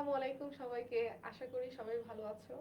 আসসালামু আলাইকুম সবাইকে। আশা করি সবাই ভালো আছো।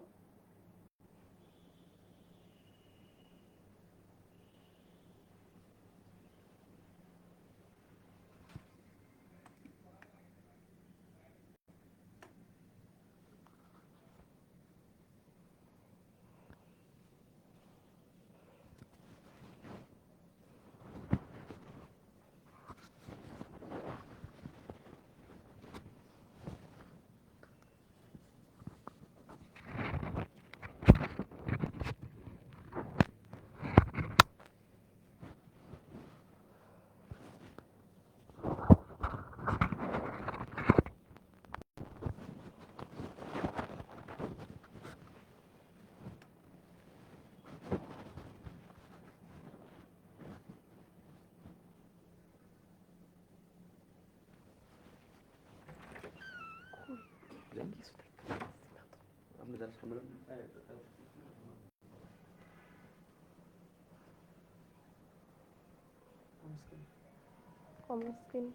কমন স্ক্রিন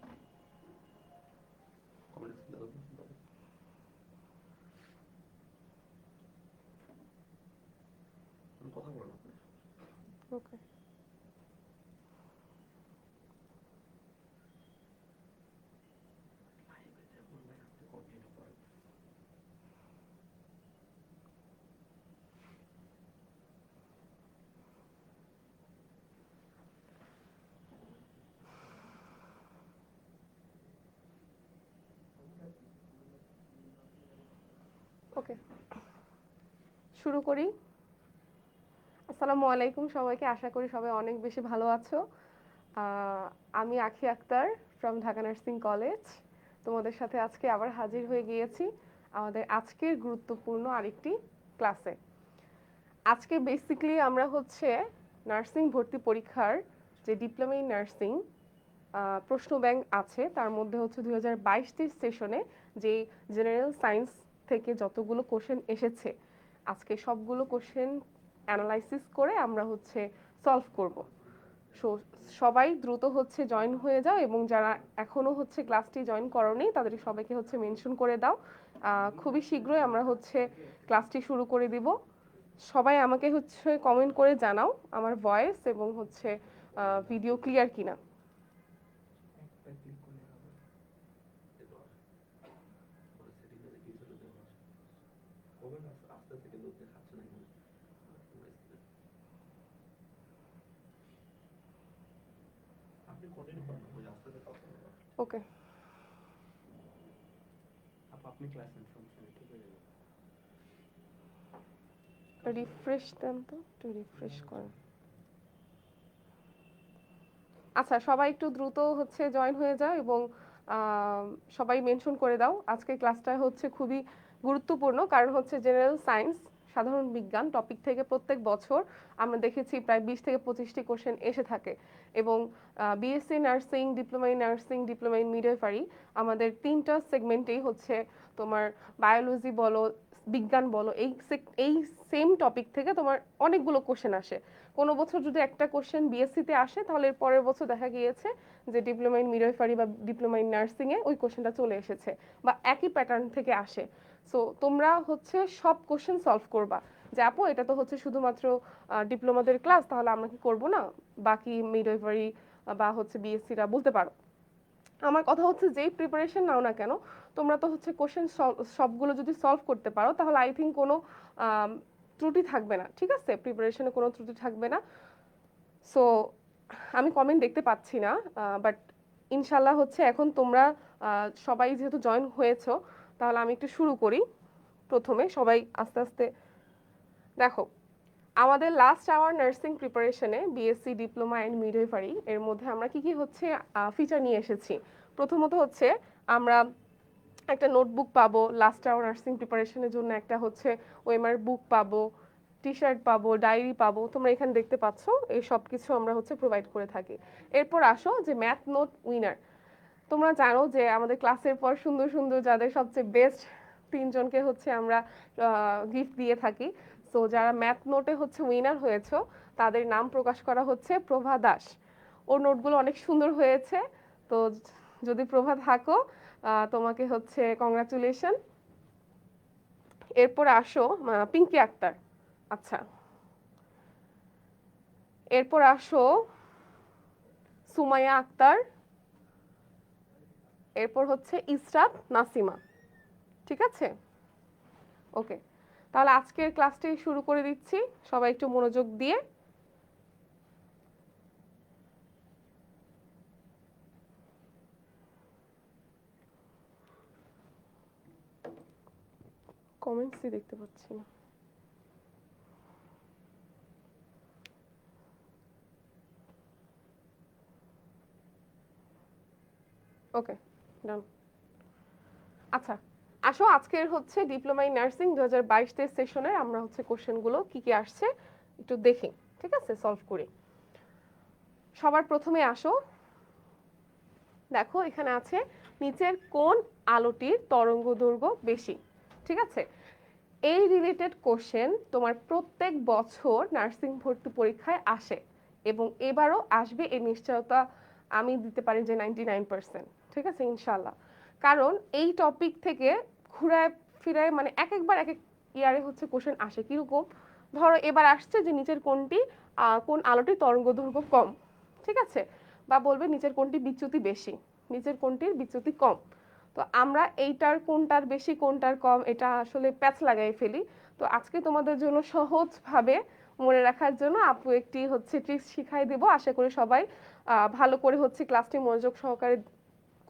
ওকে। ওকে, শুরু করি। আসসালামু আলাইকুম সবাইকে। আশা করি সবাই অনেক বেশি ভালো আছো। আমি Akhi Akter from Dhaka nursing college. তোমাদের সাথে আজকে আবার হাজির হয়ে গিয়েছি আমাদের আজকের গুরুত্বপূর্ণ আরেকটি ক্লাসে। আজকে বেসিক্যালি আমরা হচ্ছে নার্সিং ভর্তি পরীক্ষার যে ডিপ্লোমা ইন নার্সিং প্রশ্ন ব্যাংক আছে, তার মধ্যে হচ্ছে 2022-23 সেশনে যে জেনারেল সায়েন্স থেকে যতগুলো কোশ্চেন এসেছে, আজকে সবগুলো কোশ্চেন অ্যানালাইসিস করে আমরা হচ্ছে সলভ করব। সো সবাই দ্রুত হচ্ছে জয়েন হয়ে যাও, এবং যারা এখনো হচ্ছে ক্লাসটি জয়েন করোনি তাদের সবাইকে হচ্ছে মেনশন করে দাও। খুবই শীঘ্রই আমরা হচ্ছে ক্লাসটি শুরু করে দিব। সবাই আমাকে হচ্ছে কমেন্ট করে জানাও আমার ভয়েস এবং হচ্ছে ভিডিও ক্লিয়ার কিনা। ওকে, রিফ্রেশ দেন তো, একটু রিফ্রেশ করেন। আচ্ছা, সবাই একটু দ্রুত হচ্ছে জয়েন হয়ে যাও এবং সবাই মেনশন করে দাও। আজকের ক্লাসটা হচ্ছে খুবই গুরুত্বপূর্ণ, কারণ হচ্ছে জেনারেল সায়েন্স সাধারণ বিজ্ঞান টপিক থেকে প্রত্যেক বছর আমরা দেখেছি প্রায় 20 থেকে 25টি কোশ্চেন এসে থাকে। এবং BSc nursing, diploma in nursing, diploma in midwifery, আমাদের তিনটা সেগমেন্টেই হচ্ছে তোমার বায়োলজি বলো, বিজ্ঞান বলো, এই সেম টপিক থেকে তোমার অনেকগুলো কোশ্চেন আসে। কোনো বছর যদি একটা কোশ্চেন বিএসসিতে আসে, তাহলে পরের বছর দেখা গিয়েছে যে ডিপ্লোমা ইন মিডওয়াইফারি বা ডিপ্লোমা ইন নার্সিংয়ে ওই কোশ্চেনটা চলে এসেছে, বা একই প্যাটার্ন থেকে আসে। সো তোমরা হচ্ছে সব কোশ্চেন সলভ করবা, যে আপু এটা তো হচ্ছে শুধুমাত্র ডিপ্লোমাদের ক্লাস, তাহলে আমরা কি করবো না, বাকি মিডওয়াইফারি বা হচ্ছে বিএসসিরা বলতে পারো। আমার কথা হচ্ছে যেই প্রিপারেশন নাও না কেন, তোমরা তো হচ্ছে কোশ্চেন সবগুলো যদি সলভ করতে পারো, তাহলে আই থিঙ্ক কোনো ত্রুটি থাকবে না। ঠিক আছে, প্রিপারেশনে কোনো ত্রুটি থাকবে না। সো আমি কমেন্ট দেখতে পাচ্ছি না, বাট ইনশাল্লাহ হচ্ছে এখন তোমরা সবাই যেহেতু জয়েন হয়েছো, তাহলে আমি একটু শুরু করি। প্রথমে সবাই আস্তে আস্তে দেখো, আমাদের লাস্ট আওয়ার নার্সিং প্রিপারেশনে বিএসসি, ডিপ্লোমা অ্যান্ড মিডওয়াইফারি এর মধ্যে আমরা কি কি হচ্ছে ফিচার নিয়ে এসেছি। প্রথমত হচ্ছে আমরা একটা নোটবুক পাবো, লাস্ট আওয়ার নার্সিং প্রিপারেশনের জন্য একটা হচ্ছে ওএমআর বুক পাবো, টি শার্ট পাবো, ডায়েরি পাবো। তোমরা এখানে দেখতে পাচ্ছ এই সব কিছু আমরা হচ্ছে প্রোভাইড করে থাকি। এরপর আসো যে ম্যাথ নোট উইনার। তোমরা জানো যে আমাদের ক্লাসের পর সুন্দর সুন্দর যাদের সবচেয়ে বেস্ট তিনজনকে হচ্ছে আমরা গিফট দিয়ে থাকি। সো যারা ম্যাথ নোটে হচ্ছে উইনার হয়েছো, তাদের নাম প্রকাশ করা হচ্ছে প্রভা দাস। ওর নোটগুলো অনেক সুন্দর হয়েছে। তো যদি প্রভা থাকো, তোমাকে হচ্ছে কংগ্রাচুলেশন। এরপর আসো পিঙ্কি আক্তার, আচ্ছা এরপর আসো সুমাইয়া আক্তার, এরপর হচ্ছে ইসরাত নাসিমা, ঠিক আছে? ওকে, তাহলে আজকের ক্লাসটি শুরু করে দিচ্ছি, সবাই একটু মনোযোগ দিয়ে। কমেন্টসই দেখতে পাচ্ছি না। ওকে, ডান। আচ্ছা, আসো আজকের হচ্ছে ডিপ্লোমা ইন নার্সিং 2022 সেশনে আমরা হচ্ছে কোশ্চেনগুলো কি কি আসছে একটু দেখি, ঠিক আছে, সলভ করি। সবার প্রথমে আসো, দেখো এখানে আছে নিচের কোন আলোটির তরঙ্গদৈর্ঘ্য বেশি, ঠিক আছে? এই রিলেটেড কোশ্চেন তোমার প্রত্যেক বছর নার্সিং ভর্তি পরীক্ষায় আসে এবং এবারও আসবে, এই নিশ্চয়তা আমি দিতে পারি যে 99%, ঠিক আছে ইনশাল্লাহ। কারণ এই টপিক থেকে ঘুরায় ফিরায় মানে এক একবার এক এক ইয়ারে হচ্ছে কোশ্চেন আসে। কিরকম, ধরো এবার আসছে যে নিচের কোনটি কোন আলোটির তরঙ্গদৈর্ঘ্য কম, ঠিক আছে, বা বলবে নিচের কোনটি বিচ্যুতি বেশি, নিচের কোনটির বিচ্যুতি কম। তো আমরা এইটার কোনটার বেশি কোনটার কম এটা আসলে প্যাচ লাগাই ফেলি। তো আজকে তোমাদের জন্য সহজভাবে মনে রাখার জন্য আপু একটি হচ্ছে ট্রিক্স শিখাই দেব, আশা করি সবাই ভালো করে হচ্ছে ক্লাসটি মনোযোগ সহকারে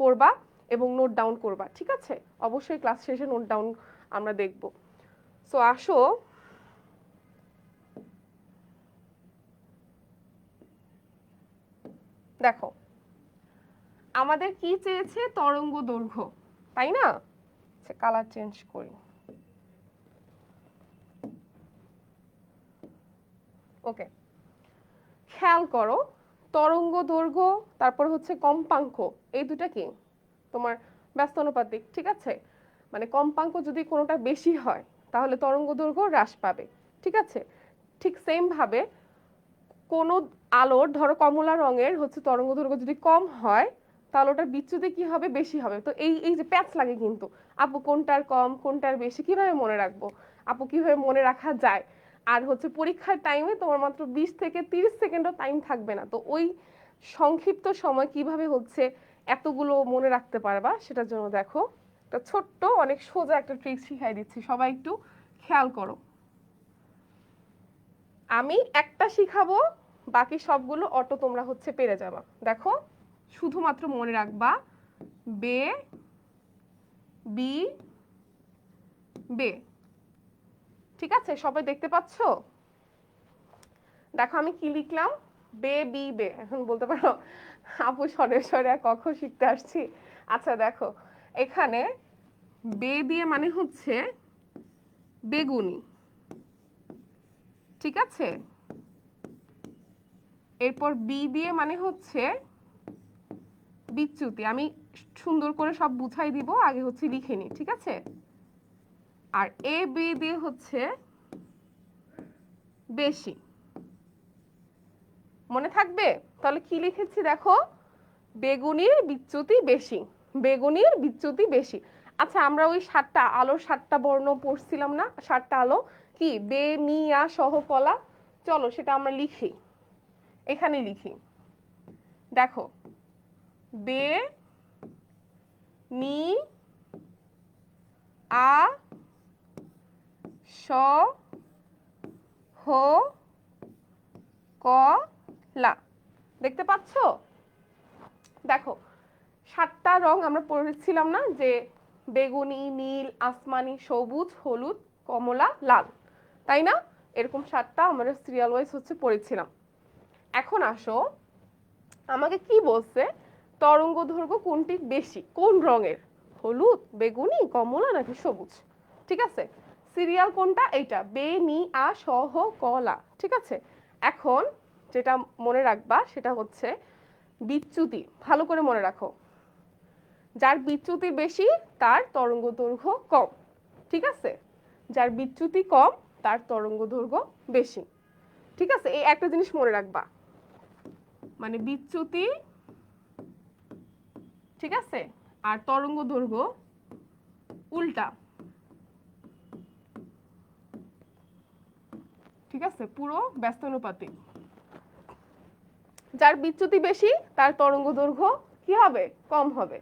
করবা এবং নোট ডাউন করবা, ঠিক আছে? অবশ্যই ক্লাস শেষে নোট ডাউন আমরা দেখব। সো আসো, দেখো আমাদের কি চেয়েছে, তরঙ্গ দৈর্ঘ্য, তাই না? আচ্ছা কালার চেঞ্জ করি। ওকে, খেয়াল করো তরঙ্গ দৈর্ঘ্য তারপর হচ্ছে কম্পাঙ্ক, এই দুটা কি তোমার ব্যস্তানুপাতিক, ঠিক আছে? মানে কম্পাঙ্ক যদি কোনোটা বেশি হয় তাহলে তরঙ্গ দৈর্ঘ্য হ্রাস পাবে, ঠিক আছে? ঠিক সেম ভাবে কোনো আলোর ধরো কমলা রঙের হচ্ছে তরঙ্গ দৈর্ঘ্য যদি কম হয় তাহলে ওটার বিচ্যুতি কি হবে, বেশি হবে। তো এই এই যে প্যাচ লাগে কিন্তু, আপু কোনটার কম কোনটার বেশি কিভাবে মনে রাখবো, আপু কিভাবে মনে রাখা যায়? আর হচ্ছে পরীক্ষার টাইমে তোমার মাত্র 20 থেকে 30 সেকেন্ডও টাইম থাকবে না, তো ওই সংক্ষিপ্ত সময় কিভাবে হচ্ছে এতগুলো মনে রাখতে পারবা সেটার জন্য দেখো একটা ছোট্ট অনেক সোজা একটা ট্রিক শিখাই দিচ্ছি, সবাই একটু খেয়াল করো। আমি একটা শিখাবো, বাকি সবগুলো অটো তোমরা হচ্ছে পেরে যাবা। দেখো শুধুমাত্র মনে রাখবা বে বি বে, ঠিক আছে? সবাই দেখতে পাচ্ছো? দেখো আমি কি লিখলাম, বে বি বে। এখন বলতে পারো আপু সরে সরে কখন শিখতে আসছি। আচ্ছা দেখো এখানে বে দিয়ে মানে হচ্ছে বেগুনি, ঠিক আছে? এরপর বি দিয়ে মানে হচ্ছে বিচ্যুতি, আমি সুন্দর করে সব বুঝাই দিব, আগে হচ্ছে লিখে নি, ঠিক আছে? আর এ বি দিয়ে হচ্ছে বেশি, মনে থাকবে? তাহলে কি লিখেছি দেখো, বেগুনির বিচ্যুতি বেশি, বেগুনির বিচ্যুতি বেশি। আচ্ছা আমরা ওই 7টা আলোর 7টা বর্ণ পড়ছিলাম না, 7টা আলো কি, বে নি আ সহ কলা, চলো সেটা আমরা লিখি, এখানে লিখি। দেখো বে নি আ স হ ক লা, দেখতে পাচ্ছ? দেখো 7টা রং আমরা পড়েছিলাম না, যে বেগুনি, নীল, আসমানি, সবুজ, হলুদ, কমলা, লাল, তাই না? এরকম 7টা আমরা সিরিয়াল ওয়াইজ হচ্ছে পড়েছিলাম। এখন আসো আমাকে কি বলছে, তরঙ্গ দৈর্ঘ্য কোনটি বেশি, কোন রঙের, হলুদ, বেগুনি, কমলা নাকি সবুজ, ঠিক আছে? সিরিয়াল কোনটা, এইটা বে নি আ স হ ক লা, ঠিক আছে? এখন যেটা মনে রাখবা সেটা হচ্ছে বিচ্যুতি, ভালো করে মনে রাখো, যার বিচ্যুতি বেশি তার তরঙ্গ দৈর্ঘ্য কম, ঠিক আছে? যার বিচ্যুতি কম তার তরঙ্গ দৈর্ঘ্য বেশি, ঠিক আছে? এই একটা জিনিস মনে রাখবা, মানে বিচ্যুতি, ঠিক আছে, আর তরঙ্গ দৈর্ঘ্য উল্টা, ঠিক আছে, পুরো ব্যস্তানুপাতিক। যার বিচ্যুতি বেশি তার তরঙ্গ দৈর্ঘ্য কি হবে? কম হবে।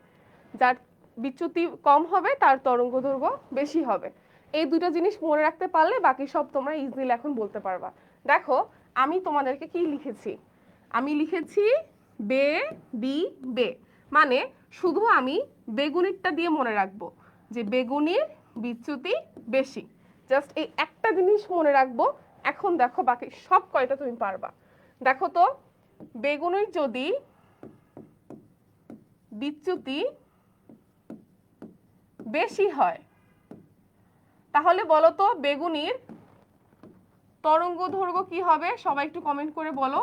যার বিচ্যুতি কম হবে তার তরঙ্গ দৈর্ঘ্য বেশি হবে। এই দুটো জিনিস মনে রাখতে পারলে বাকি সব তোমরা ইজিলি এখন বলতে পারবা। দেখো আমি তোমাদেরকে কি লিখেছি, আমি লিখেছি বে বি বে, মানে শুধু আমি বেগুনিরটা দিয়ে মনে রাখবো যে বেগুনির বিচ্যুতি বেশি, জাস্ট এই একটা জিনিস মনে রাখবো। এখন দেখো বাকি সব কয়টা তুমি পারবা। দেখো তো বেগুনির যদি বিচ্যুতি বেশি হয় তাহলে বলো তো বেগুনির তরঙ্গ দৈর্ঘ্য কি হবে? সবাই একটু কমেন্ট করে বলো।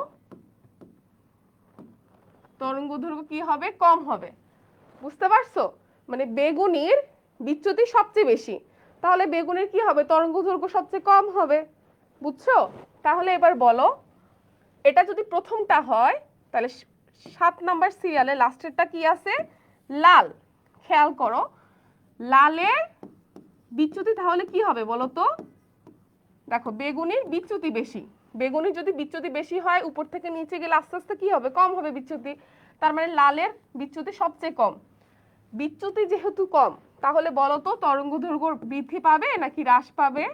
তরঙ্গ দৈর্ঘ্য কি হবে? কম হবে। বুঝতে পারছো? মানে বেগুনির বিচ্যুতি সবচেয়ে বেশি, তাহলে বেগুনির কি হবে? তরঙ্গ দৈর্ঘ্য সবচেয়ে কম হবে। বুঝছো? তাহলে এবার বলো, এটা যদি প্রথমটা হয় তাহলে 7 নাম্বার সিরিয়ালে লাস্টেরটা কি আছে? লাল। খেয়াল করো, লালের বিচ্যুতি তাহলে কি হবে বলো তো? দেখো বেগুনির বিচ্যুতি বেশি, বেগুনির যদি বিচ্যুতি বেশি হয় উপর থেকে নিচে গেলে আস্তে আস্তে কি হবে? কম হবে বিচ্যুতি। তার মানে লালের বিচ্যুতি সবচেয়ে কম। বিচ্যুতি যেহেতু কম তাহলে বলো তো তরঙ্গ দৈর্ঘ্য বৃদ্ধি পাবে নাকি হ্রাস পাবে?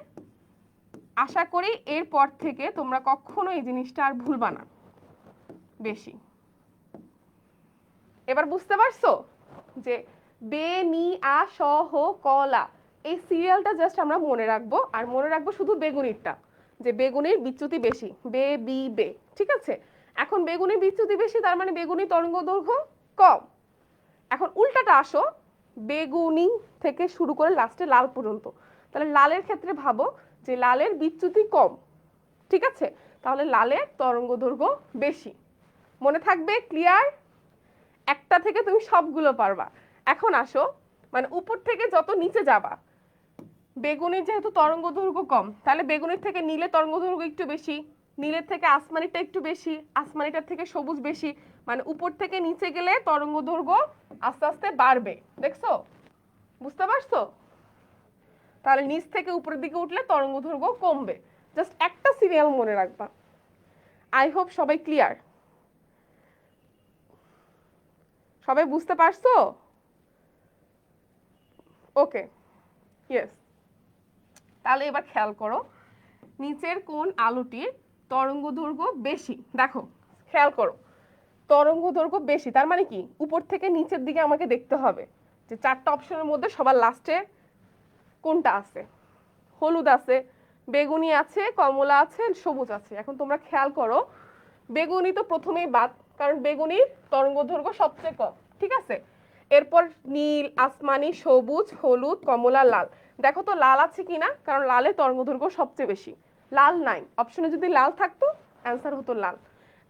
আশা করি এরপর থেকে তোমরা কখনো এই জিনিসটা আর ভুলবা না। বেশি। এবার বুঝতে পারছো যে বে নি আ স হ ক লা এই সিরিয়ালটা জাস্ট আমরা মনে রাখবো, আর মনে রাখবো শুধু বেগুনিরটা, যে বেগুনির বিচ্যুতি বেশি, বে বি বে। ঠিক আছে, এখন বেগুনির বিচ্যুতি বেশি তার মানে বেগুনি তরঙ্গ দৈর্ঘ্য কম। এখন উল্টাটা আসো, বেগুনি থেকে শুরু করে লাস্টে লাল পর্যন্ত, তাহলে লালের ক্ষেত্রে ভাবো যে লালের বিচ্যুতি কম। ঠিক আছে, তাহলে লালের তরঙ্গ দৈর্ঘ্য বেশি। মনে থাকবে? ক্লিয়ার? একটা থেকে তুমি সবগুলো পারবা। এখন আসো, মানে উপর থেকে যত নিচে যাবা, বেগুনির যেহেতু তরঙ্গ দৈর্ঘ্য কম তাহলে বেগুনির থেকে নীলের তরঙ্গ দৈর্ঘ্য একটু বেশি, নীলের থেকে আসমানিটা একটু বেশি, আসমানিটার থেকে সবুজ বেশি, মানে উপর থেকে নিচে গেলে তরঙ্গ দৈর্ঘ্য আস্তে আস্তে বাড়বে। দেখছো? বুঝতে পারছো? তাহলে নিচ থেকে উপরের দিকে উঠলে তরঙ্গ দৈর্ঘ্য কমবে। জাস্ট একটা সিরিয়াল মনে রাখবা। আই হোপ সবাই ক্লিয়ার। সবাই বুঝতে পারছো? ওকে, ইয়েস। তাহলে এবার খেয়াল করো, নিচের কোন আলোটির তরঙ্গ দৈর্ঘ্য বেশি? দেখো খেয়াল করো, তরঙ্গ দৈর্ঘ্য বেশি তার মানে কি? উপর থেকে নিচের দিকে আমাকে দেখতে হবে যে চারটা অপশনের মধ্যে সবার লাস্টে কোনটা আছে। হলুদ আছে, বেগুনি আছে, কমলা আছে, সবুজ আছে। এখন তোমরা খেয়াল করো, বেগুনি তো প্রথমেই বাদ, কারণ বেগুনির তরঙ্গ দৈর্ঘ্য সবচেয়ে কম। ঠিক আছে, এরপর নীল, আসমানি, সবুজ, হলুদ, কমলা, লাল। দেখো তো লাল আছে কিনা, কারণ লালের তরঙ্গ দৈর্ঘ্য সবচেয়ে বেশি। লাল নাই, অপশনে যদি লাল থাকতো অ্যান্সার হতো লাল।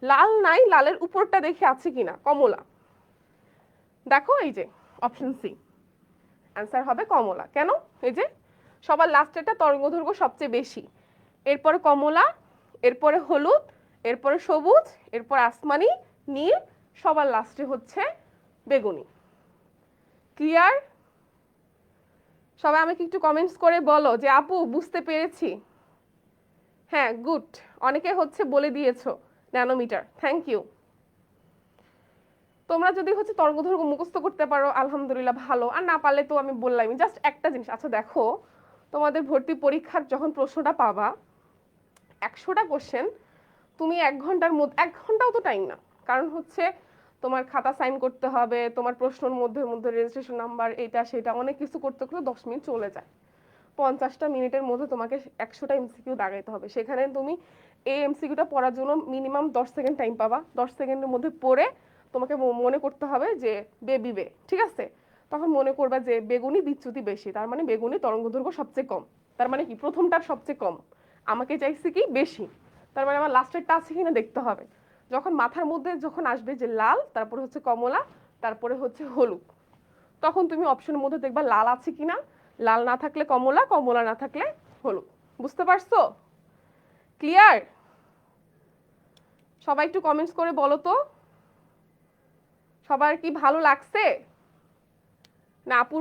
লাল নাই, লালের উপরটা দেখে আছে কিনা, কমলা। দেখো এই যে অপশন সি, অ্যান্সার হবে কমলা। কেন? এই যে সবার লাস্টেরটা তরঙ্গ দৈর্ঘ্য সবচেয়ে বেশি, এরপরে কমলা, এরপরে হলুদ, এরপরে সবুজ, এরপর আসমানি, নীল, সবার লাস্টে হচ্ছে বেগুনি। ক্লিয়ার? সবাই আমাকে একটু কমেন্টস করে বলো যে আপু বুঝতে পেরেছি। হ্যাঁ, গুড, অনেকে হচ্ছে বলে দিয়েছো ন্যানোমিটার, থ্যাংক ইউ। তোমরা যদি হচ্ছে তরঙ্গ দৈর্ঘ্য মুখস্থ করতে পারো আলহামদুলিল্লাহ ভালো, আর না পারলে তো আমি বললামই। জাস্ট একটা জিনিস, আচ্ছা দেখো তোমাদের ভর্তি পরীক্ষার যখন প্রশ্নটা পাবা 100টা কোশ্চেন, তুমি 1 ঘন্টার মধ্যে, 1 ঘন্টাও তো টাইম না, কারণ হচ্ছে তোমার খাতা সাইন করতে হবে, তোমার প্রশ্নের মধ্যে মধ্যে রেজিস্ট্রেশন নাম্বার, এটা সেটা অনেক কিছু করতে করতে 10 মিনিট চলে যায়। 50টা মিনিটের মধ্যে তোমাকে 100টা এমসিকিউ দাগাইতে হবে। সেখানে তুমি এই এমসিকিউটা পড়ার জন্য মিনিমাম 10 সেকেন্ড টাইম পাবা। 10 সেকেন্ডের মধ্যে পড়ে তোমাকে মনে করতে হবে যে বেবি বে। ঠিক আছে, তখন মনে করবা যে বেগুনি বিচ্যুতি বেশি, তার মানে বেগুনি তরঙ্গ দৈর্ঘ্য সবচেয়ে কম। তার মানে কি? প্রথমটার সবচেয়ে কম, আমাকে চাইছে কি বেশি, তার মানে আমার লাস্টেরটা আছে কিনা দেখতে হবে। যখন মাথার মধ্যে যখন আসবে যে লাল, তারপরে হচ্ছে কমলা, তারপরে হচ্ছে হলুদ, তখন তুমি অপশনের মধ্যে দেখবা লাল আছে কিনা। লাল না থাকলে কমলা, কমলা না থাকলে হলুদ। বুঝতে পারছো? ক্লিয়ার? সবাই একটু কমেন্টস করে বলো তো সবার কি ভালো লাগছে না? আপুর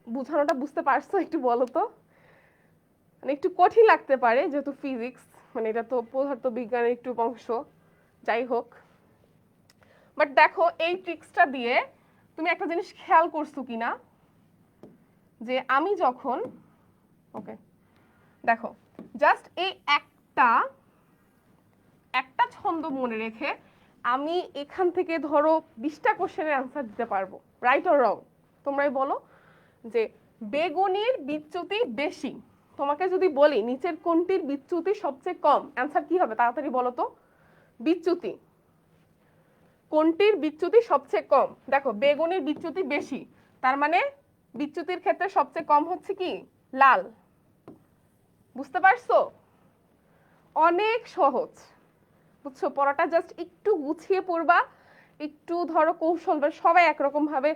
বুঝানোটা বুঝতে পারছো? একটু বলো তো। মানে একটু কঠিন লাগতে পারে যেহেতু ফিজিক্স, মানে এটা তো পদার্থ বিজ্ঞানের একটু অংশ, যাই হোক। বাট দেখো এই ট্রিক্সটা দিয়ে তুমি একটা জিনিস খেয়াল করছো কিনা, যে আমি যখন, ওকে দেখো জাস্ট এই একটা ছন্দ মনে রেখে আমি এখান থেকে ধরো 20টা কোশ্চেনের অ্যান্সার দিতে পারবো, রাইট অর রং? তোমরাই বলো যে বেগুনির বিচ্যুতি বেশি। তোমাকে যদি বলি নিচের কোনটির বিচ্যুতি সবচেয়ে কম, অ্যান্সার কি হবে তাড়াতাড়ি বলো তো? বিচ্যুতি। কোনটির বিচ্যুতি সবচেয়ে কম? দেখো বেগুনির বিচ্যুতি বেশি, তার মানে বিচ্যুতির ক্ষেত্রে সবচেয়ে কম হচ্ছে কি? লাল। বুঝতে পারছো? অনেক সহজ, বুঝছো? পড়াটা জাস্ট একটু গুছিয়ে পড়বা, একটু ধরো কৌশল, বা সবাই একরকম ভাবে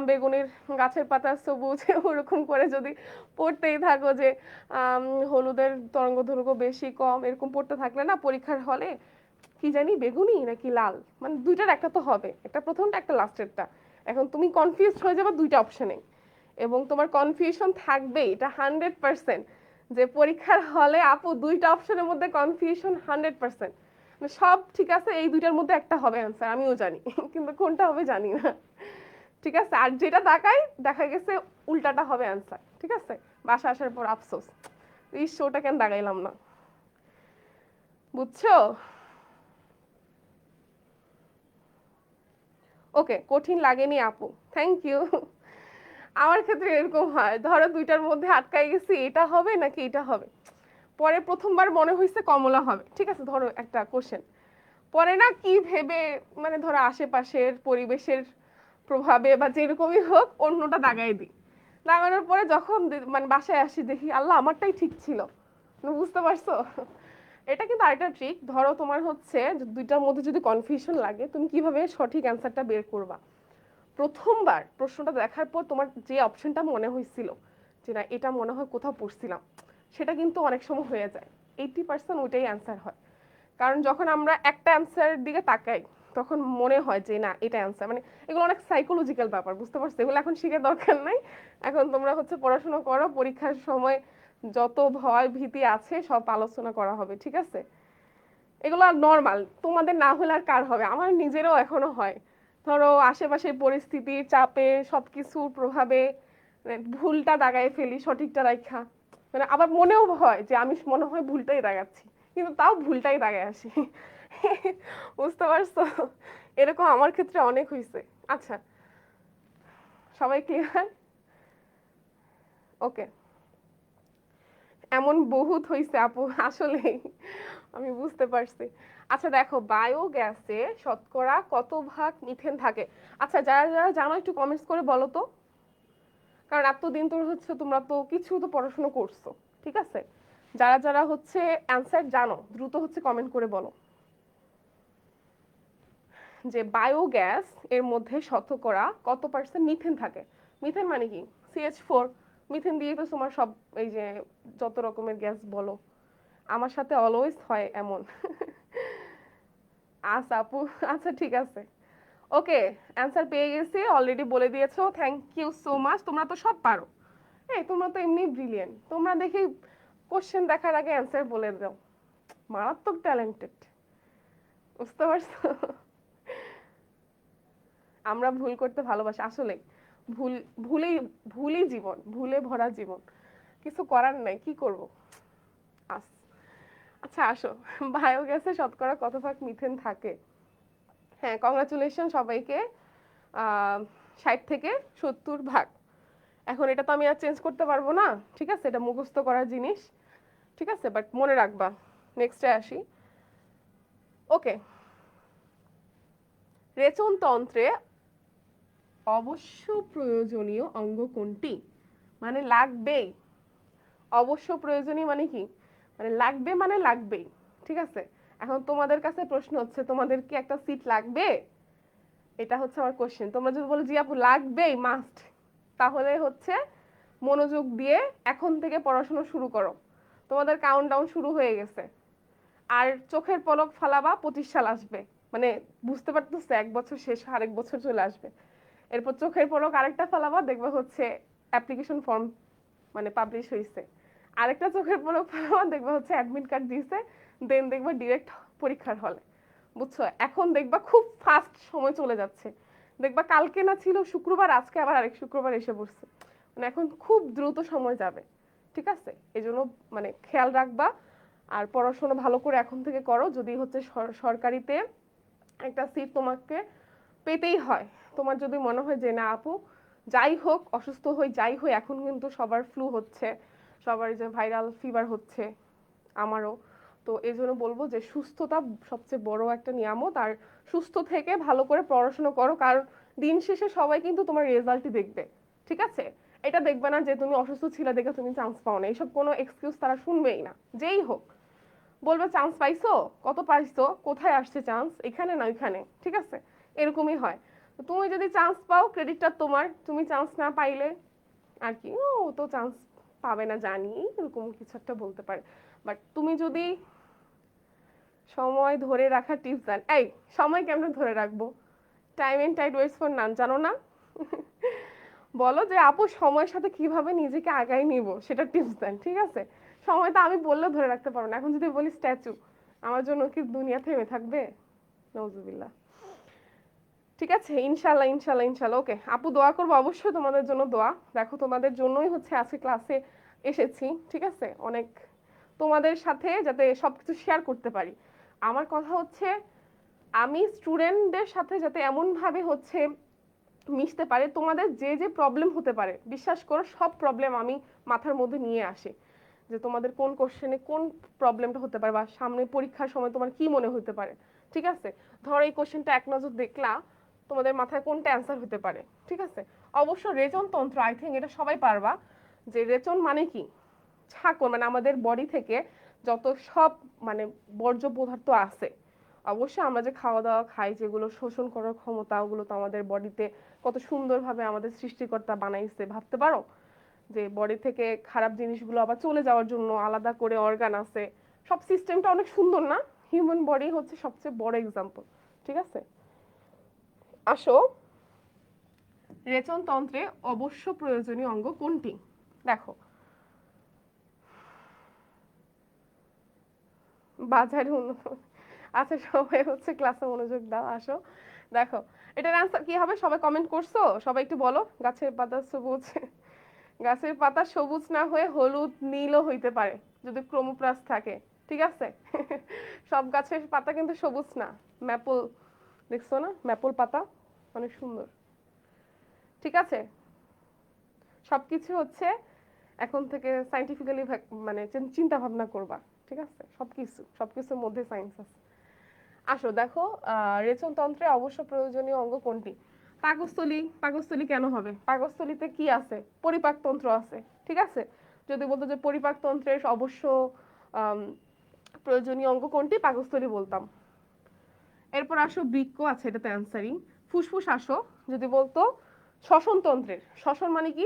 বেগুনের গাছের পাতা সবুজ ওরকম করে যদি পড়তেই থাকো যে হলুদের তরঙ্গ দৈর্ঘ্য বেশি কম, এরকম পড়তে থাকলে না পরীক্ষার হলে কি জানি বেগুনি নাকি লাল, মানে দুইটার একটা তো হবে, একটা প্রথমটা একটা লাস্টেরটা। এখন তুমি কনফিউজ হয়ে যাবে দুইটা অপশনে, এবং তোমার কনফিউশন থাকবে এটা 100%, যে পরীক্ষার হলে আপু দুইটা অপশনের মধ্যে কনফিউশন 100%, সব ঠিক আছে এই দুইটার মধ্যে একটা হবে অ্যান্সার, আমিও জানি কিন্তু কোনটা হবে জানি না, ঠিক আছে? আর যেটা তাকাই দেখা গেছে উল্টাটা হবে অ্যান্সার, ঠিক আছে? বাসা আসার পর আফসোস, এই শোটা কেন দাগাইলাম না, বুঝছো? ওকে, কঠিন লাগেনি আপু, থ্যাংক ইউ। আমার ক্ষেত্রে এরকম হয়, ধরো দুইটার মধ্যে আটকাই গেছি, এটা হবে নাকি এটা হবে, পরে প্রথমবার মনে হয়েছে কমলা হবে, ঠিক আছে ধরো একটা কোশ্চেন, পরে না কি ভেবে মানে ধরো আশেপাশের পরিবেশের প্রভাবে বা যেরকমই হোক অন্যটা দাগাই দিই, লাগানোর পরে যখন মানে বাসায় আসি দেখি আল্লাহ আমারটাই ঠিক ছিল। বুঝতে পারছো? এটা কিন্তু আরেকটা ট্রিক, ধরো তোমার হচ্ছে দুইটার মধ্যে যদি কনফিউশন লাগে তুমি কিভাবে সঠিক অ্যান্সারটা বের করবা। প্রথমবার প্রশ্নটা দেখার পর তোমার যে অপশনটা মনে হয়েছিল যে না এটা মনে হয় কোথাও পড়ছিলাম, সেটা কিন্তু অনেক সময় হয়ে যায়, 80% ওইটাই অ্যান্সার হয়। কারণ যখন আমরা একটা অ্যান্সারের দিকে তাকাই তখন মনে হয় যে না এটা অ্যান্সার, মানে এগুলো অনেক সাইকোলজিক্যাল ব্যাপার, বুঝতে পারছো? এগুলো এখন শিখে দরকার নাই, এখন তোমরা হচ্ছে পড়াশোনা করো, পরীক্ষার সময় যত ভয় ভীতি আছে সব আলোচনা করা হবে, ঠিক আছে? এগুলো নর্মাল, তোমাদের না হলে আর কার হবে? আমার নিজেরও এখনো হয়, ধরো আশেপাশের পরিস্থিতির চাপে সবকিছুর প্রভাবে ভুলটা দাগায় ফেলি সঠিকটা রাখা, মানে আবার মনেও হয় যে আমি মনে হয় ভুলটাই দাগাচ্ছি, কিন্তু তাও ভুলটাই দাগায় আসি। বুঝতে পারছো? এরকম আমার ক্ষেত্রে অনেক হয়েছে। আচ্ছা, সবাই ক্লিয়ার? ওকে, এমন বহুত হয়েছে আপু, আসলে আমি বুঝতে পারছি। আচ্ছা দেখো বায়োগ্যাসে শতকরা কত ভাগ মিথেন থাকে? আচ্ছা যারা যারা জানো একটু কমেন্টস করে বলো তো, কারণ এতদিন তো হচ্ছে তোমরা তো কিছু তো পড়াশোনা করছো, ঠিক আছে? যারা যারা হচ্ছে অ্যান্সার জানো দ্রুত হচ্ছে কমেন্ট করে বলো যে বায়োগ্যাস এর মধ্যে শতকরা কত পার্সেন্ট মিথেন থাকে। মিথেন মানে কি? CH4, মিথেন দিয়ে তো তোমার সব এই যে যত রকমের গ্যাস বলো, আমার সাথে অলওয়েজ হয় এমন। আচ্ছা আপু, আচ্ছা ঠিক আছে, ওকে অ্যান্সার পেয়ে গেছি, অলরেডি বলে দিয়েছো, থ্যাংক ইউ সো মাচ। তোমরা তো সব পারো, এই তোমরা তো এমনি ব্রিলিয়েন্ট, তোমরা দেখি কোশ্চেন দেখার আগে অ্যান্সার বলে দাও, মারাত্মক ট্যালেন্টেড, বুঝতে পারছো? আমরা ভুল করতে ভালোবাসি আসলে, ভুল ভুলেই ভুলই জীবন, ভুলে ভরা জীবন, কিছু করার নাই, কি করব। আস আচ্ছা আসো, বায়োগ্যাসে শতকরা কত ভাগ মিথেন থাকে? হ্যাঁ কংগ্রাচুলেশন সবাইকে, 60 থেকে 70 ভাগ। এখন এটা তো আমি আর চেঞ্জ করতে পারবো না, ঠিক আছে? এটা মুখস্থ করার জিনিস, ঠিক আছে? বাট মনে রাখবা। নেক্সটে আসি। ওকে, রেচনতন্ত্রে অবশ্য প্রয়োজনীয় অঙ্গ কোনটি? মানে লাগবেই, অবশ্য প্রয়োজনীয় মানে কি? মানে লাগবে মানে লাগবেই, ঠিক আছে? এখন তোমাদের কাছে প্রশ্ন হচ্ছে তোমাদের কি একটা সিট লাগবে? এটা হচ্ছে আমার কোশ্চেন। তোমরা যদি বলো জি আপু লাগবেই মাস্ট, তাহলে হচ্ছে মনোযোগ দিয়ে এখন থেকে পড়াশোনা শুরু করো, তোমাদের কাউন্টডাউন শুরু হয়ে গেছে। আর চোখের পলক ফালাবা 25 সাল আসবে, মানে বুঝতে পারতেছে 1 বছর শেষ, আরেক বছর চলে আসবে, এরপর চোখের পলক আরেকটা ফালাবা দেখবে হচ্ছে অ্যাপ্লিকেশন ফর্ম মানে পাবলিশ হয়েছে, আরেকটা চোখের পলক ফেলাবা দেখবা হচ্ছে অ্যাডমিট কার্ড দিয়েছে, দেন দেখবা ডিরেক্ট পরীক্ষার হলে, বুঝছো? এখন দেখবা খুব ফাস্ট সময় চলে যাচ্ছে, দেখবা কালকে না ছিল শুক্রবার, আজকে আবার আরেক শুক্রবার এসে পড়ছে, মানে এখন খুব দ্রুত সময় যাবে, ঠিক আছে? এই জন্য মানে খেয়াল রাখবা, আর পড়াশোনা ভালো করে এখন থেকে করো। যদি হচ্ছে সরকারিতে একটা সিট তোমাকে পেতেই হয়, তোমার যদি মনে হয় যে না আপু যাই হোক অসুস্থ হই যাই হই, এখন কিন্তু সবার ফ্লু হচ্ছে, সবার যে ভাইরাল ফিভার হচ্ছে, আমারও, তো এই জন্য বলবো যে সুস্থতা সবচেয়ে বড় একটা নিয়ামত, আর সুস্থ থেকে ভালো করে পড়াশোনা করো, কারণ দিন শেষে সবাই কিন্তু তোমার রেজাল্টই দেখবে, ঠিক আছে? এটা দেখবে না যে তুমি অসুস্থ ছিলে দেখে তুমি চান্স পাও না, এইসব কোনো এক্সকিউজ তারা শুনবেই না, যেই হোক বলবে চান্স পাইছো, কত পাইছো, কোথায় আসছে চান্স, এখানে না ওইখানে, ঠিক আছে? এরকমই হয়। তো তুমি যদি চান্স পাও ক্রেডিটটা তোমার, তুমি চান্স না পাইলে আর কি, ও তো চান্স পাবে না জানি, এরকম কিছু একটা বলতে পারে। বাট তুমি যদি সময় ধরে রাখার টিপস দেন, এই সময় কেমনে ধরে রাখবো? Time and tide waits for none, জানো না? বলো যে আপু সময়ের সাথে কিভাবে নিজেকে আগায় নিব সেটা টিপস দেন, ঠিক আছে? সময়টা আমি বললেও ধরে রাখতে পারবো না, এখন যদি বলি স্ট্যাচু, আমার জন্য কি দুনিয়া থেমে থাকবে? নওজুবিল্লাহ। ঠিক আছে, ইনশাল্লাহ ইনশাল্লাহ ইনশাল্লাহ। ওকে আপু, দোয়া করবো অবশ্যই তোমাদের জন্য, দোয়া। দেখো তোমাদের জন্যই হচ্ছে আজকে ক্লাসে এসেছি, ঠিক আছে? অনেক তোমাদের সাথে যাতে সবকিছু শেয়ার করতে পারি। আমার কথা হচ্ছে আমি স্টুডেন্টদের সাথে যাতে এমন ভাবে হচ্ছে মিশতে পারে, তোমাদের যে যে প্রবলেম হতে পারে বিশ্বাস করো সব প্রবলেম আমি মাথার মধ্যে নিয়ে আসি, যে তোমাদের কোন কোশ্চেনে কোন প্রবলেমটা হতে পারে, বা সামনে পরীক্ষার সময় তোমার কি মনে হতে পারে, ঠিক আছে? ধরো এই কোশ্চেনটা এক নজর দেখলা, তোমাদের মাথায় কোনটা অ্যান্সার হতে পারে, ঠিক আছে? অবশ্য রেচন তন্ত্র আই থিঙ্ক এটা সবাই পারবা, যে রেচন মানে কি, ছাকন, মানে আমাদের বডি থেকে যত সব মানে বর্জ্য পদার্থ আছে, অবশ্যই আমরা যে খাওয়া দাওয়া খাই, যেগুলো শোষণ করার ক্ষমতা, ওগুলো তো আমাদের বডিতে কত সুন্দরভাবে আমাদের সৃষ্টিকর্তা বানাইছে, ভাবতে পারো? যে বডি থেকে খারাপ জিনিসগুলো আবার চলে যাওয়ার জন্য আলাদা করে অর্গান আছে, সব সিস্টেমটা অনেক সুন্দর না? হিউম্যান বডি হচ্ছে সবচেয়ে বড় এক্সাম্পল, ঠিক আছে? আসো, রেচন তন্ত্রে অবশ্য প্রয়োজনীয় অঙ্গ কোনটি? দেখো, বাজারে আচ্ছা সবাই হচ্ছে ক্লাসে মনোযোগ দাও, আসো দেখো এটার অ্যান্সার কি হবে, সবাই কমেন্ট করছো? সবাই একটু বলো। গাছের পাতা সবুজ, গাছের পাতা সবুজ না হয়ে হলুদ নীলও হইতে পারে যদি ক্রোমোপ্লাস থাকে, ঠিক আছে? সব গাছের পাতা কিন্তু সবুজ না। ম্যাপল দেখছো না, ম্যাপল পাতা অনেক সুন্দর, ঠিক আছে? সবকিছু হচ্ছে এখন থেকে সাইন্টিফিক্যালি মানে চিন্তা ভাবনা করবা, ঠিক আছে? সবকিছুর মধ্যে সায়েন্স আছে। আসো দেখো, রেচনতন্ত্রে অবশ্য প্রয়োজনীয় অঙ্গ কোনটি? পাকস্থলী। পাকস্থলী কেন হবে? পাকস্থলীতে কি আছে? পরিপাকতন্ত্র আছে, ঠিক আছে? যদি বলতো যে পরিপাকতন্ত্রের অবশ্য প্রয়োজনীয় অঙ্গ কোনটি, পাকস্থলী বলতাম। এরপর আসো বৃক্ক, আছে এটাতে অ্যান্সারিং। ফুসফুস আসো যদি বলতো শ্বসনতন্ত্রের, শ্বসন মানে কি,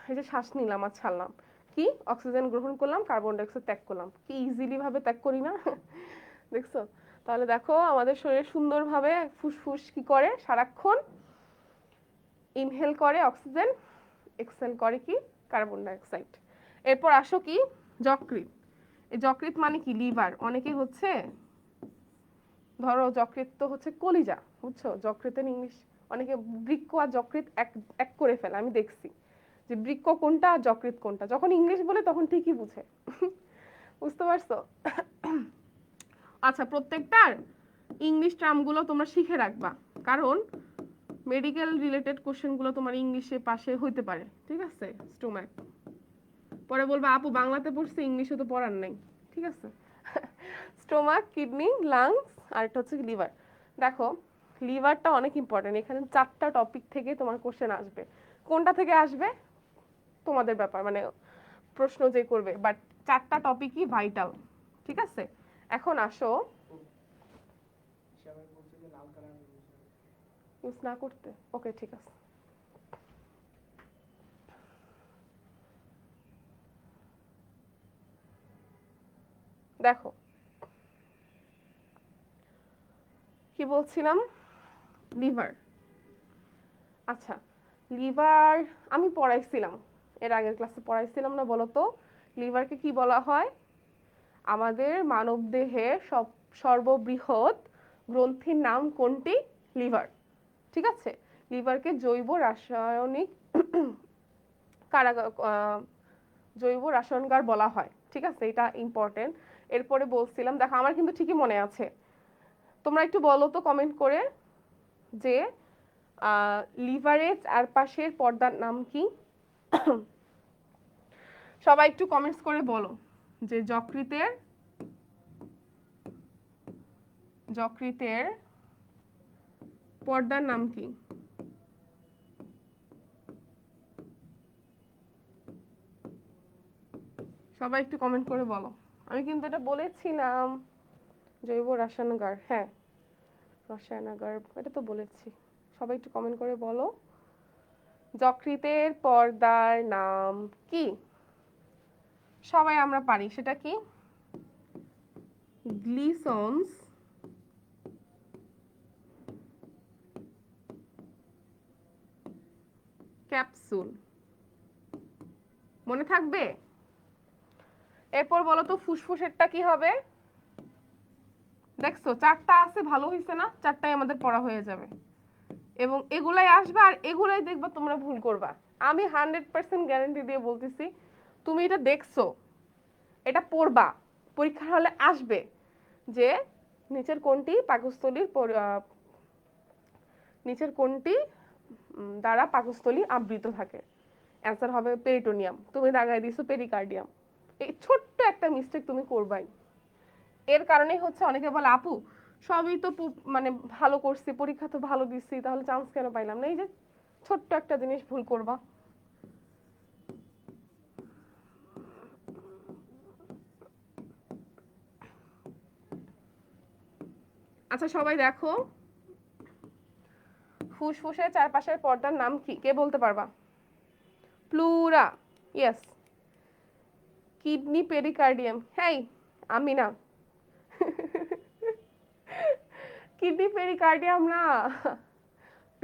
এই যে শ্বাস নিলাম আর ছাড়লাম, কি অক্সিজেন গ্রহণ করলাম কার্বন ডাইঅক্সাইড ত্যাগ করলাম, কি ইজিলি ভাবে ত্যাগ করি না? দেখছো? তাহলে দেখো আমাদের শরীর সুন্দরভাবে ফুসফুস কি করে, সারাক্ষণ ইনহেল করে অক্সিজেন, এক্সহেল করে কি কার্বন ডাইঅক্সাইড। এরপর আসো কি যকৃৎ। এই যকৃৎ মানে কি লিভার, অনেকে হচ্ছে ধরো যকৃৎ তো হচ্ছে কলিজা, বুঝছো? যকৃতের ইংলিশ অনেকে বৃক্ক আর যকৃৎ এক এক করে ফেলে, আমি দেখছি যে বৃক্ক কোনটা আর যকৃৎ কোনটা, যখন ইংলিশ বলে তখন ঠিকই বুঝে। বুঝতে পারছো? আচ্ছা, প্রত্যেকটার ইংলিশ টার্মগুলো তোমরা শিখে রাখবা, কারণ মেডিকেল রিলেটেড কোশ্চেনগুলো তোমার ইংলিশে পাশে হইতে পারে, ঠিক আছে? স্টোম্যাক, পরে বলবা আপু বাংলাতে পড়ছি ইংলিশে তো পড়ার নাই, ঠিক আছে? স্টোমাক, কিডনি, লাংস, আর এটা হচ্ছে লিভার। দেখো লিভারটা অনেক ইম্পর্টেন্ট, এখানে 4টা টপিক থেকে তোমার কোশ্চেন আসবে, কোনটা থেকে আসবে তোমাদের ব্যাপার, মানে প্রশ্ন যে করবে, বাট 4টা টপিকই ভাইটাল, ঠিক আছে? এখন আসো, ইউজ না করতে, ওকে ঠিক আছে। দেখো কি বলছিলাম, লিভার। আচ্ছা, লিভার আমি পড়াইছিলাম, এর আগের ক্লাসে পড়াইছিলাম না বলো তো? লিভারকে কি বলা হয়? আমাদের মানবদেহের সর্ববৃহৎ গ্রন্থির নাম কোনটি? লিভার। ঠিক আছে, লিভারকে জৈব রাসায়নিক জৈব রসায়নগার বলা হয়। ঠিক আছে, এটা ইম্পর্টেন্ট। এরপরে বলছিলাম, দেখো আমার কিন্তু ঠিকই মনে আছে। তোমরা একটু বলো তো কমেন্ট করে যে লিভারের চারপাশের পর্দার নাম কি? সবাই একটু কমেন্টস করে বলো যে যকৃতের পর্দার নাম কি? সবাই একটু কমেন্ট করে বলো। আমি কিন্তু এটা বলেছিলাম, জৈব রসায়নাগার। হ্যাঁ, রসায়নাগার, এটা তো বলেছি। সবাই একটু কমেন্ট করে বলো যকৃতের পর্দার নাম কি? সবাই আমরা পারি, সেটা কি? Glisson's capsule. মনে থাকবে? এরপর বলো তো ফুসফুসেরটা কি হবে? দেখছো চারটা আছে, ভালো হয়েছে না? চারটাই আমাদের পড়া হয়ে যাবে এবং এগুলাই আসবে, আর এগুলাই দেখবা তোমরা ভুল করবা। আমি 100% গ্যারান্টি দিয়ে বলতেছি, তুমি এটা দেখছো, এটা পড়বা, পরীক্ষার হলে আসবে যে নিচের কোনটি পাকস্থলীর নিচের কোনটি দ্বারা পাকস্থলী আবৃত থাকে? অ্যান্সার হবে পেরিটোনিয়াম। তুমি দাগায় দিছো পেরিকার্ডিয়াম। এই ছোট্ট একটা মিস্টেক তুমি করবাই। এর কারণেই হচ্ছে অনেকে বলে আপু সবই তো মানে ভালো করছি, পরীক্ষা তো ভালো দিচ্ছি, তাহলে চান্স কেন পাইলাম না? এই যে ছোট্ট একটা জিনিস ভুল করবা। আচ্ছা সবাই দেখো, ফুসফুসের চারপাশের পর্দার নাম কি? কে বলতে পারবা? Pleura. Yes. Kidney pericardium. Hey, আমি না। কিডনি পেরিকার্ডিয়াম না,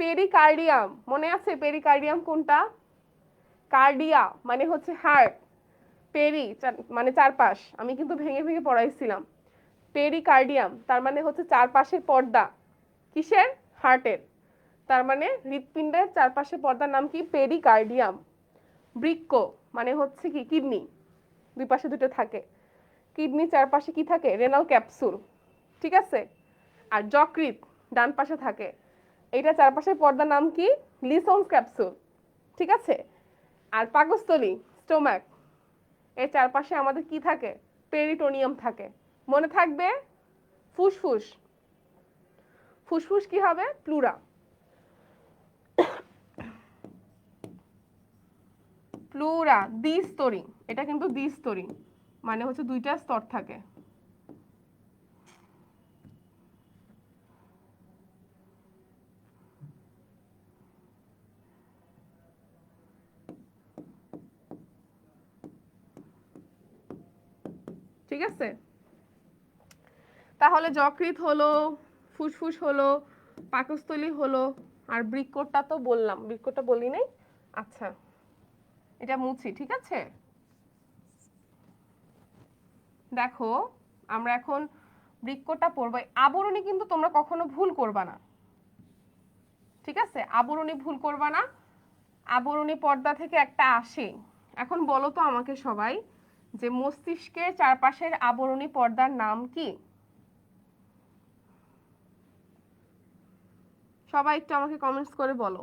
পেরিকার্ডিয়াম। মনে আছে পেরিকার্ডিয়াম কোনটা? কার্ডিয়া মানে হচ্ছে হার্ট, পেরি মানে চারপাশ। আমি কিন্তু ভেঙে ভেঙে পড়াইছিলাম। পেরিকার্ডিয়াম তার মানে হচ্ছে চারপাশের পর্দা। কিসের? হার্টের। তার মানে হৃৎপিণ্ডের চারপাশের পর্দার নাম কি? পেরিকার্ডিয়াম। বৃক্ক মানে হচ্ছে কি? কিডনি, দুই পাশে দুটো থাকে। কিডনি চারপাশে কি থাকে? Renal capsule. ঠিক আছে, আর যকৃৎ ডান পাশে থাকে। এইটা চারপাশের পর্দার নাম কি? লিসন্স ক্যাপসুল। ঠিক আছে, আর পাকস্থলী স্টোম্যাক, এর চারপাশে আমাদের কি থাকে? পেরিটোনিয়াম থাকে। মনে থাকবে? ফুসফুস, ফুসফুস কি হবে? প্লুরা। প্লুরা দ্বিস্তরী, এটা কিন্তু দ্বিস্তরী মানে হচ্ছে দুইটা স্তর থাকে। ঠিক আছে, তাহলে যকৃৎ হলো, ফুসফুস হলো, পাকস্থলী হলো, আর বৃক্কটা তো বললাম, বৃক্কটা বলি নাই। আচ্ছা এটা মুছি। ঠিক আছে, দেখো আমরা এখন বৃক্কটা পড়বো। আবরণী কিন্তু তোমরা কখনো ভুল করবা না। ঠিক আছে, আবরণী ভুল করবা না। আবরণী পর্দা থেকে একটা আসে। এখন বলো তো আমাকে সবাই যে মস্তিষ্কের চারপাশের আবরণী পর্দার নাম কি? সবাই একটু আমাকে কমেন্টস করে বলো।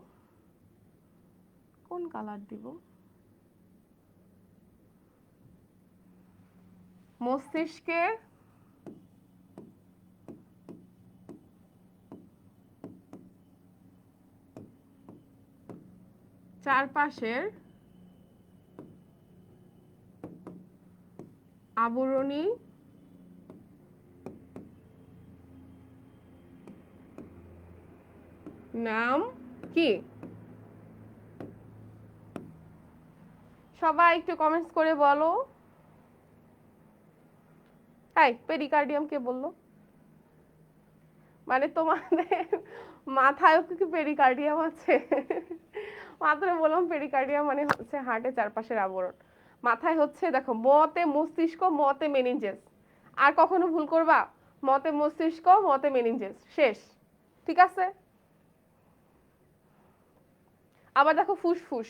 কোন কালার দিব? মস্তিষ্কের চারপাশের আবরণী নাম কি? সবাই একটু কমেন্টস করে বলো। তাই পেরিকার্ডিয়াম কে বললো? মানে তোমাদের মাথায়ও কি পেরিকার্ডিয়াম আছে? মাত্র বললাম পেরিকার্ডিয়াম মানে হচ্ছে হার্টের চারপাশের আবরণ। মাথায় হচ্ছে দেখো মতে মস্তিষ্ক মতে মেনিনজেস, আর কখনো ভুল করবা? মতে মস্তিষ্ক মতে মেনিনজেস, শেষ। ঠিক আছে, আবার দেখো ফুসফুস,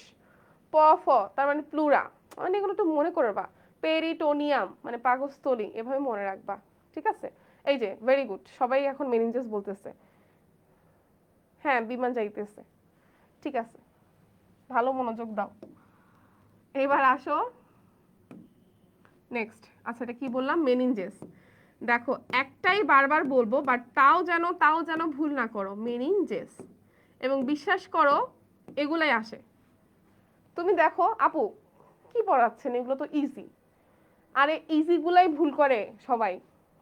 প ফ তার মানে প্লুরা, মানে এগুলো একটু মনে করবা। পেরিটোনিয়াম মানে পাকস্থলী, এভাবে মনে রাখবা। ঠিক আছে, এই যে ভেরি গুড, সবাই এখন মেনিনজেস বলতেছে। হ্যাঁ, বিমান যাইতেছে। ঠিক আছে, ভালো মনোযোগ দাও। এবার আসো নেক্সট। আচ্ছা, এটা কি বললাম? মেনিনজেস। দেখো একটাই বারবার বলবো, বাট তাও যেন ভুল না করো। মেনিনজেস, এবং বিশ্বাস করো এগুলাই আসে। তুমি দেখো আপু কি পড়াচ্ছেন, এগুলো তো ইজি। আরে ইজি গুলাই ভুল করে সবাই,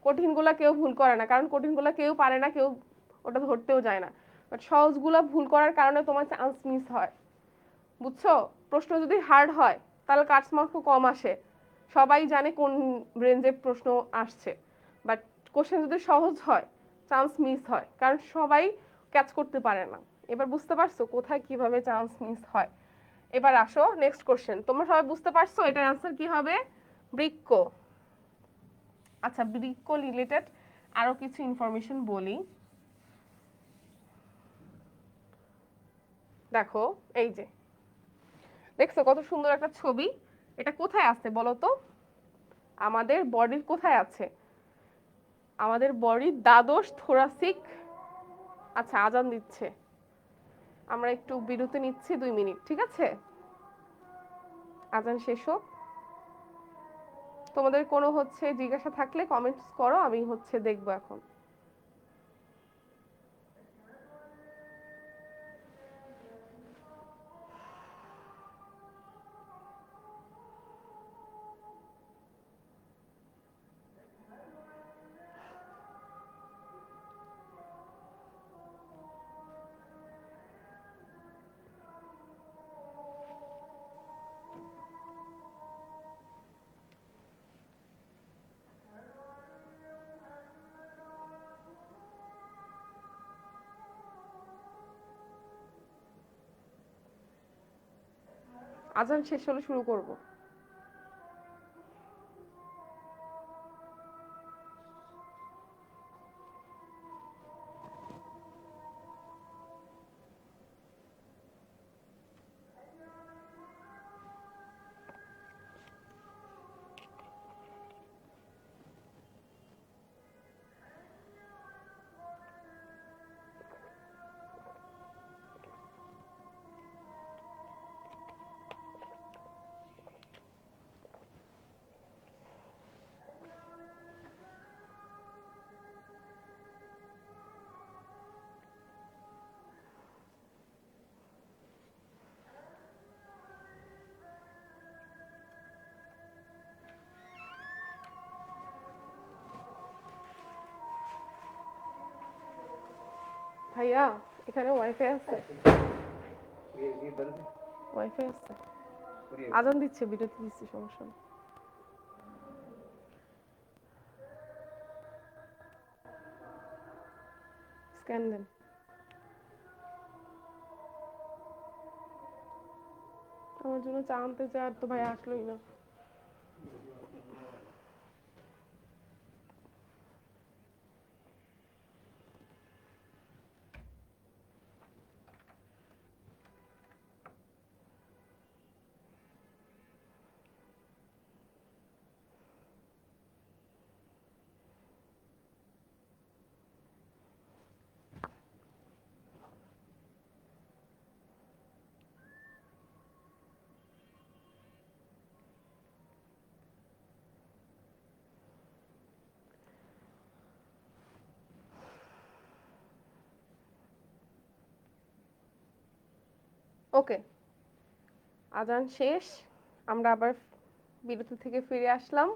কঠিনগুলা কেউ ভুল করে না, কারণ কঠিনগুলা কেউ পারে না, কেউ ওটা ধরতেও যায় না। বাট সহজগুলা ভুল করার কারণে তোমার চান্স মিস হয়, বুঝছো? প্রশ্ন যদি হার্ড হয় তাহলে কাটস মার্কও কম আসে, সবাই জানে কোন রেঞ্জে প্রশ্ন আসছে। বাট কোশ্চেন যদি সহজ হয় চান্স মিস হয়, কারণ সবাই ক্যাচ করতে পারে না। এবার বুঝতে পারছো কোথায় কিভাবে চান্স মিস হয়? এবার আসো নেক্সট কোশ্চেন। তোমরা সবাই বুঝতে পারছো এটার অ্যান্সার কি হবে? বৃক্ক। আচ্ছা, বৃক্ক রিলেটেড আরো কিছু ইনফরমেশন বলি। দেখো এই যে দেখছো কত সুন্দর একটা ছবি, এটা কোথায় আছে বলো তো? আমাদের বডির কোথায় আছে? আমাদের বডির দ্বাদশ থোরাসিক। আচ্ছা, আজান দিচ্ছে, আমরা একটু বিরতি নিচ্ছি 2 মিনিট, ঠিক আছে? আজান শেষ হোক। তোমাদের কোনো জিজ্ঞাসা থাকলে কমেন্টস করো, আমি দেখবো এখন। আজান শেষ হলে শুরু করব। ভাইয়া, এখানে ওয়াইফাই আছে? ওয়াইফাই আছে? আজান দিচ্ছে, বিরতি দিচ্ছি, সমস্যা নেই। স্ক্যান দেন। আমার জন্য চা আনতে চায়, আর তো ভাই আসলোই না। ওকে, আজান শেষ, আমরা আবার বিরতি থেকে ফিরে আসলাম।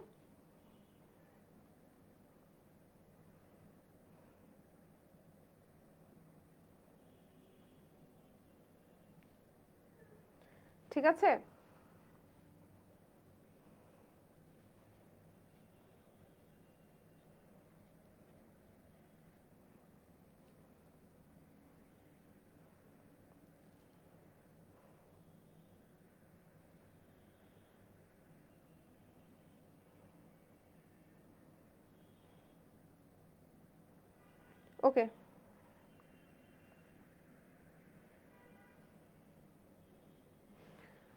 ঠিক আছে, ওকে,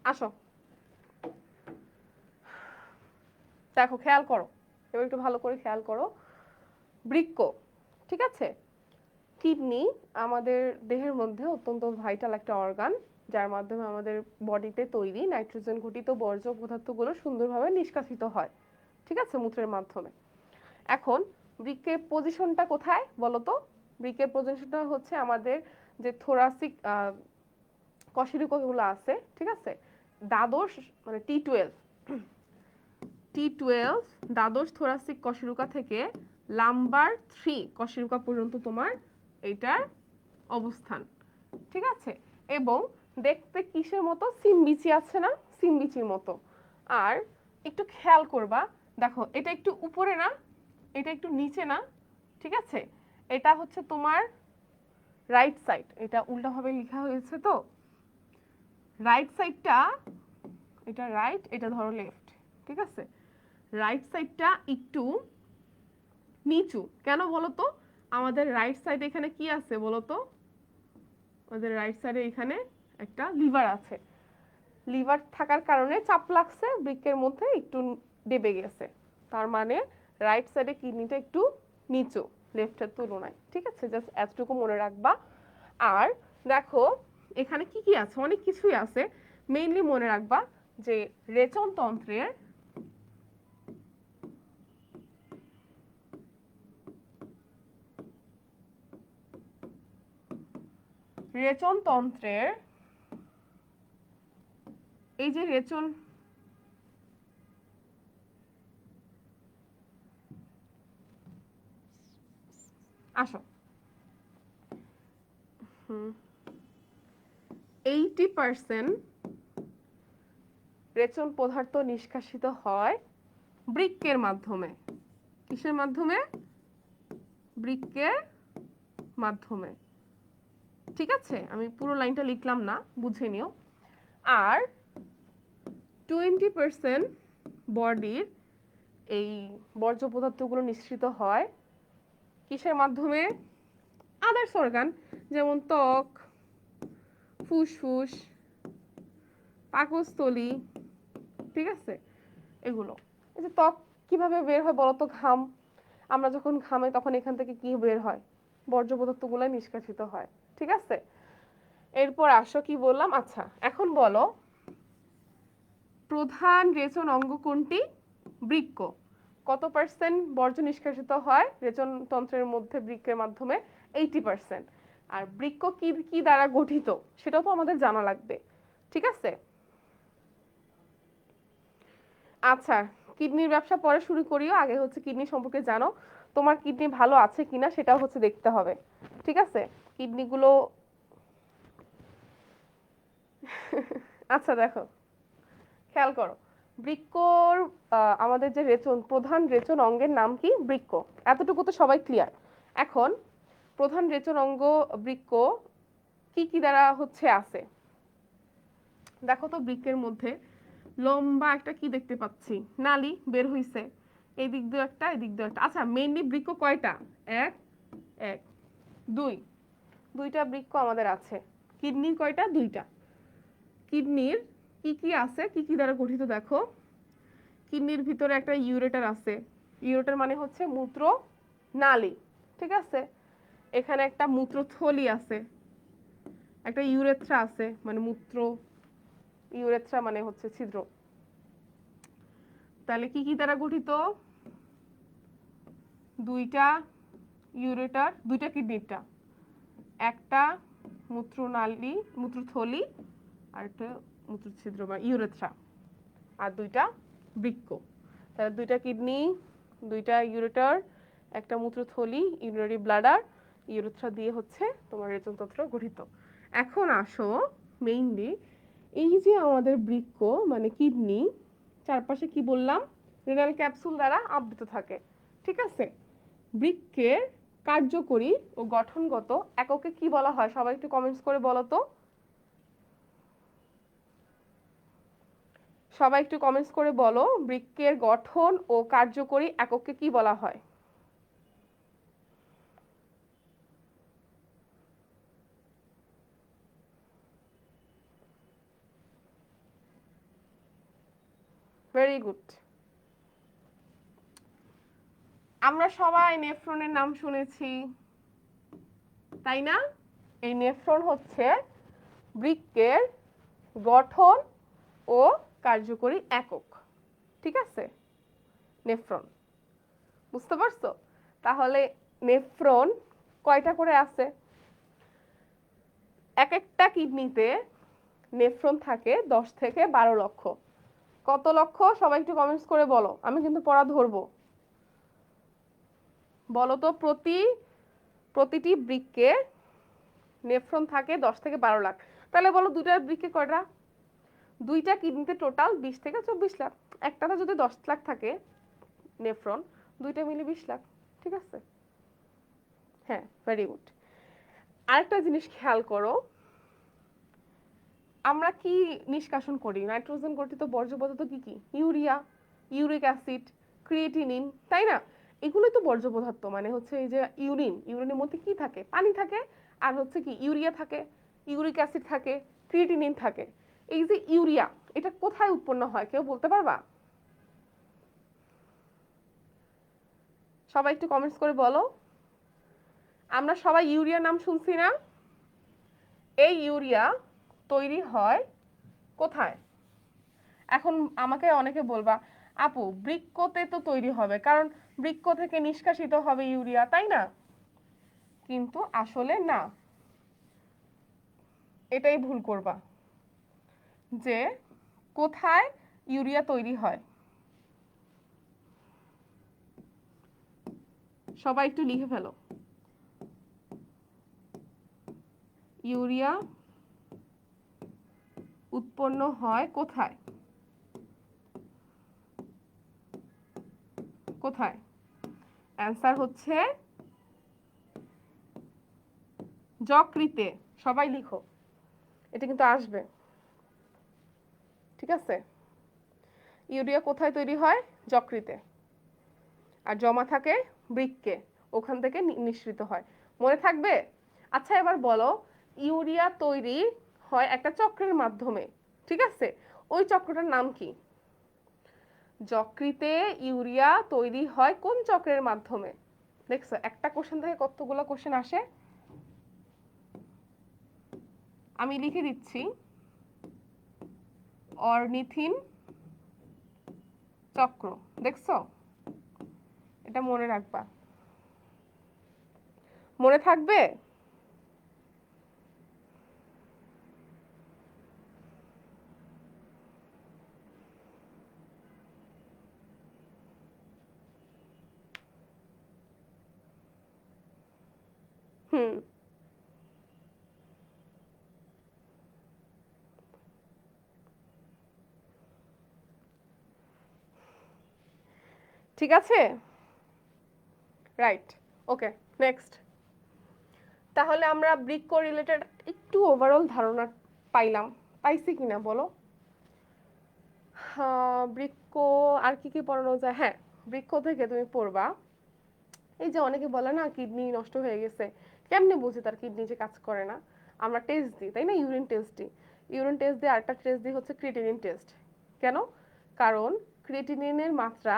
আসো দেখো, খেয়াল করো, এবার একটু ভালো করে খেয়াল করো। বৃক্ক, ঠিক আছে, কিডনি আমাদের দেহের মধ্যে অত্যন্ত ভাইটাল একটা অর্গান, যার মাধ্যমে আমাদের বডিতে তৈরি নাইট্রোজেন ঘটিত বর্জ্য পদার্থগুলো সুন্দরভাবে নিষ্কাশিত হয়, ঠিক আছে, মূত্রের মাধ্যমে। এখন বৃক্কের পজিশনটা কোথায় বলো তো? বৃক্কের পজিশনটা হচ্ছে আমাদের যে থোরাসিক কশেরুকাগুলো আছে, ঠিক আছে, দ্বাদশ মানে T12 দ্বাদশ থোরাসিক কশেরুকা থেকে লাম্বার 3 কশেরুকা পর্যন্ত তোমার এইটার অবস্থান, ঠিক আছে। এবং দেখতে কিসের মতো? সিমবিচি আছে না, সিমবিচির মতো। আর একটু খেয়াল করবা, দেখো এটা একটু উপরে না, এটা একটু নিচে না, ঠিক আছে, এটা হচ্ছে তোমার রাইট সাইড, এটা উল্টাভাবে লেখা হয়েছে তো, রাইট সাইডটা, এটা রাইট, এটা ধরো লেফট, ঠিক আছে, রাইট সাইডটা একটু নিচু কেন বলো তো? আমাদের রাইট সাইডে এখানে কি আছে বলো তো? আমাদের রাইট সাইডে এখানে একটা লিভার আছে, লিভার থাকার কারণে চাপ লাগছে বৃক্কের মধ্যে, একটু দেবে গেছে, তার মানে রাইট সাইডে কিডনিটা একটু নিচু লেফটের তুলনায়, ঠিক আছে, জাস্ট এতটুকু মনে রাখবা। আর দেখো এখানে কি কি আছে, অনেক কিছুই আছে, মেইনলি মনে রাখবা যে রেচনতন্ত্রের রেচনতন্ত্রের এই যে রেচন, আসো, 80% রেচন পদার্থ নিষ্কাশিত হয় বৃক্কের মাধ্যমে। কিসের মাধ্যমে? বৃক্কের মাধ্যমে, ঠিক আছে, আমি পুরো লাইনটা লিখলাম না, বুঝে নিও। আর 20% বডির এই বর্জ্য পদার্থগুলো নিঃসৃত হয় কিসের মাধ্যমে? আদার্স অর্গান, যেমন ত্বক, ফুসফুস, পাকস্থলী, ঠিক আছে, এগুলো। এই যে ত্বক কিভাবে বের হয় বলতো? ঘাম, আমরা যখন ঘামাই তখন এখান থেকে কি বের হয়? বর্জ্য পদার্থগুলো নিষ্কাশিত হয়, ঠিক আছে। এরপর আসো, কি বললাম, আচ্ছা এখন বলো প্রধান রেচন অঙ্গ কোনটি? বৃক্ক। কত পার্সেন্ট বর্জ্য নিষ্কাশিত হয় রেচন তন্ত্রের মধ্যে বৃক্কের মাধ্যমে? 80%। আর বৃক্ক কি কি দ্বারা গঠিত সেটাও তো আমাদের জানা লাগবে, ঠিক আছে। আচ্ছা, কিডনির ব্যবসা পরে শুরু করিও, আগে হচ্ছে কিডনি সম্পর্কে জানো, তোমার কিডনি ভালো আছে কিনা সেটাও হচ্ছে দেখতে হবে, ঠিক আছে, কিডনিগুলো। আচ্ছা দেখো, খেয়াল করো, বৃক্কর আমাদের যে রেচন, প্রধান রেচন অঙ্গের নাম কি? বৃক্ক, এতটুকু তো সবাই ক্লিয়ার। এখন প্রধান রেচন অঙ্গ বৃক্ক কি কি দ্বারা হচ্ছে আছে, দেখো তো, বৃক্কের মধ্যে লম্বা একটা কি দেখতে পাচ্ছি? নালী বের হইছে, এই দিক দিয়ে একটা, এই দিক দিয়ে একটা। আচ্ছা, মেইনলি বৃক্ক কয়টা? এক, এক, দুই, দুইটা বৃক্ক আমাদের আছে। কিডনির কয়টা? দুইটা। কিডনির কি কি আছে, কি কি দ্বারা গঠিত দেখো? কিডনির ভিতরে একটা ইউরেটার আছে, ইউরেটার মানে হচ্ছে মূত্র নালী, ঠিক আছে। এখানে একটা মূত্রথলি আছে, একটা ইউরেথ্রা আছে, মানে মূত্র, ইউরেথ্রা মানে হচ্ছে ছিদ্র। তাহলে কি কি দ্বারা গঠিত? দুইটা ইউরেটার, দুইটা কিডনিটা, একটা মূত্রনালী, মূত্রথলি, আর একটা মূত্রছিদ্র বা ইউরেথ্রা, আর দুইটা বৃক্ক। তাহলে দুইটা কিডনি, দুইটা ইউরেটার, একটা মূত্রথলি, ইউরিনারি ব্লাডার, ইউরেথ্রা দিয়ে হচ্ছে তোমার রেচনতন্ত্র গঠিত। এখন আসো মেইনলি এই যে আমাদের বৃক্ক মানে কিডনি, চারপাশে কি বললাম? রেনাল ক্যাপসুল দ্বারা আবৃত থাকে, ঠিক আছে। বৃক্কের কার্যকরী ও গঠনগত এককে কি বলা হয়? সবাই একটু কমেন্টস করে বলো তো, সবাই একটু কমেন্টস করে বলো, বৃক্কের গঠন ও কার্যকরী এককে কি বলা হয়? Very good. আমরা সবাই নেফ্রনের নাম শুনেছি, তাই না? এই নেফ্রন হচ্ছে বৃক্কের গঠন ও কার্যকরী একক, ঠিক আছে? নেফ্রন, বুঝতে পারছো? তাহলে নেফ্রন কয়টা করে আছে? এক একটা কিডনিতে নেফ্রন থাকে 10 থেকে 12 লক্ষ। কত লক্ষ সবাই একটু কমেন্টস করে বলো, আমি কিন্তু পড়া ধরবো। বলো তো, প্রতিটি বৃক্কে নেফ্রন থাকে 10 থেকে 12 লাখ। তাহলে বলো দুইটা বৃক্কে কয়টা? দুইটা কিডনিতে টোটাল 20 থেকে 24 লাখ। একটাতে যদি 10 লাখ থাকে নেফ্রন, দুইটা মিলে 20 লাখ, ঠিক আছে? হ্যাঁ, ভেরি গুড। আরেকটা জিনিস খেয়াল করো, আমরা কি নিষ্কাশন করি? নাইট্রোজেন গঠিত বর্জ্য পদার্থ কি কি? ইউরিয়া, ইউরিক অ্যাসিড, ক্রিয়েটিনিন, তাই না? এগুলোই তো বর্জ্য পদার্থ। মানে হচ্ছে এই যে ইউরিনের মধ্যে কি থাকে? পানি থাকে, আর হচ্ছে কি ইউরিয়া থাকে, ইউরিক অ্যাসিড থাকে, ক্রিয়েটিনিন থাকে। এই যে ইউরিয়া, এটা কোথায় উৎপন্ন হয় কেউ বলতে পারবা? সবাই একটু কমেন্টস করে বলো। আমরা সবাই ইউরিয়ার নাম শুনছি না? এই ইউরিয়া তৈরি হয় কোথায়? এখন আমাকে অনেকে বলবা, আপু বৃক্কতে তো তৈরি হবে, কারণ বৃক্ক থেকে নিষ্কাশিত হবে ইউরিয়া, তাই না? কিন্তু আসলে না, এটাই ভুল করবা যে কোথায় ইউরিয়া তৈরি হয়। সবাই একটু লিখে ফেলো, ইউরিয়া উৎপন্ন হয় কোথায়? কোথায়? অ্যান্সার হচ্ছে যকৃতে। সবাই লিখো, এটা কিন্তু আসবে, ঠিক আছে? ইউরিয়া কোথায় তৈরি হয়? যকৃতে। আর জমা থাকে বৃক্কে, ওখান থেকে নিঃসৃত হয়। মনে থাকবে? আচ্ছা এবার বলো, ইউরিয়া তৈরি হয় একটা চক্রের মাধ্যমে, ঠিক আছে? ওই চক্রটার নাম কি? যকৃতে ইউরিয়া তৈরি হয় কোন চক্রের মাধ্যমে? দেখছো, একটা কোশ্চেন থেকে কতগুলো কোশ্চেন আসে। আমি লিখে দিচ্ছি, অর্নিথিন চক্র। দেখছো, এটা মনে রাখবা, মনে থাকবে? হুম, ঠিক আছে, রাইট, ওকে, নেক্সট। তাহলে আমরা বৃক্ক রিলেটেড একটু ওভারঅল ধারণা পাইলাম, পাইছি কিনা বলো? বৃক্ক আর কি কি পড়ানো যায়? হ্যাঁ, বৃক্ক থেকে তুমি পড়বা, এই যে অনেকে বলে না কিডনি নষ্ট হয়ে গেছে, কেমনে বুঝি তার কিডনি যে কাজ করে না? আমরা টেস্ট দিই, তাই না? ইউরিন টেস্ট দিই। ইউরিন টেস্ট দিয়ে আরেকটা টেস্ট দিই হচ্ছে ক্রিয়েটিনিন টেস্ট। কেন? কারণ ক্রিয়েটিনিনের মাত্রা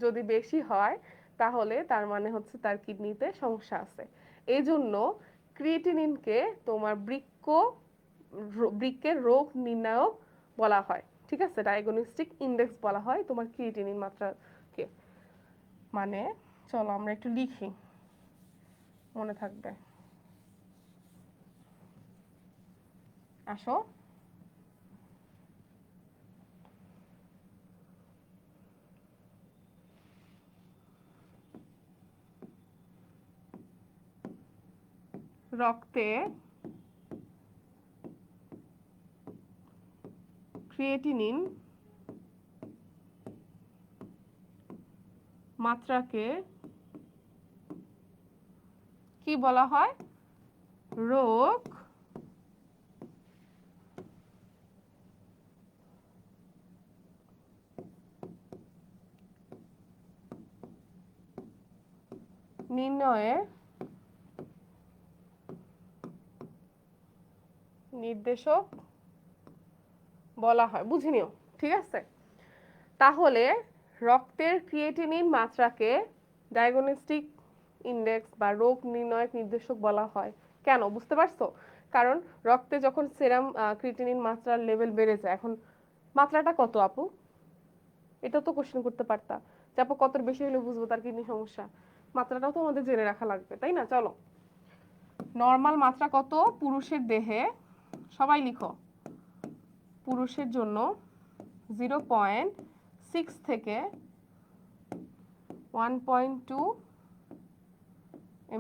যদি বেশি হয় তাহলে তার মানে হচ্ছে তার কিডনিতে সমস্যা আছে। এই জন্য ক্রিয়েটিনিনকে তোমার বৃক্কের রোগ নির্ণায়ক বলা হয়, ঠিক আছে? ডায়াগনস্টিক ইন্ডেক্স বলা হয় তোমার ক্রিয়েটিনিন মাত্রাকে। মানে চলো আমরা একটু লিখি, মনে থাকবে। আসো, রক্তে ক্রিয়েটিনিন মাত্রাকে কি বলা হয়? রোগ নির্ণয়ে নির্দেশক বলা হয়। বুঝে নিও, ঠিক আছে? তাহলে রক্তের ক্রিয়েটিনিন মাত্রাকে ডায়াগনস্টিক ইন্ডেক্স বা রোগ নির্ণয়ক নির্দেশক বলা হয়। কেন বুঝতে পারছো? কারণ রক্তে যখন সেরাম ক্রিয়েটিনিন মাত্রার লেভেল বেড়ে যায়, এখন মাত্রাটা কত আপু? এটা তো কোশ্চেন করতে পারতা যে আপু কত বেশি হলে বুঝবো তার কিডনি সমস্যা। মাত্রাটাও তো আমাদের জেনে রাখা লাগবে, তাই না? চলো, নর্মাল মাত্রা কত পুরুষের দেহে? সবাই লিখো। পুরুষের জন্য 0.6 থেকে 1.2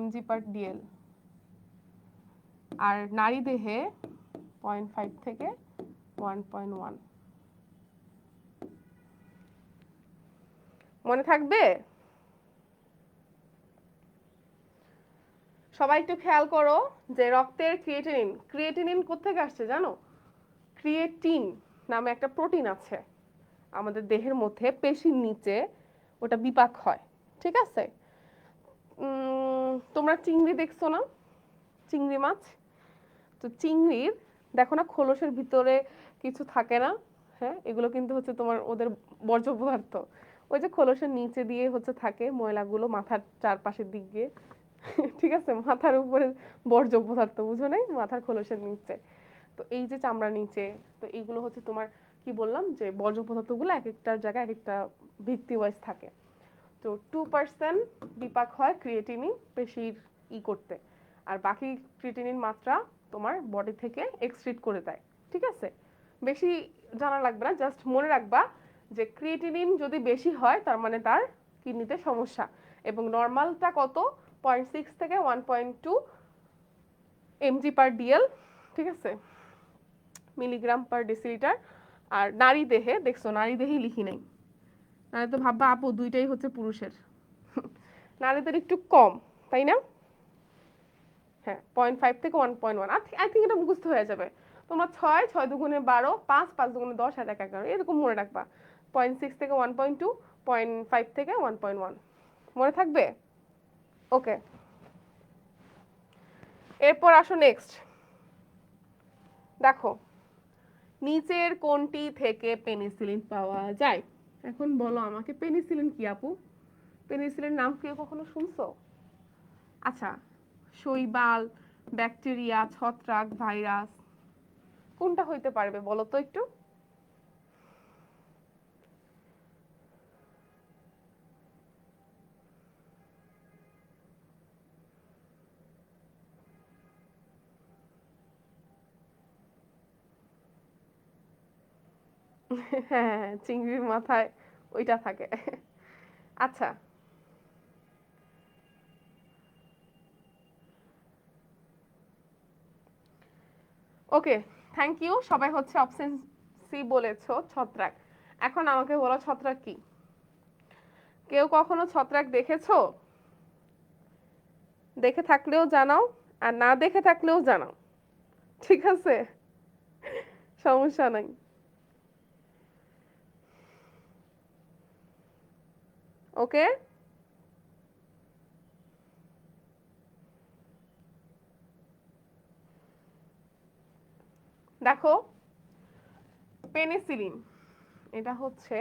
mg/dl, আর নারী দেহে 0.5 থেকে 1.1। মনে থাকবে? সবাই একটু খেয়াল করো যে রক্তের ক্রিয়েটিনিন, ক্রিয়েটিনিন কোত্থেকে আসছে জানো? ক্রিয়েটিন নামে একটা প্রোটিন আছে আমাদের দেহের মধ্যে, পেশির নিচে, ওটা বিপাক হয়, ঠিক আছে? তোমরা চিংড়ি দেখছো না? চিংড়ি মাছ, তো চিংড়ির দেখো না খোলসের ভিতরে কিছু থাকে না? হ্যাঁ, এগুলো কিন্তু হচ্ছে তোমার ওদের বর্জ্য পদার্থ। ওই যে খোলসের নিচে দিয়ে হচ্ছে থাকে ময়লাগুলো মাথার চারপাশের দিক দিয়ে, ঠিক আছে? মাথার উপরে বর্জ্য পদার্থ, বুঝো নাই? মাথার খোলসের নিচে, তো এই যে চামড়ার নিচে, তো এইগুলো হচ্ছে তোমার কি বললাম যে বর্জ্য পদার্থগুলো এক একটা জায়গায় এক একটা ভিত্তি ওয়াইজ থাকে। তো 2% বিপাক হয় ক্রিয়েটিনিন পেশির করতে, আর বাকি ক্রিয়েটিনিন মাত্রা তোমার বডি থেকে এক্সক্রিট করে দেয়, ঠিক আছে? বেশি জানা লাগবে না, জাস্ট মনে রাখবা যে ক্রিয়েটিনিন যদি বেশি হয় তার মানে তার কিডনিতে সমস্যা, এবং নর্মালটা কত? 0.6 থেকে 1.2 mg/dl, ঠিক আছে, মিলিগ্রাম পার ডেসিলিটার। আর নারী দেহে, দেখছো নারী দেহেই লিখি নাই, নাহলে তো ভাববা আপু দুইটাই হচ্ছে পুরুষের। নারীদের একটু কম, তাই না? হ্যাঁ, 0.5 থেকে 1.1, আই থিঙ্ক এটা মুখস্থ হয়ে যাবে। তোমরা 6, 6 দুগুণে 12, 5, 5 দুগুণে 10, আর 1, 11, এরকম মনে রাখবা। 0.6 থেকে 1.2, 0.5 থেকে 1.1, মনে থাকবে? ওকে, এরপর আসো নেক্সট। দেখো, নিচের কোনটি থেকে পেনিসিলিন পাওয়া যায়? এখন বলো আমাকে, পেনিসিলিন কি আপু? পেনিসিলিন নাম কি কখনো শুনছো? আচ্ছা, শৈবাল, ব্যাকটেরিয়া, ছত্রাক, ভাইরাস, কোনটা হইতে পারবে বলো তো একটু? হ্যাঁ, চিংড়ির মাথায় ওইটা থাকে। আচ্ছা, ওকে, থ্যাংক ইউ। সবাই হচ্ছে অপশন সি বলেছো, ছত্রাক। এখন আমাকে বলো ছত্রাক কি? কেউ কখনো ছত্রাক দেখেছো? দেখে থাকলেও জানাও, আর না দেখে থাকলেও জানাও, ঠিক আছে? সমস্যা নাই। ওকে, দেখো, পেনিসিলিন এটা হচ্ছে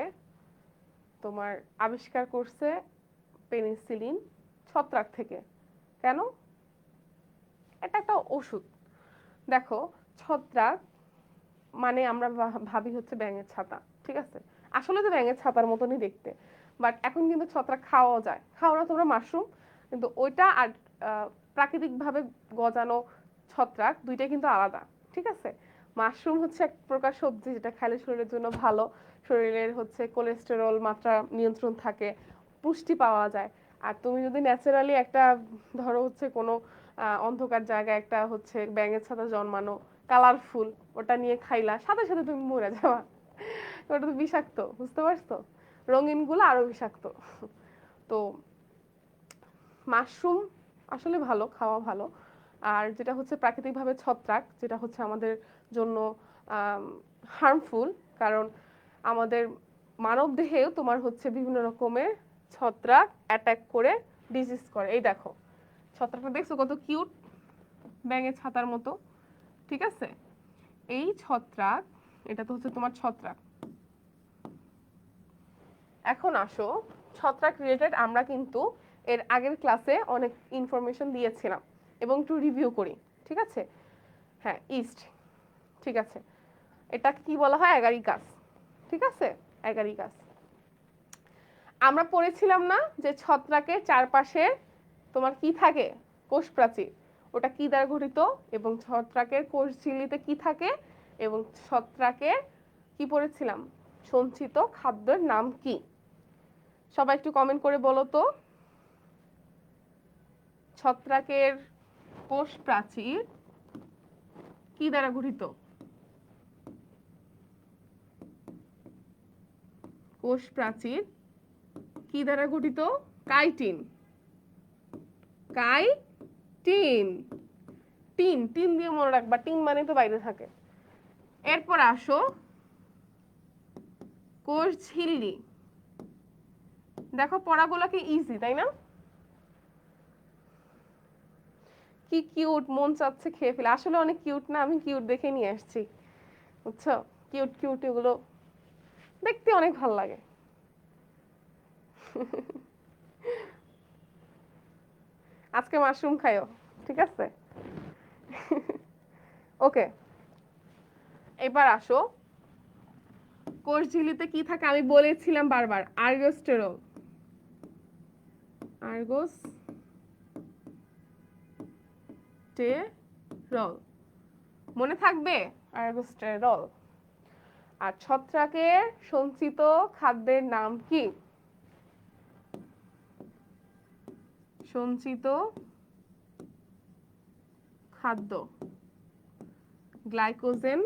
তোমার আবিষ্কার করছে পেনিসিলিন ছত্রাক থেকে। কেন? এটা একটা ওষুধ। দেখো, ছত্রাক মানে আমরা ভাবি হচ্ছে ব্যাঙের ছাতা, ঠিক আছে? আসলে তো ব্যাঙের ছাতার মতনই দেখতে, বাট এখন কিন্তু ছত্রাক খাওয়াও যায়। খাও না তোমরা মাশরুম? কিন্তু ওইটা আর প্রাকৃতিকভাবে গজানো ছত্রাক দুইটাই কিন্তু আলাদা, ঠিক আছে? মাশরুম হচ্ছে এক প্রকার সবজি যেটা খেলে শরীরের জন্য ভালো, শরীরের হচ্ছে কোলেস্টেরল মাত্রা নিয়ন্ত্রণ থাকে, পুষ্টি পাওয়া যায়। আর তুমি যদি ন্যাচারালি একটা, ধরো হচ্ছে কোনো অন্ধকার জায়গায় একটা হচ্ছে ব্যাঙের ছাতা জন্মানো, কালারফুল, ওটা নিয়ে খাইলা, সাথে সাথে তুমি মরে যাওয়া। ওটা তো বিষাক্ত, বুঝতে পারছো? রঙিন গুলো আরো বিষাক্ত। তো মাশরুম আসলে ভালো, খাওয়া ভালো। আর যেটা হচ্ছে প্রাকৃতিকভাবে ছত্রাক, যেটা হচ্ছে আমাদের জন্য হার্মফুল, কারণ আমাদের মানব দেহেও তোমার হচ্ছে বিভিন্ন রকমের ছত্রাক অ্যাটাক করে ডিজিজ করে। এই দেখো, ছত্রাকটা দেখছো কত কিউট, ব্যাঙের ছাতার মতো, ঠিক আছে? এই ছত্রাক, এটা তো হচ্ছে তোমার ছত্রাক, এখন আসো ছত্রাক রিলেটেড আমরা কিন্তু এর আগের ক্লাসে অনেক ইনফরমেশন দিয়েছিলাম এবং একটু রিভিউ করি, ঠিক আছে? হ্যাঁ, ইস্ট, ঠিক আছে। এটা কি বলা হয়? অ্যাগারিকাস, ঠিক আছে? অ্যাগারিকাস। আমরা পড়েছিলাম না যে ছত্রাকের চারপাশে তোমার কি থাকে? কোষ প্রাচীর। ওটা কি দ্বারা গঠিত? এবং ছত্রাকের কোষ ঝিল্লিতে কি থাকে? এবং ছত্রাকের কি পড়েছিলাম? সঞ্চিত খাদ্যের নাম কি? সবাই একটু কমেন্ট করে বলো তো। ছত্রাকের কোষ প্রাচীর কি দ্বারা গঠিত? কোষ প্রাচীর কি দ্বারা গঠিত? কাইটিন। কাইটিন। টিন, টিন দিয়ে মনে রাখবা, টিন মানে তো বাইরে থাকে। এরপর আসো কোষ ঝিল্লি। দেখো পড়াগুলো কি ইজি, তাই না? কি কিউট, মন চাচ্ছে খেয়ে ফেলে। আসলে অনেক কিউট না? আমি কিউট দেখে নিয়ে আসছি, বুঝছো? কিউট কিউট এগুলো দেখতে অনেক ভালো লাগে। আজকে মাশরুম খাইও, ঠিক আছে? ওকে, এবার আসো কোষ ঝিল্লিতে কি থাকে আমি বলেছিলাম বারবার, আর্গোস্টেরল। আর্গোস্টেরল মনে থাকবে? আর্গোস্টেরল। আর ছত্রাকের সঞ্চিত খাদ্যের নাম কি? সঞ্চিত খাদ্য গ্লাইকোজেন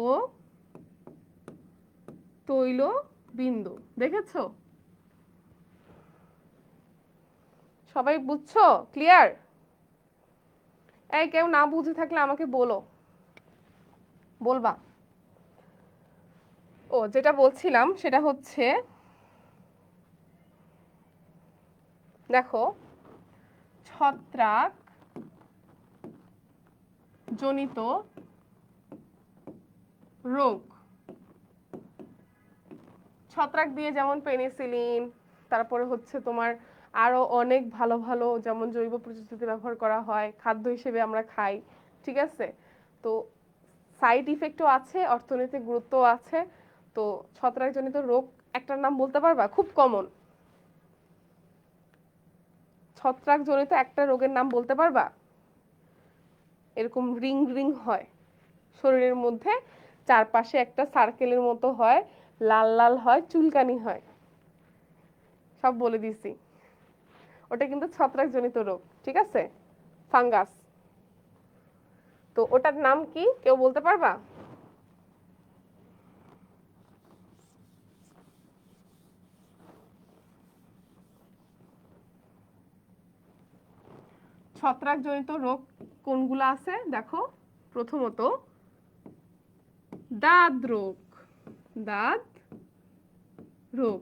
ও তৈল বিন্দু। দেখেছো? সবাই বুঝছো? ক্লিয়ার? এই কেউ না বুঝে থাকলে আমাকে বলো, বলবা। ও যেটা বলছিলাম সেটা হচ্ছে, দেখো ছত্রাক জনিত রোগ, ছত্রাক দিয়ে যেমন পেনিসিলিন, তারপরে হচ্ছে তোমার আরো অনেক ভালো ভালো যেমন জৈব প্রযুক্তি ব্যবহার করা হয়, খাদ্য হিসেবে আমরা খাই, ঠিক আছে? তো সাইড ইফেক্টও আছে, অর্থনৈতিক গুরুত্বও আছে। তো ছত্রাকজনিত রোগ একটার নাম বলতে পারবা? খুব কমন। ছত্রাকজনিত একটা রোগের নাম বলতে পারবা? এরকম রিং রিং হয় শরীরের মধ্যে, চারপাশে একটা সার্কেলের মতো হয়, লাল লাল হয়, চুলকানি হয়। সব বলে দিছি। ওটা কিন্তু ছত্রাকজনিত রোগ, ঠিক আছে? ফাঙ্গাস। তো ওটার নাম কি কেউ বলতে পারবা? ছত্রাকজনিত রোগ কোনগুলো আছে দেখো। প্রথমত দাঁত রোগ। দাঁত রোগ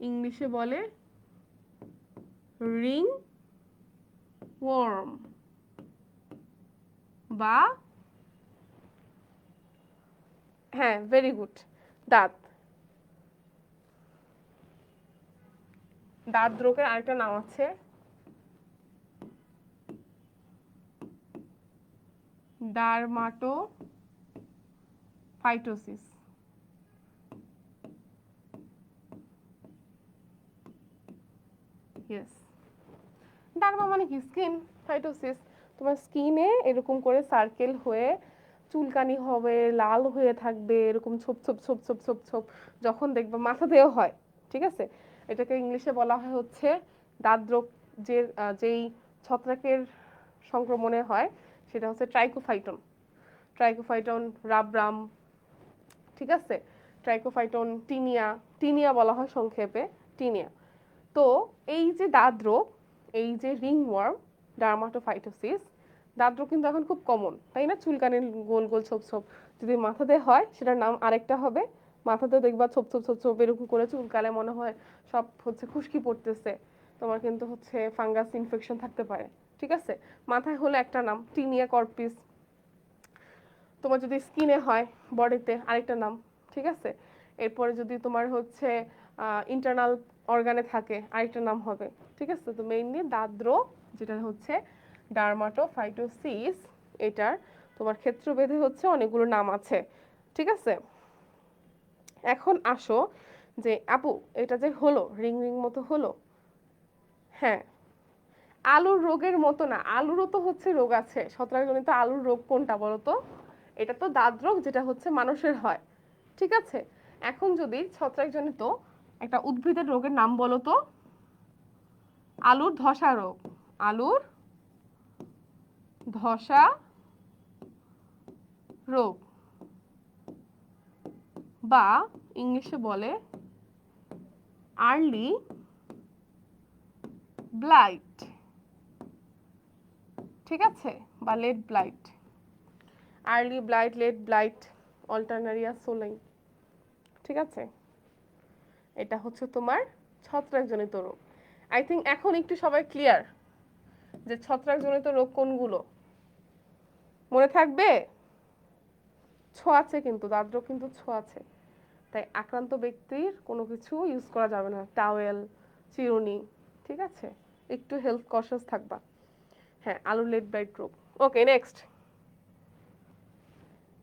ইংলিশে বলে রিং ওয়ার্ম বা, হ্যাঁ ভেরি গুড, দাঁত। দাঁত রোগের আরেকটা নাম আছে ডারমাটোফাইটোসিস। ইয়েস, ডার্মা মানে কি? স্কিন। ফাইটোসিস তোমার স্কিনে এরকম করে সার্কেল হয়ে চুলকানি হবে, লাল হয়ে থাকবে, এরকম ছোপ ছোপ ছোপ ছোপ ছোপ ছোপ, যখন দেখবে মাথাতেও হয়, ঠিক আছে? এটাকে ইংলিশে বলা হয় হচ্ছে দাঁত রোগ। যে যেই ছত্রাকের সংক্রমণে হয় সেটা হচ্ছে ট্রাইকোফাইটন। ট্রাইকোফাইটন রাবরাম, ঠিক আছে? ট্রাইকোফাইটন টিনিয়া, টিনিয়া বলা হয় সংক্ষেপে, টিনিয়া। তো এই যে দাঁত রোগ, এই যে রিংওয়ার্ম, ডার্মাটোফাইটোসিস, দাঁত রোগ কিন্তু এখন খুব কমন, তাই না? চুলকানির গোল গোল ছোপ ছোপ। যদি মাথাতে হয় সেটার নাম আরেকটা হবে। মাথাতে দেখবা ছোপ ছোপ ছোপ ছোপ এরকম করে চুলকালে মনে হয় সব হচ্ছে খুশকি পড়তেছে, তোমার কিন্তু হচ্ছে ফাঙ্গাস ইনফেকশন থাকতে পারে, ঠিক আছে? মাথায় হলে একটা নাম টিনিয়া কর্পিস, তোমার যদি স্কিনে হয়, বডিতে আরেকটা নাম, ঠিক আছে? এরপরে যদি তোমার হচ্ছে ইন্টারনাল অর্গানে থাকে আরেকটা নাম হবে, ঠিক আছে? তো মেইনলি দাদ্র যেটা হচ্ছে ডার্মাটোফাইটোসিস, এটার তোমার ক্ষেত্রভেদে হচ্ছে অনেকগুলো নাম আছে, ঠিক আছে? এখন আসো যে আপু এটা যে হলো রিং রিং মতো হলো, হ্যাঁ আলুর রোগের মতো না, আলুরও তো হচ্ছে রোগ আছে। ছত্রাকজনিত আলুর রোগ কোনটা বলো তো? এটা তো দাঁত রোগ, যেটা হচ্ছে মানুষের হয়, ঠিক আছে? এখন যদি ছত্রাকজনিত একটা উদ্ভিদের রোগের নাম বলো তো? আলুর ধসা রোগ, আলুর ধসা রোগ, বা ইংলিশে বলে আর্লি ব্লাইট, ঠিক আছে? বা late blight, early blight, late blight, Alternaria solani, ঠিক আছে? এটা হচ্ছে তোমার ছত্রাকজনিত রোগ। আই থিঙ্ক এখন একটু সবাই ক্লিয়ার যে ছত্রাকজনিত রোগ কোনগুলো, মনে থাকবে? ছোঁয়াচে, কিন্তু দাদ্র কিন্তু ছোঁয়াচে, তাই আক্রান্ত ব্যক্তির কোনো কিছু ইউজ করা যাবে না, টাওয়েল, চিরুনি, ঠিক আছে? একটু হেলথ কনসিয়াস থাকবা। হ্যাঁ, আলুর লেট ব্লাইট রোগ। ওকে, নেক্সট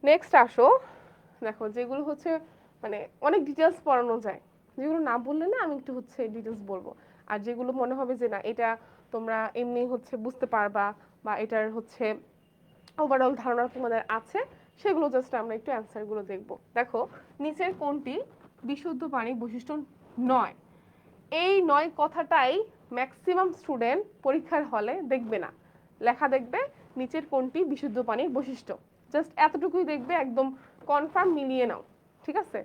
নেক্সট আসো। দেখো যেগুলো হচ্ছে মানে অনেক ডিটেলস পড়ানো যায়, যেগুলো না বললে না আমি একটু হচ্ছে ডিটেলস বলবো, আর যেগুলো মনে হবে যে না এটা তোমরা এমনি হচ্ছে বুঝতে পারবা বা এটার হচ্ছে ওভারঅল ধারণা তোমাদের আছে, সেগুলো জাস্ট আমরা একটু অ্যান্সারগুলো দেখব। দেখো নিচের কোনটি বিশুদ্ধ পানির বৈশিষ্ট্য নয়? এই নয় কথাটাই ম্যাক্সিমাম স্টুডেন্ট পরীক্ষার হলে দেখবে না, লেখা দেখবে নিচের কোনটি বিশুদ্ধ পানির বৈশিষ্ট্য, জাস্ট এতটুকুই দেখবে, একদম কনফার্ম মিলিয়ে নাও, ঠিক আছে?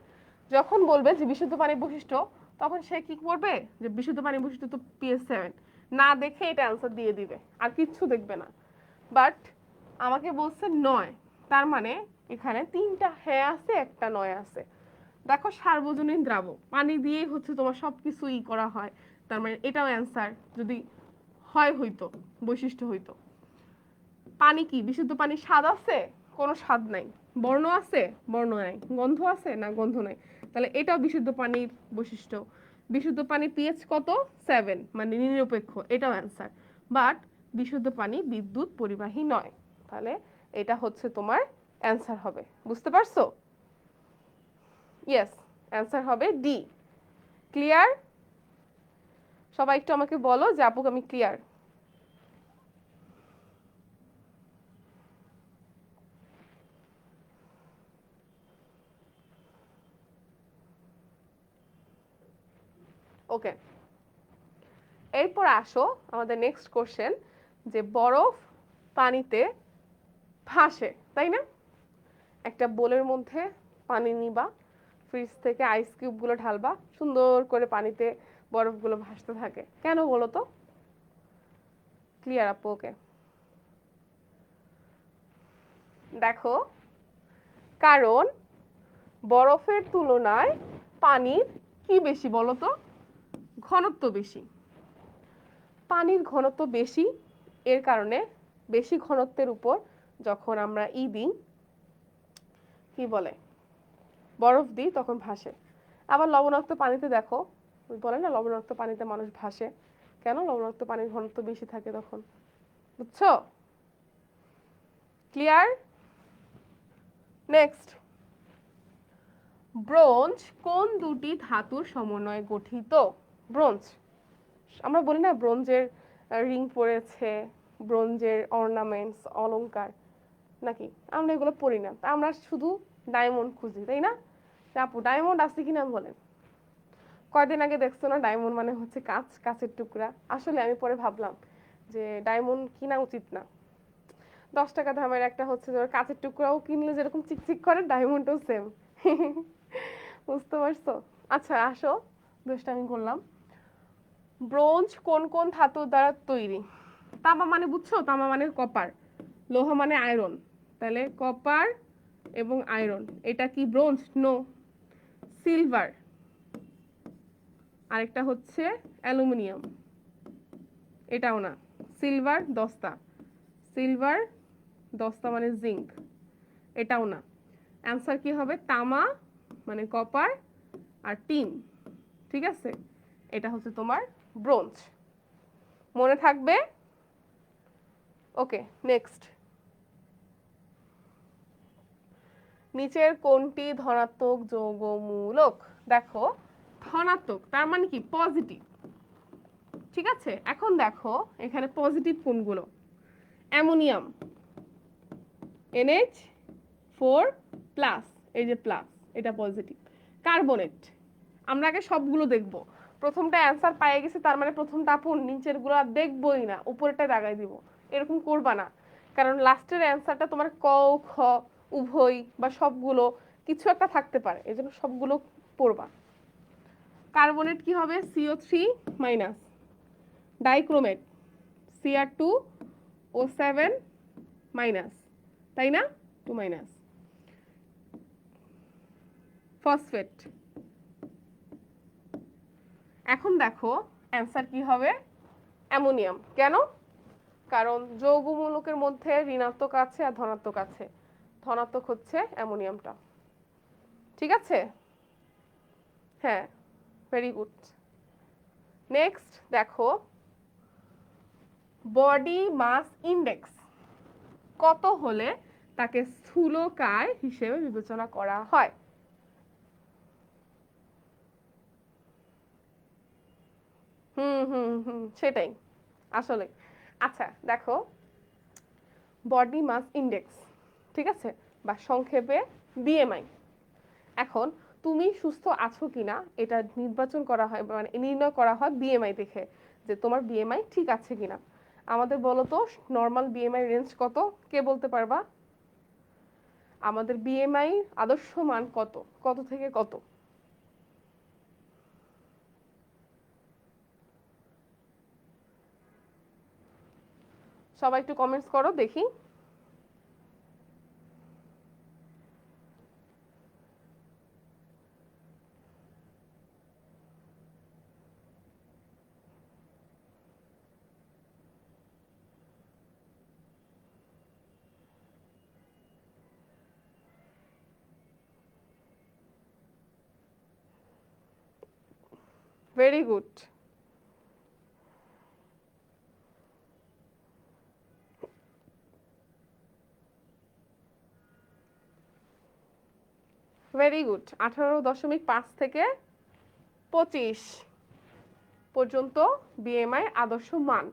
যখন বলবে যে বিশুদ্ধ পানির বৈশিষ্ট্য, তখন সে কি করবে যে বিশুদ্ধ পানির বৈশিষ্ট্য তো PS7, না দেখে এটা অ্যান্সার দিয়ে দিবে, আর কিচ্ছু দেখবে না। বাট আমাকে বলছে নয়, তার মানে এখানে তিনটা হ্যাঁ আছে, একটা নয় আছে। দেখো সার্বজনীন দ্রাবক, পানি দিয়েই হচ্ছে তোমার সবকিছু ই করা হয়, তার মানে এটাও অ্যান্সার যদি হয় হইতো, বৈশিষ্ট্য হইতো। পানি কি বিশুদ্ধ পানি স্বাদ আছে? কোনো স্বাদ নাই। বর্ণ আছে? বর্ণ নাই। গন্ধ আছে? না গন্ধ নাই। তাহলে এটাও বিশুদ্ধ পানির বৈশিষ্ট্য। বিশুদ্ধ পানি পিএইচ কত? 7, মানে নিরপেক্ষ, এটাও অ্যান্সার। বাট বিশুদ্ধ পানি বিদ্যুৎ পরিবাহী নয়, তাহলে এটা হচ্ছে তোমার অ্যান্সার হবে। বুঝতে পারছো? ইয়েস, অ্যান্সার হবে ডি। ক্লিয়ার? সবাই একটু আমাকে বলো যে আপু আমি ক্লিয়ার। ওকে, এরপর আসো আমাদের নেক্সট কোশ্চেন, যে বরফ পানিতে ভাসে, তাই না? একটা বোলের মধ্যে পানি নিবা, ফ্রিজ থেকে আইস কিউবগুলো ঢালবা, সুন্দর করে পানিতে বরফগুলো ভাসতে থাকে, কেন বলো তো? ক্লিয়ার আপু? ওকে, দেখো কারণ বরফের তুলনায় পানির কি বেশি বলো তো? ঘনত্ব বেশি। পানির ঘনত্ব বেশি, এর কারণে বেশি ঘনত্বের উপর যখন আমরা দিই, কি বলে, বরফ দিই, তখন ভাসে। আবার লবণাক্ত পানিতে দেখো, বলে না লবণাক্ত পানিতে মানুষ ভাসে, কেন? লবণাক্ত পানির ঘনত্ব বেশি থাকে তখন। বুঝছো? ক্লিয়ার? নেক্সট, ব্রোঞ্জ কোন দুটি ধাতুর সমন্বয়ে গঠিত? ব্রোঞ্জ, আমরা বলি না ব্রোঞ্জের রিং পড়েছে, ব্রোঞ্জের অর্নামেন্টস, অলংকার, নাকি আমরা এগুলো পড়ি না, তা আমরা শুধু ডায়মন্ড খুঁজি, তাই না? আপু ডায়মন্ড আছে কিনা বলেন? কয়দিন আগে দেখছো না ডায়মন্ড মানে হচ্ছে কাঁচ, কাঁচের টুকরা। আসলে আমি পরে ভাবলাম যে ডায়মন্ড কিনা উচিত না, 10 টাকা দামের একটা হচ্ছে কাঁচের টুকরাও কিনলে যেরকম চিকচিক করে, ডায়মন্ডও সেম। বুঝতে পারছো? আচ্ছা আসো, দুষ্টামি করলাম। ব্রোঞ্জ কোন কোন ধাতু দ্বারা তৈরি? তামা মানে বুঝছো, তামা মানে কপার, লোহা মানে আয়রন, তাহলে কপার এবং আয়রন, এটা কি ব্রোঞ্জ? নো। সিলভার, আরেকটা হচ্ছে অ্যালুমিনিয়াম, এটাও না। সিলভার দস্তা, সিলভার দস্তা মানে জিঙ্ক, এটাও না। অ্যান্সার কি হবে? তামা মানে কপার আর টিন, ঠিক আছে? এটা হচ্ছে তোমার ব্রোঞ্জ। মনে থাকবে? ওকে, নেক্সট। নিচের কোনটি ধনাত্মক যৌগমূলক? দেখো, ধনাত্মক তার মানে কি? পজিটিভ, ঠিক আছে? এখন দেখো এখানে পজিটিভ কোনগুলো? অ্যামোনিয়াম NH4 প্লাস, এই যে প্লাস, এটা পজিটিভ। কার্বনেট, আমরা আগে সবগুলো দেখব। প্রথমটা অ্যান্সার পেয়ে গেছে তার মানে প্রথমটা আপন, নিচের গুলো আর দেখবই না, উপরেরটা দাগাই দিব। এরকম করবা না, কারণ লাস্টের অ্যান্সারটা তোমার ক খ উভয় বা সবগুলো কিছু একটা থাকতে পারে, এজন্য সবগুলো পড়বা। কার্বনেট কি হবে? CO3 minus. Dichromate Cr2O7 minus, তাই না? 2 মাইনাস। ফসফেট। এখন দেখো অ্যান্সার কি হবে? অ্যামোনিয়াম। কেন? কারণ যৌগমূলকের মধ্যে ঋণাত্মক আছে আর ধনাত্মক আছে, ধনাত্মক হচ্ছে অ্যামোনিয়ামটা, ঠিক আছে? হ্যাঁ, ভেরি গুড। নেক্সট দেখো, বডি মাস ইন্ডেক্স কত হলে তাকে স্থূলকায় হিসেবে বিবেচনা করা হয়? সেটাই আসলে। আচ্ছা দেখো, বডি মাস ইন্ডেক্স, ঠিক আছে, বা সংক্ষেপে BMI। এখন তুমি সুস্থ আছো কিনা এটা নির্বাচন করা হয়, মানে নির্ণয় করা হয় BMI দেখে, যে তোমার BMI ঠিক আছে কিনা। আমাদের বলো তো নর্মাল BMI রেঞ্জ কত? কে বলতে পারবা? আমাদের BMI আদর্শ মান কত, কত থেকে কত? সবাই একটু কমেন্টস করো দেখি। Very good. Very good. 18.5 থেকে 25 পর্যন্ত BMI আদর্শ মান।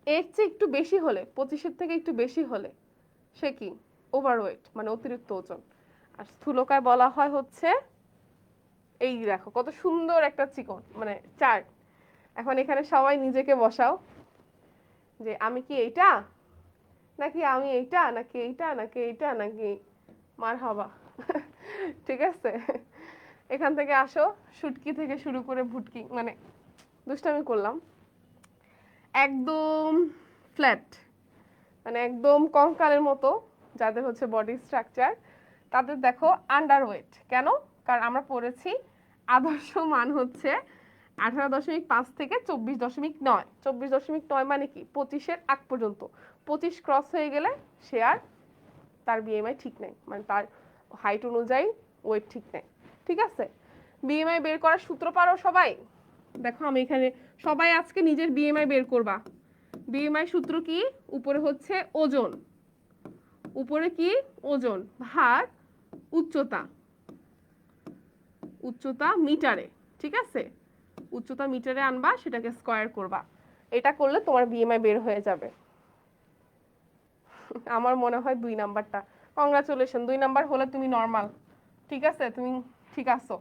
এর চেয়ে একটু বেশি হলে, 25-এর থেকে একটু বেশি হলে সে কি? ওভারওয়েট, মানে অতিরিক্ত ওজন। আর স্থূলকায় বলা হয় হচ্ছে, এই দেখো কত সুন্দর একটা চিকন মানে চার্ট। এখন এখানে সবাই নিজেকে বসাও, যে আমি কি এইটা, নাকি আমি এইটা, নাকি এইটা, নাকি এইটা, নাকি মারহাবা। ঠিক আছে, এখান থেকে আসো, শুটকি থেকে শুরু করে ভুটকি, মানে দুষ্টামি করলাম। একদম ফ্ল্যাট, মানে একদম কঙ্কালের মতো যাদের হচ্ছে বডি স্ট্রাকচার, তাদের দেখো আন্ডারওয়েট। কেন? কারণ আমরা পড়েছি আদর্শ মান হচ্ছে 18.5 থেকে 24.9। 24.9 মানে কি? 25-এর আগ পর্যন্ত। 25 ক্রস হয়ে গেলে সে আর, তার BMI ঠিক নেই, মানে তার হাইট অনুযায়ী ওয়েট ঠিক নেই, ঠিক আছে? BMI বের করার সূত্র পারো সবাই? দেখো আমি এখানে, সবাই আজকে নিজের BMI বের করবা। BMI সূত্র কি? উপরে হচ্ছে ওজন, উপরে কি? ওজন ভাগ উচ্চতা, উচ্চতা মিটারে, ঠিক আছে? উচ্চতা মিটারে আনবা, সেটাকে স্কয়ার করবা। এটা করলে তোমার BMI বের হয়ে যাবে। আমার মনে হয় 2 নাম্বারটা। কংগ্রাচুলেশন, 2 নাম্বার হলে তুমি নরমাল, ঠিক আছে? তুমি ঠিক আছো।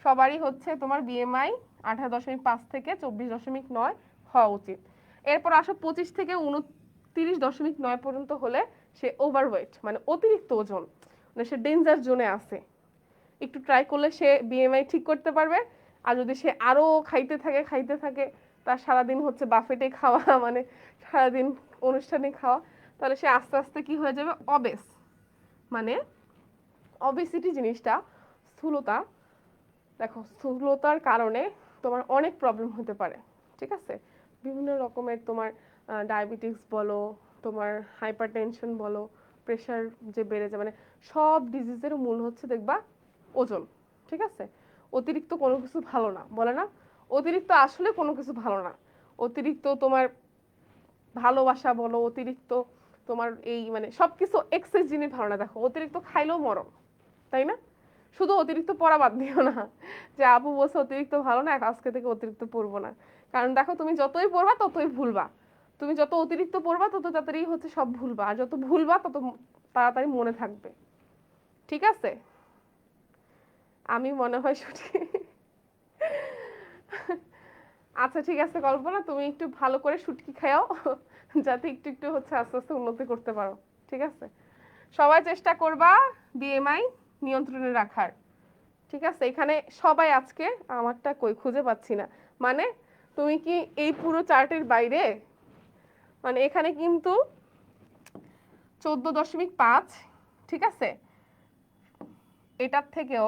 সবারই হচ্ছে তোমার BMI 18.5 থেকে 24.9 হওয়া উচিত। এরপর আসো 25 থেকে 29.9 পর্যন্ত হলে সে ওভারওয়েট, মানে অতিরিক্ত ওজন, মানে সে ডেঞ্জার জোনে আছে। একটু ট্রাই করলে সে BMI ঠিক করতে পারবে। আর যদি সে আরো খাইতে থাকে, তার সারাদিন হচ্ছে বাফেটে খাওয়া, মানে সারাদিন অনুষ্ঠানে খাওয়া, তাহলে সে আস্তে আস্তে কি হয়ে যাবে? অবেস। মানে অবেসিটি জিনিসটা, স্থূলতা, দেখো স্থূলতার কারণে তোমার অনেক প্রবলেম হতে পারে, ঠিক আছে? বিভিন্ন রকমের তোমার ডায়াবেটিস বলো, তোমার হাইপারটেনশন বলো, প্রেশার যে বেড়ে যায়, মানে সব ডিজিজের মূল হচ্ছে দেখবা ওজন। ঠিক আছে, অতিরিক্ত কোনো কিছু ভালো না, বলে না অতিরিক্ত আসলে কোনো কিছু ভালো না। অতিরিক্ত তোমার ভালোবাসা বলো, অতিরিক্ত তোমার এই মানে সবকিছু এক্সেস জিনিস ভালো না। দেখো অতিরিক্ত খাইলেও মরণ, তাই না? শুধু অতিরিক্ত পড়া বাদ দিও না, যে আপু বলছে অতিরিক্ত ভালো না, আজকে থেকে অতিরিক্ত পড়বো না। কারণ দেখো তুমি যতই পড়বা ততই ভুলবা, তুমি যত অতিরিক্ত পড়বা তত তাড়াতাড়ি হচ্ছে সব ভুলবা, আর যত ভুলবা তত তাড়াতাড়ি মনে থাকবে। ঠিক আছে, আমি মনে হয় সঠিক। আচ্ছা ঠিক আছে কল্পনা, তুমি একটু ভালো করে শুটকি খাও, যাতে একটু একটু হচ্ছে আস্তে আস্তে উন্নতি করতে পারো। ঠিক আছে, সবাই চেষ্টা করবা বিএমআই নিয়ন্ত্রণে রাখার। ঠিক আছে, এখানে সবাই আজকে, আমারটা কই খুঁজে পাচ্ছি না, মানে তুমি কি এই পুরো চার্টের বাইরে? মানে এখানে কিন্তু 14.5, ঠিক আছে, এটার থেকেও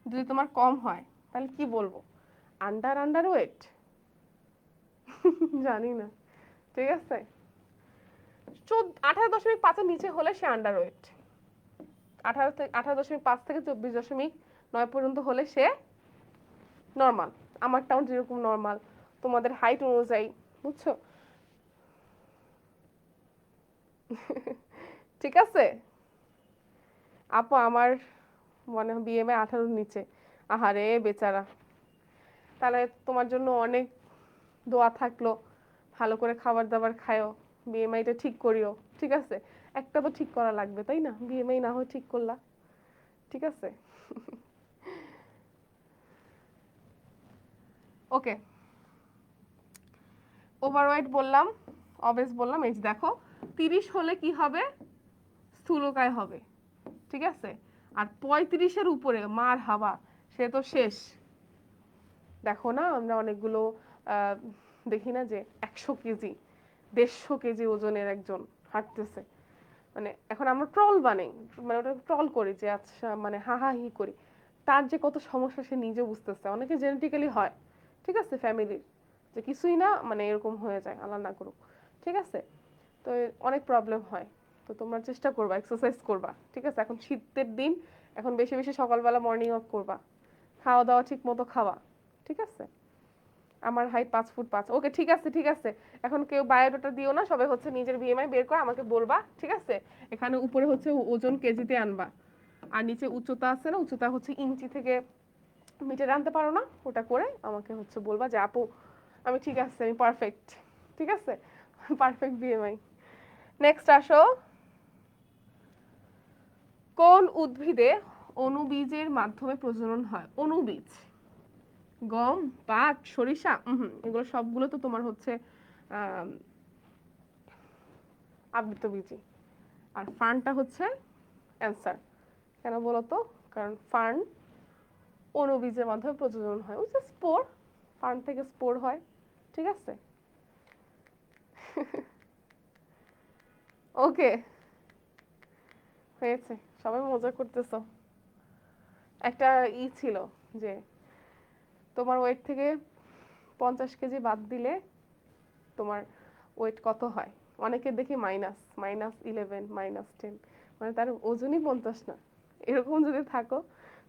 যদি তোমার কম হয় তাহলে কি বলবো, আন্ডার ওয়েট। জানি না, ঠিক আছে, 18.5-এর নিচে হলে সে আন্ডার ওয়েট, 18.5 থেকে 24.9 পর্যন্ত হলে সে নর্মাল। আমারটাও যেরকম নর্মাল, তোমাদের হাইট অনুযায়ী, বুঝছো? ঠিক আছে আপু, আমার মনে হয় বিএমআই 18-র নিচে। আহারে বেচারা, তাহলে তোমার জন্য অনেক দোয়া থাকলো, ভালো করে খাবার দাবার খায়ও, বিএমআইটা ঠিক করিও। ঠিক আছে, একটা তো ঠিক করা লাগবে তাই না, বিএমআই না হয় ঠিক করলা। ঠিক আছে, ওকে, ওভারওয়েট বললাম, অবেস বললাম, এই যে দেখো 30 হলে কি হবে, স্থূলকায় হবে। ঠিক আছে, আর 35-এর উপরে মার হাবা, সে তো শেষ। দেখো না আমরা অনেকগুলো আহ, দেখি না যে 100 কেজি 150 কেজি ওজনের একজন হাঁটতেছে, মানে এখন আমরা ট্রল বানাই, মানে ওটা ট্রল করি যে আচ্ছা মানে হাহাহি করি, তার যে কত সমস্যা সে নিজে বুঝতেছে। অনেকে জেনেটিক্যালি হয়, ঠিক আছে, ফ্যামিলির, যে কিছুই না মানে এরকম হয়ে যায়, আল্লাহ না করুক। ঠিক আছে, তো অনেক প্রবলেম হয়। তো তোমরা চেষ্টা করবা, এক্সারসাইজ করবা। ঠিক আছে, এখন শীতের দিন, এখন বেশি বেশি সকালবেলা মর্নিং ওয়াক করবা, খাওয়া দাওয়া ঠিক মতো খাওয়া। ঠিক আছে, আমার হাইট 5 ফুট 5। ওকে ঠিক আছে ঠিক আছে, এখন কেউ বায়োডাটা দিও না, সবাই হচ্ছে নিজের বিএমআই বের করে আমাকে বলবা। ঠিক আছে, এখানে উপরে হচ্ছে ওজন কেজিতে আনবা, আর নিচে উচ্চতা আছে না, উচ্চতা হচ্ছে ইঞ্চি থেকে মিটারে আনতে পারো না, ওটা করে আমাকে হচ্ছে বলবা যে আপু আমি ঠিক আছে, আমি পারফেক্ট। ঠিক আছে, পারফেক্ট বিএমআই। নেক্সট আসো, কোন উদ্ভিদে অণুবীজের মাধ্যমে প্রজনন হয়? অণুবীজ, গম, পাট, সরিষা, এগুলো সবগুলো তো তোমার হচ্ছে আবৃতবীজী। আর ফার্নটা হচ্ছে অ্যান্সার। কেন বলো তো? কারণ ফার্ন অণুবীজের মাধ্যমে প্রজনন হয়, ওই যে স্পোর, ফার্ন থেকে স্পোর হয়। ঠিক আছে, ওকে, হয়েছে, সবাই মজা করতেছো। একটা ছিল যে তোমার ওয়েট থেকে 50 কেজি বাদ দিলে তোমার ওয়েট কত হয়, অনেকে দেখি -11, -10, মানে তার ওজনই 50 না। এরকম যদি থাকো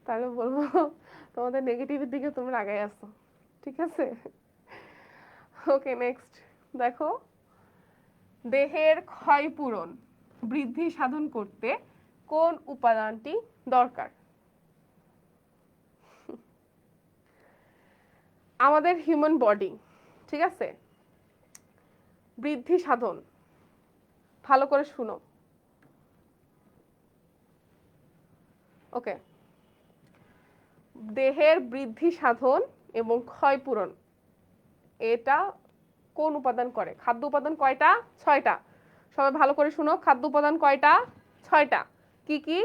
তাহলে বলবো তোমাদের নেগেটিভের দিকে তোমরা আগায় আসো। ঠিক আছে, ওকে নেক্সট দেখো, দেহের ক্ষয়পূরণ বৃদ্ধি সাধন করতে কোন উপাদানটি দরকার? আমাদের হিউম্যান বডি, ঠিক আছে, বৃদ্ধি সাধন, ভালো করে শুনো। ওকে, দেহের বৃদ্ধি সাধন এবং ক্ষয়পূরণ, এটা কোন উপাদান করে? খাদ্য উপাদান কয়টা? 6টা। সবাই ভালো করে শুনো, খাদ্য উপাদান কয়টা? 6টা। কি কি?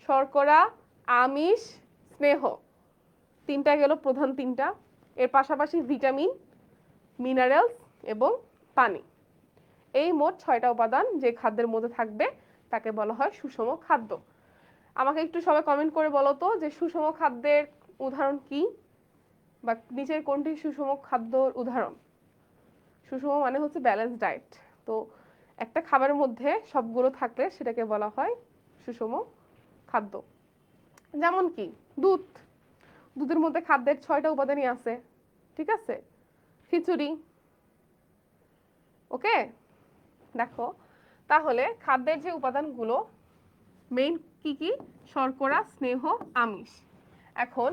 শর্করা, আমিষ, স্নেহ, 3টা গেল প্রধান 3টা। এর পাশাপাশি ভিটামিন, মিনারেলস এবং পানি। এই মোট 6টা উপাদান যে খাদ্যের মধ্যে থাকবে তাকে বলা হয় সুষম খাদ্য। আমাকে একটু সবাই কমেন্ট করে বলো তো যে সুষম খাদ্যের উদাহরণ কি, বা নিচের কোনটি সুষম খাদ্যর উদাহরণ? সুষম মানে হচ্ছে ব্যালেন্স ডায়েট। তো একটা খাবারের মধ্যে সবগুলো থাকলে সেটাকে বলা হয় সুষম খাদ্য। যেমন কি দুধ, দুধের মধ্যে খাদ্যের 6টা উপাদানই আছে, ঠিক আছে? খিচুড়ি, ওকে? দেখো তাহলে খাদ্যের যে উপাদানগুলো মেইন কি কি? শর্করা, স্নেহ, আমিষ। এখন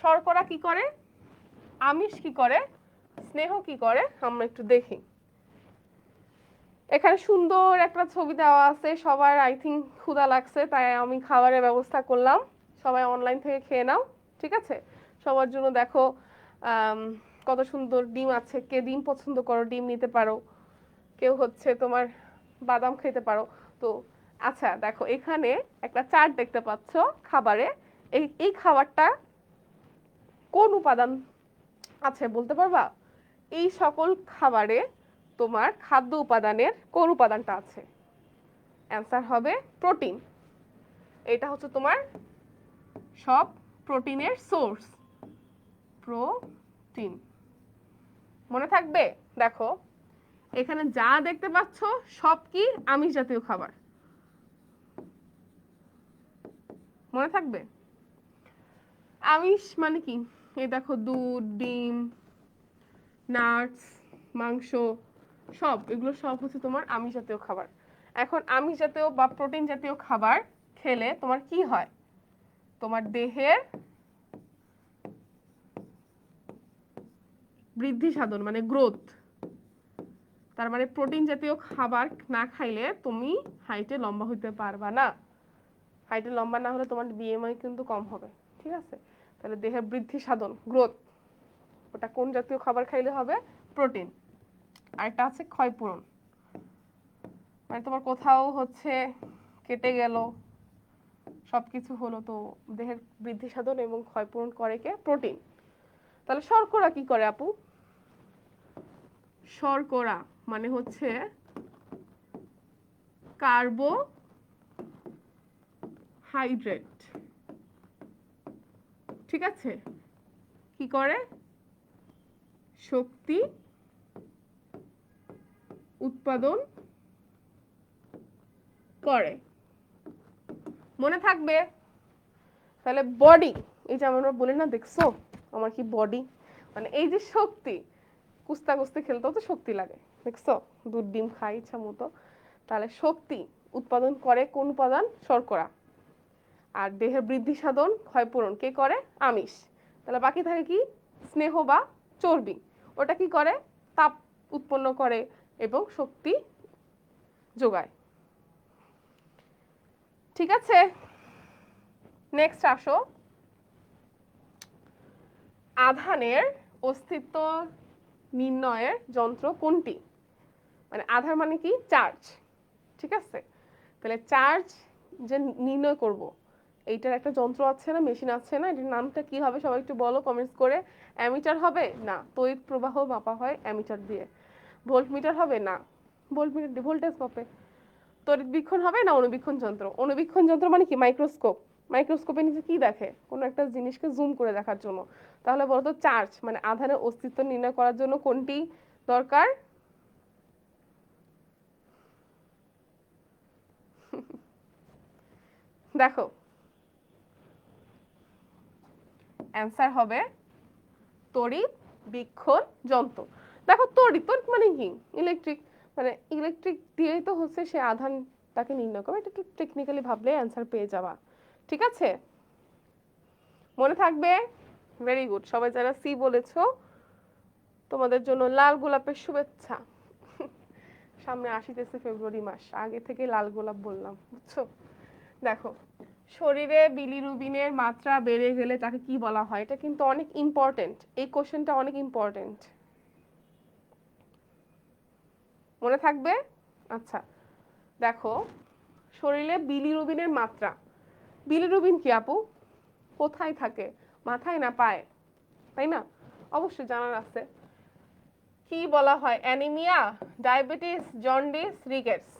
শর্করা কি করে, আমিষ কি করে, স্নেহ কি করে, আমরা একটু দেখি। এখানে সুন্দর একটা ছবি দেওয়া আছে, সবার আই থিঙ্ক ক্ষুধা লাগছে, তাই আমি খাবারের ব্যবস্থা করলাম। সবাই অনলাইন থেকে খেয়ে নাও, ঠিক আছে? সবার জন্য দেখো কত সুন্দর ডিম আছে। কে ডিম পছন্দ করো ডিম নিতে পারো, কেউ হচ্ছে তোমার বাদাম খেতে পারো। তো আচ্ছা দেখো এখানে একটা চার্ট দেখতে পাচ্ছ খাবারে। এই খাবারটা কোন উপাদান আছে বলতে পারবা? এই সকল খাবারে তোমার খাদ্য উপাদানের কোন উপাদানটা আছে? অ্যান্সার হবে প্রোটিন। এটা হচ্ছে তোমার সব প্রোটিনের সোর্স, প্রোটিন। মনে থাকবে? দেখো এখানে যা দেখতে পাচ্ছ সব কি আমিষ জাতীয় খাবার, মনে থাকবে? আমিষ মানে কি? এই দেখো দুধ, ডিম, নাটস, মাংস, সব এগুলো সব হচ্ছে তোমার আমিষ জাতীয় খাবার। এখন আমিষ জাতীয় বা প্রোটিন জাতীয় খাবার খেলে তোমার কি হয়? তোমার দেহের বৃদ্ধি সাধন মানে গ্রোথ। তার মানে প্রোটিন জাতীয় খাবার না খাইলে তুমি হাইটে লম্বা হইতে পারবা না। হাইটে লম্বা না হলে তোমার বিএমআই কিন্তু কম হবে, ঠিক আছে? তাহলে দেহের বৃদ্ধি সাধন, গ্রোথ, ওটা কোন জাতীয় খাবার খাইলে হবে? প্রোটিন। আরেকটা আছে ক্ষয়পূরণ, মানে তোমার কোথাও হচ্ছে কেটে গেল, সবকিছু হলো, তো দেহের বৃদ্ধি সাধন এবং ক্ষয়পূরণ করে কে? প্রোটিন। তাহলে শর্করা কি করে আপু? শর্করা মানে হচ্ছে কার্বোহাইড্রেট, ঠিক আছে? কি করে? শক্তি উৎপাদন করে, মনে থাকবে? তাহলে বডি, এই যে আমরা বলি না, দেখছো আমার কি বডি, মানে এই যে শক্তি, কুস্তা কুস্তি খেলতেও তো শক্তি লাগে, দেখছো? দুধ ডিম খাই ইচ্ছা মতো। তাহলে শক্তি উৎপাদন করে কোন উপাদান? শর্করা। আর দেহের বৃদ্ধি সাধন, ক্ষয়পূরণ কে করে? আমিষ। তাহলে বাকি থাকে কি? স্নেহ বা চর্বি। ওটা কি করে? তাপ উৎপন্ন করে এবং শক্তি যোগায়, ঠিক আছে? নেক্সট আসো, আধানের অস্তিত্ব নির্ণয়ের যন্ত্র কোনটি? মানে আধার মানে কি? চার্জ, ঠিক আছে? তাহলে চার্জ যে নির্ণয় করব, এইটার একটা যন্ত্র আছে না, মেশিন আছে না, এটার নামটা কি হবে সবাই একটু বলো কমেন্টস করে। অ্যামিটার হবে না, তড়িৎ প্রবাহ মাপা হয় অ্যামিটার দিয়ে। ভোল্টমিটার হবে না, ভোল্টমিটার দিয়ে ভোল্টেজ মাপে। তড়িৎবীক্ষণ হবে না, অণুবীক্ষণ যন্ত্র। অণুবীক্ষণ যন্ত্র মানে কি? মাইক্রোস্কোপ। মাইক্রোস্কোপের নিচে কি দেখে? কোনো একটা জিনিসকে জুম করে দেখার জন্য। তাহলে বলতো চার্জ মানে আধানের অস্তিত্ব নির্ণয় করার জন্য কোনটি দরকার? দেখো অ্যান্সার হবে তড়িৎবীক্ষণ যন্ত্র। দেখো তড়িৎ মানে কি? ইলেকট্রিক, মানে ইলেকট্রিক দিয়েই তো হচ্ছে সে আধানটাকে নির্ণয় করবে। এটা একটু টেকনিক্যালি ভাবলে অ্যান্সার পেয়ে যাবা, ঠিক আছে? মনে থাকবে? Very good. সবাই যারা সি বলেছো তোমাদের জন্য লাল গোলাপের শুভেচ্ছা। সামনে আসিতেছে ফেব্রুয়ারি মাস, আগে থেকে লাল গোলাপ বললাম, বুঝছো? দেখো শরীরে বিলিরুবিনের মাত্রা বেড়ে গেলে তাকে কি বলা হয়? এটা কিন্তু অনেক ইম্পর্টেন্ট, এই কোশ্চেনটা অনেক ইম্পর্টেন্ট, মনে থাকবে? আচ্ছা দেখো শরীরে বিলিরুবিনের মাত্রা, বিলিরুবিন কি আপু? কোথায় থাকে? মাথায় না পায়ে? তাই না? অবশ্যই জানার আছে। কি বলা হয়? Anaemia, diabetes, jaundice, rickets.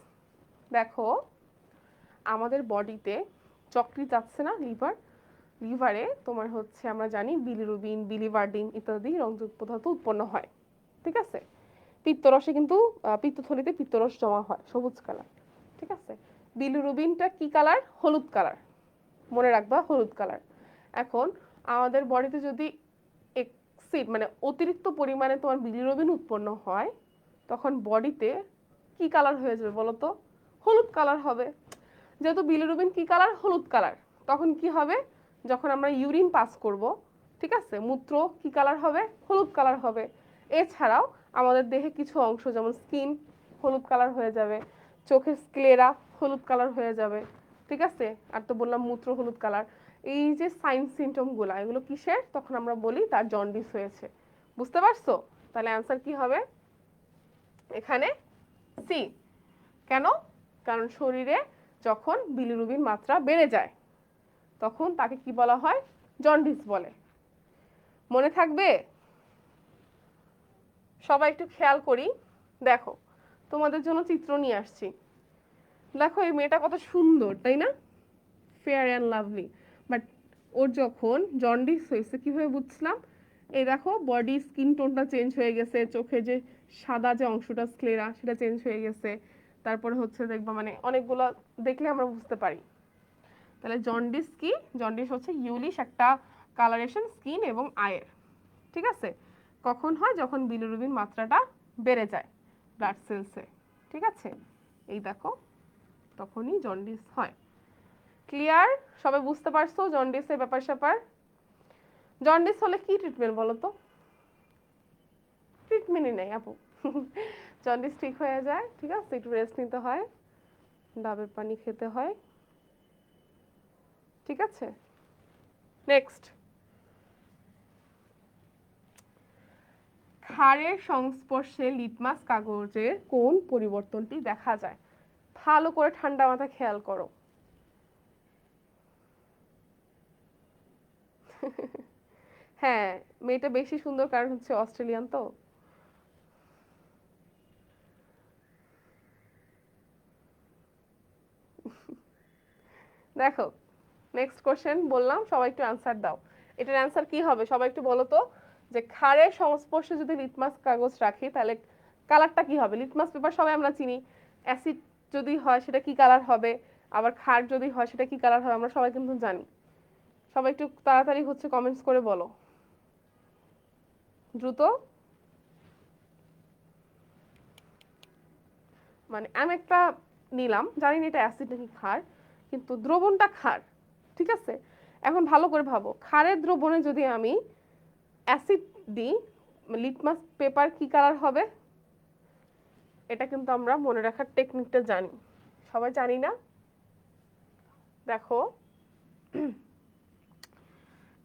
দেখো আমাদের বডিতে যকৃৎ আছে না, লিভার, লিভারে তোমার হচ্ছে আমরা জানি বিলিরুবিন, বিলিভার্ডিন ইত্যাদি রঞ্জক পদার্থ উৎপন্ন হয়, ঠিক আছে? পিত্তরসে কিন্তু পিত্তথলিতে পিত্তরস জমা হয় সবুজ কালার, ঠিক আছে। বিলিরুবিনটা কি কালার? হলুদ কালার, মনে রাখবা হলুদ কালার। এখন আমাদের বডিতে যদি এক্সিড মানে অতিরিক্ত পরিমাণে তোমার বিলিরুবিন উৎপন্ন হয়, তখন বডিতে কি কালার হয়ে যাবে বলো তো? হলুদ কালার হবে। যেহেতু বিলিরুবিন কি কালার? হলুদ কালার। তখন কি হবে? যখন আমরা ইউরিন পাস করব, ঠিক আছে, মূত্র কি কালার হবে? হলুদ কালার হবে। এছাড়াও আমাদের দেহে কিছু অংশ যেমন স্কিন হলুদ কালার হয়ে যাবে, চোখের স্ক্লেরা হলুদ কালার হয়ে যাবে, ঠিক আছে। আর তো বললাম মূত্র হলুদ কালার। এই যে সাইন সিমটমগুলো, এগুলো কিসের? তখন আমরা বলি তার জন্ডিস হয়েছে। বুঝতে পারছো? তাহলে অ্যান্সার কি হবে এখানে? সি। কেন? কারণ শরীরে যখন বিলিরুবিন মাত্রা বেড়ে যায় তখন তাকে কি বলা হয়? জন্ডিস বলে। মনে থাকবে? সবাই একটু খেয়াল করি। দেখো, তোমাদের জন্য চিত্র নিয়ে আসছি। দেখো এই মেয়েটা কত সুন্দর, তাই না? Fair and lovely. বাট ওর যখন জন্ডিস হয়েছে কিভাবে বুঝলাম? এই দেখো বডি স্কিন টোনটা চেঞ্জ হয়ে গেছে, চোখে যে সাদা যে অংশটা স্ক্লেরা সেটা চেঞ্জ হয়ে গেছে, তারপরে হচ্ছে দেখবা মানে অনেকগুলো দেখলে আমরা বুঝতে পারি। তাহলে জন্ডিস কি? জন্ডিস হচ্ছে ইউলিশ একটা কালারেশন স্কিন এবং আয়ের, ঠিক আছে। কখন হয়? যখন বিলিরুবিন মাত্রাটা বেড়ে যায় ব্লাড সেলসে, ঠিক আছে। এই দেখো তখনই জন্ডিস হয়। ক্লিয়ার? সবাই বুঝতে পারছো জন্ডিসের ব্যাপার স্যাপার? জন্ডিস হলে কি ট্রিটমেন্ট বলো তো? ট্রিটমেন্টই নেই আপু। জন্ডিস ঠিক হয়ে যায়, ঠিক আছে, একটু রেস্ট নিতে হয়, ডাবের পানি খেতে হয়, ঠিক আছে। নেক্সট, ক্ষারের সংস্পর্শে লিটমাস কাগজের কোন পরিবর্তনটি দেখা যায়? ভালো করে ঠান্ডা মাথায় খেয়াল করো। হ্যাঁ, মেয়েটা বেশি সুন্দর কারণ হচ্ছে অস্ট্রেলিয়ান তো। দেখো নেক্সট কোশ্চেন বললাম, সবাই একটু অ্যান্সার দাও। এটার অ্যান্সার কি হবে সবাই একটু বলো তো? যে ক্ষারের সংস্পর্শে যদি লিটমাস কাগজ রাখি তাহলে কালারটা কি হবে? লিটমাস পেপার সবাই আমরা চিনি, অ্যাসিড যদি হয় সেটা কি কালার হবে, আবার ক্ষার যদি হয় সেটা কি কালার হবে, আমরা সবাই কিন্তু জানি। সবাই একটু তাড়াতাড়ি হচ্ছে কমেন্টস করে বলো দ্রুত। মানে আমি একটা নিলাম, জানি না এটা অ্যাসিড নাকি ক্ষার, কিন্তু দ্রবণটা ক্ষার, ঠিক আছে। এখন ভালো করে ভাবো, ক্ষারের দ্রবণে যদি আমি অ্যাসিড দিই, লিটমাস পেপার কি কালার হবে? এটা কিন্তু আমরা মনে রাখার টেকনিকটা জানি, সবাই জানি না? দেখো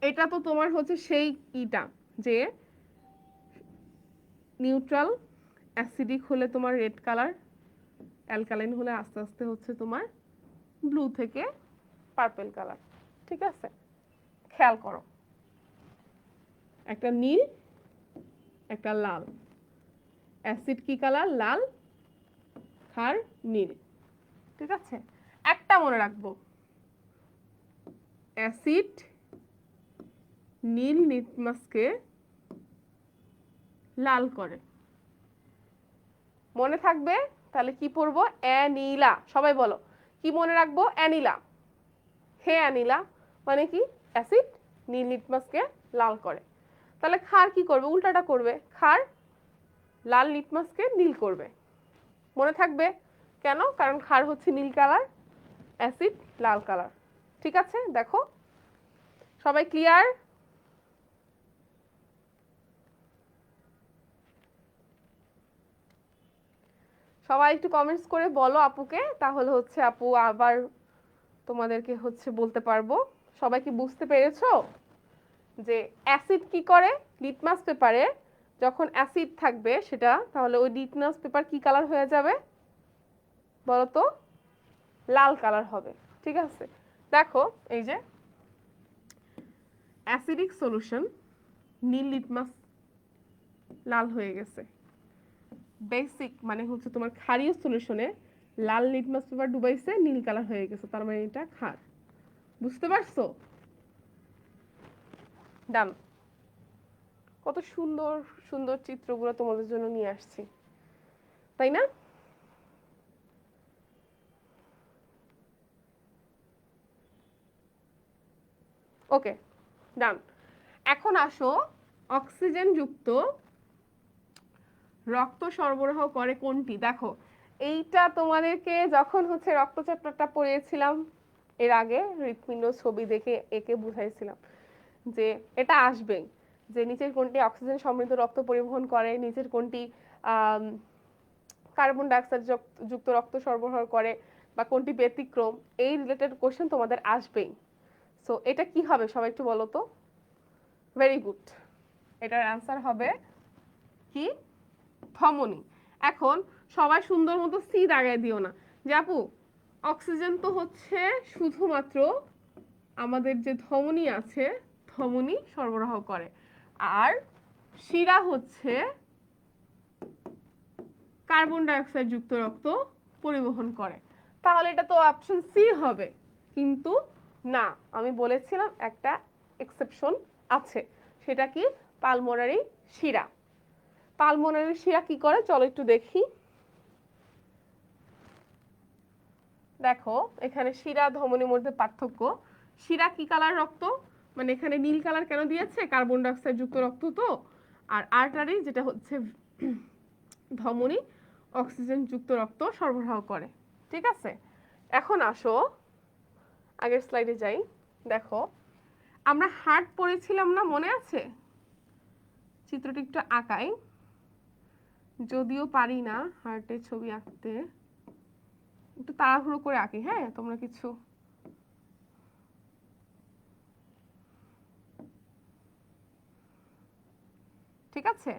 এটা তো তোমার হচ্ছে সেই ইটা যে নিউট্রাল, অ্যাসিডিক হলে তোমার রেড কালার, অ্যালকালাইন হলে আস্তে আস্তে হচ্ছে তোমার ব্লু থেকে পার্পল কালার, ঠিক আছে। খেয়াল করো, একটা নীল একটা লাল, অ্যাসিড কি কালার? লাল, ক্ষার নীল, ঠিক আছে। একটা মনে রাখবো, অ্যাসিড নীল লিটমাসকে লাল করে, মনে থাকবে? তাহলে কি পড়বো? অ্যানিলা। সবাই বলো কি মনে রাখবো? অ্যানিলা। হে অ্যানিলা মানে কি? অ্যাসিড নীল লিটমাসকে লাল করে। তাহলে ক্ষার কি করবে? উল্টাটা করবে, ক্ষার লাল লিটমাসকে নীল করবে। মনে থাকবে? কেন? কারণ ক্ষার হচ্ছে নীল কালার, অ্যাসিড লাল কালার, ঠিক আছে। দেখো সবাই ক্লিয়ার? সবাই একটু কমেন্টস করে বলো আপুকে, তাহলে হচ্ছে আপু আবার তোমাদেরকে হচ্ছে বলতে পারবো। সবাই কি বুঝতে পেরেছো যে অ্যাসিড কি করে? লিটমাস পেপারে যখন অ্যাসিড থাকবে সেটা, তাহলে ওই লিটমাস পেপার কি কালার হয়ে যাবে বলো তো? লাল কালার হবে, ঠিক আছে। দেখো এই যে অ্যাসিডিক সলিউশন, নীল লিটমাস লাল হয়ে গেছে। বেসিক মানে হচ্ছে তোমার ক্ষারীয় সলিউশনে লাল লিটমাস পেপার ডুবাইছে, নীল কালার হয়ে গেছে, তার মানে এটা ক্ষার। বুঝতে পারছো? ডান। কত সুন্দর সুন্দর চিত্রগুলো তোমাদের জন্য নিয়ে আসছি। তাই না? ওকে, ডান। এখন আসো, অক্সিজেন যুক্ত রক্ত সরবরাহ করে কোনটি? দেখো, এইটা তোমাদেরকে যখন হচ্ছে রক্ত চ্যাপ্টারটা পড়িয়েছিলাম এর আগে, হৃৎপিণ্ড ছবি দেখে একে বুঝাইছিলাম যে এটা আসবেই, যে নিচের কোনটি অক্সিজেন সমৃদ্ধ রক্ত পরিবহন করে, নিচের কোনটি কার্বন ডাইঅক্সাইড যুক্ত রক্ত সরবরাহ করে, বা কোনটি ব্যতিক্রম, এই রিলেটেড কোশ্চেন তোমাদের আসবেই। সো এটা কি হবে সবাই একটু বলো তো। ভেরি গুড, এটার অ্যান্সার হবে কি? ধমনী। এখন সবাই সুন্দর মতো সি দাগায় দিও না যে আপু অক্সিজেন তো হচ্ছে শুধুমাত্র আমাদের যে ধমনী আছে ধমনী সরবরাহ করে, আর শিরা হচ্ছে কার্বন ডাইঅক্সাইড যুক্ত রক্ত পরিবহন করে। তাহলে এটা তো অপশন সি হবে, কিন্তু না, আমি বলেছিলাম একটা এক্সেপশন আছে, সেটা কি? পালমোনারি শিরা। পালমোনারি শিরা কি করে চলো একটু দেখি। দেখো এখানে শিরা ধমনীর মধ্যে পার্থক্য। শিরা কি কালার রক্ত, মানে এখানে নীল কালার কেন দিয়েছে? কার্বন ডাইঅক্সাইড যুক্ত রক্ত তো। আর আর্টারি যেটা হচ্ছে ধমনী, অক্সিজেন যুক্ত রক্ত সরবরাহ করে। ঠিক আছে, এখন আসো আগের স্লাইডে যাই। দেখো আমরা হার্ট পড়েছিলাম না, মনে আছে? চিত্রটি একটু আঁকাই, যদিও পারি না হার্টের ছবি আঁকতে, একটু তাড়াহুড়ো করে আঁকি, হ্যাঁ? তোমরা কিছু ঠিক আছে?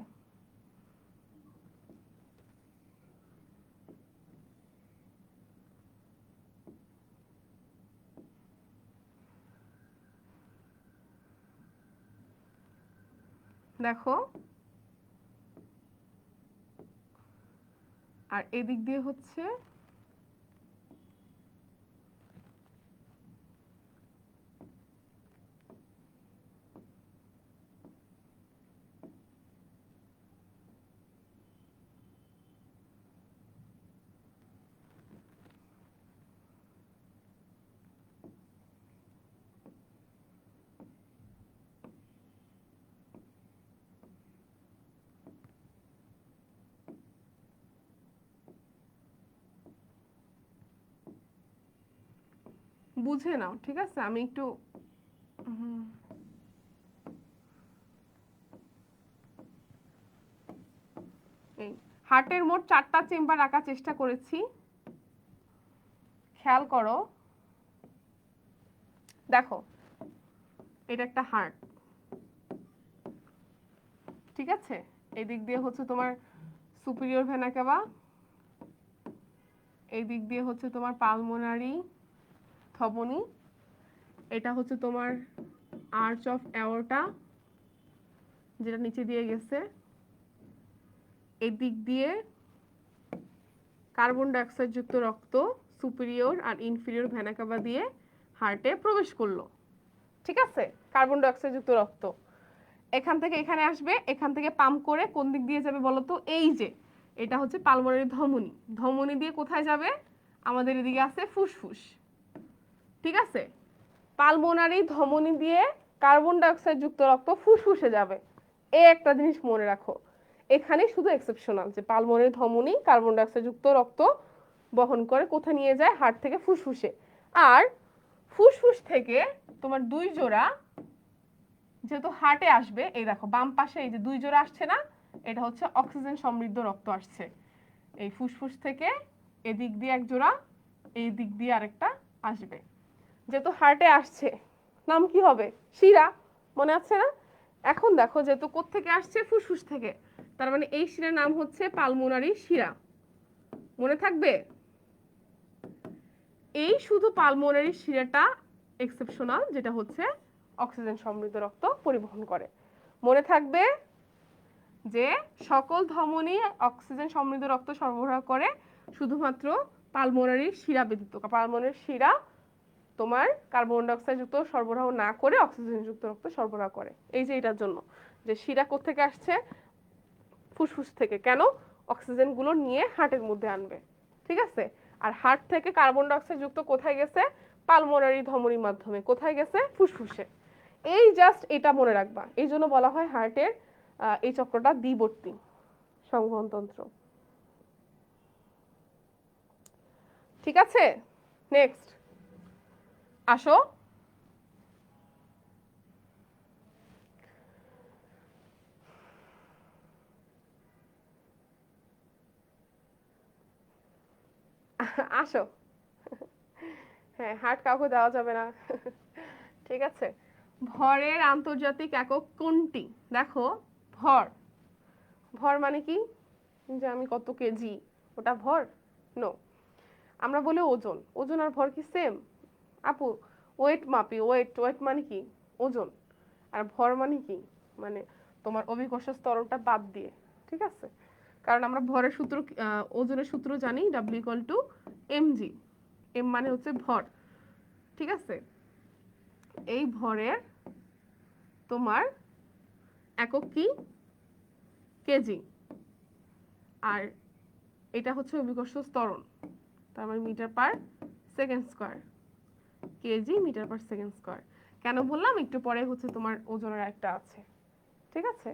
দেখো, আর এদিক দিয়ে হচ্ছে বুঝে নাও, ঠিক আছে? আমি একটু এই হার্টের মোট 4টা চেম্বার রাখার চেষ্টা করেছি, খেয়াল করো। দেখো এটা একটা হার্ট, ঠিক আছে? এই দিক দিয়ে হচ্ছে তোমার সুপিরিয়র ভেনা কেভা, এই দিক দিয়ে হচ্ছে তোমার পালমোনারি ধমনী, এটা হচ্ছে তোমার আর্চ অফ অ্যাওর্টা যেটা নিচে দিয়ে গেছে, এই দিক দিয়ে কার্বন ডাইঅক্সাইড যুক্ত রক্ত সুপিরিয়র আর ইনফিরিয়র ভেনা কেভা দিয়ে হার্টে প্রবেশ করলো, ঠিক আছে? কার্বন ডাইঅক্সাইড যুক্ত রক্ত এখান থেকে এখানে আসবে, এখান থেকে পাম্প করে কোন দিক দিয়ে যাবে বলো তো? এই যে এটা হচ্ছে পালমোনারি ধমনী, ধমনী দিয়ে কোথায় যাবে? আমাদের এদিকে আছে ফুসফুস, ঠিক আছে? পালমোনারি ধমনী দিয়ে কার্বন ডাইঅক্সাইড যুক্ত রক্ত ফুসফুসে যাবে, এই একটা জিনিস মনে রাখো। এখানে শুধু এক্সেপশনাল যে পালমোনারি ধমনী কার্বন ডাইঅক্সাইড যুক্ত রক্ত বহন করে কোথায় নিয়ে যায়? হার্ট থেকে ফুসফুসে। আর ফুসফুস থেকে তোমার 2 জোড়া যেহেতু হার্টে আসবে, এই দেখো বাম পাশে এই যে 2 জোড়া আসছে না, এটা হচ্ছে অক্সিজেন সমৃদ্ধ রক্ত আসছে এই ফুসফুস থেকে, এদিক দিয়ে 1 জোড়া, এই দিক দিয়ে আরেকটা আসবে। যেহেতু হার্টে আসছে, নাম কি হবে? শিরা, মনে আছে না? এখন দেখো যেহেতু কোত্থেকে আসছে? ফুসফুস থেকে, তার মানে এই শিরার নাম হচ্ছে পালমোনারি শিরা, মনে থাকবে? এই শুধু পালমোনারি শিরাটা এক্সেপশনাল, যেটা হচ্ছে অক্সিজেন সমৃদ্ধ রক্ত পরিবহন করে। মনে থাকবে যে সকল ধমনী অক্সিজেন সমৃদ্ধ রক্ত সরবরাহ করে, শুধুমাত্র পালমোনারি শিরা ব্যতীত। পালমোনারি শিরা তোমার কার্বন ডাইঅক্সাইড যুক্ত সরবরাহ না করে অক্সিজেন যুক্ত রক্ত সরবরাহ করে। এই যে এটার জন্য যে শিরা কোত্থেকে আসছে? ফুসফুস থেকে। কেন? অক্সিজেনগুলো নিয়ে হার্টের মধ্যে আনবে, ঠিক আছে? আর হার্ট থেকে কার্বন ডাইঅক্সাইড যুক্ত কোথায় গেছে? পালমোনারি ধমনির মাধ্যমে। কোথায় গেছে? ফুসফুসে। এই জাস্ট এটা মনে রাখবা, এই জন্য বলা হয় হার্টের এই চক্রটা দ্বিবর্তী সংবহনতন্ত্র। ঠিক আছে, নেক্সট আসো। আসো, হ্যাঁ হার্ট কাউকে দেওয়া যাবে না। ঠিক আছে, ভরের আন্তর্জাতিক একক কোনটি? দেখো, ভর, ভর মানে কি? যে আমি কত কেজি, ওটা ভর? নো, আমরা বলি ওজন। ওজন আর ভর কি সেম? আপু ওয়েট মাপি, ওয়েট, ওয়েট মানে কি? ওজন। আর ভর মানে কি? মানে তোমার অভিকর্ষ স্তরণটা বাদ দিয়ে, ঠিক আছে? কারণ আমরা ভরের সূত্র, ওজনের সূত্র জানি W=mg। এম মানে হচ্ছে ভর, ঠিক আছে? এই ভরের তোমার একক কি? কেজি। আর এটা হচ্ছে অভিকর্ষ ত্বরণ, তার মানে metre per second square. KG metre per second square. কেন বললাম? একটু পরে হচ্ছে তোমার ওজনের একটা আছে, ঠিক আছে?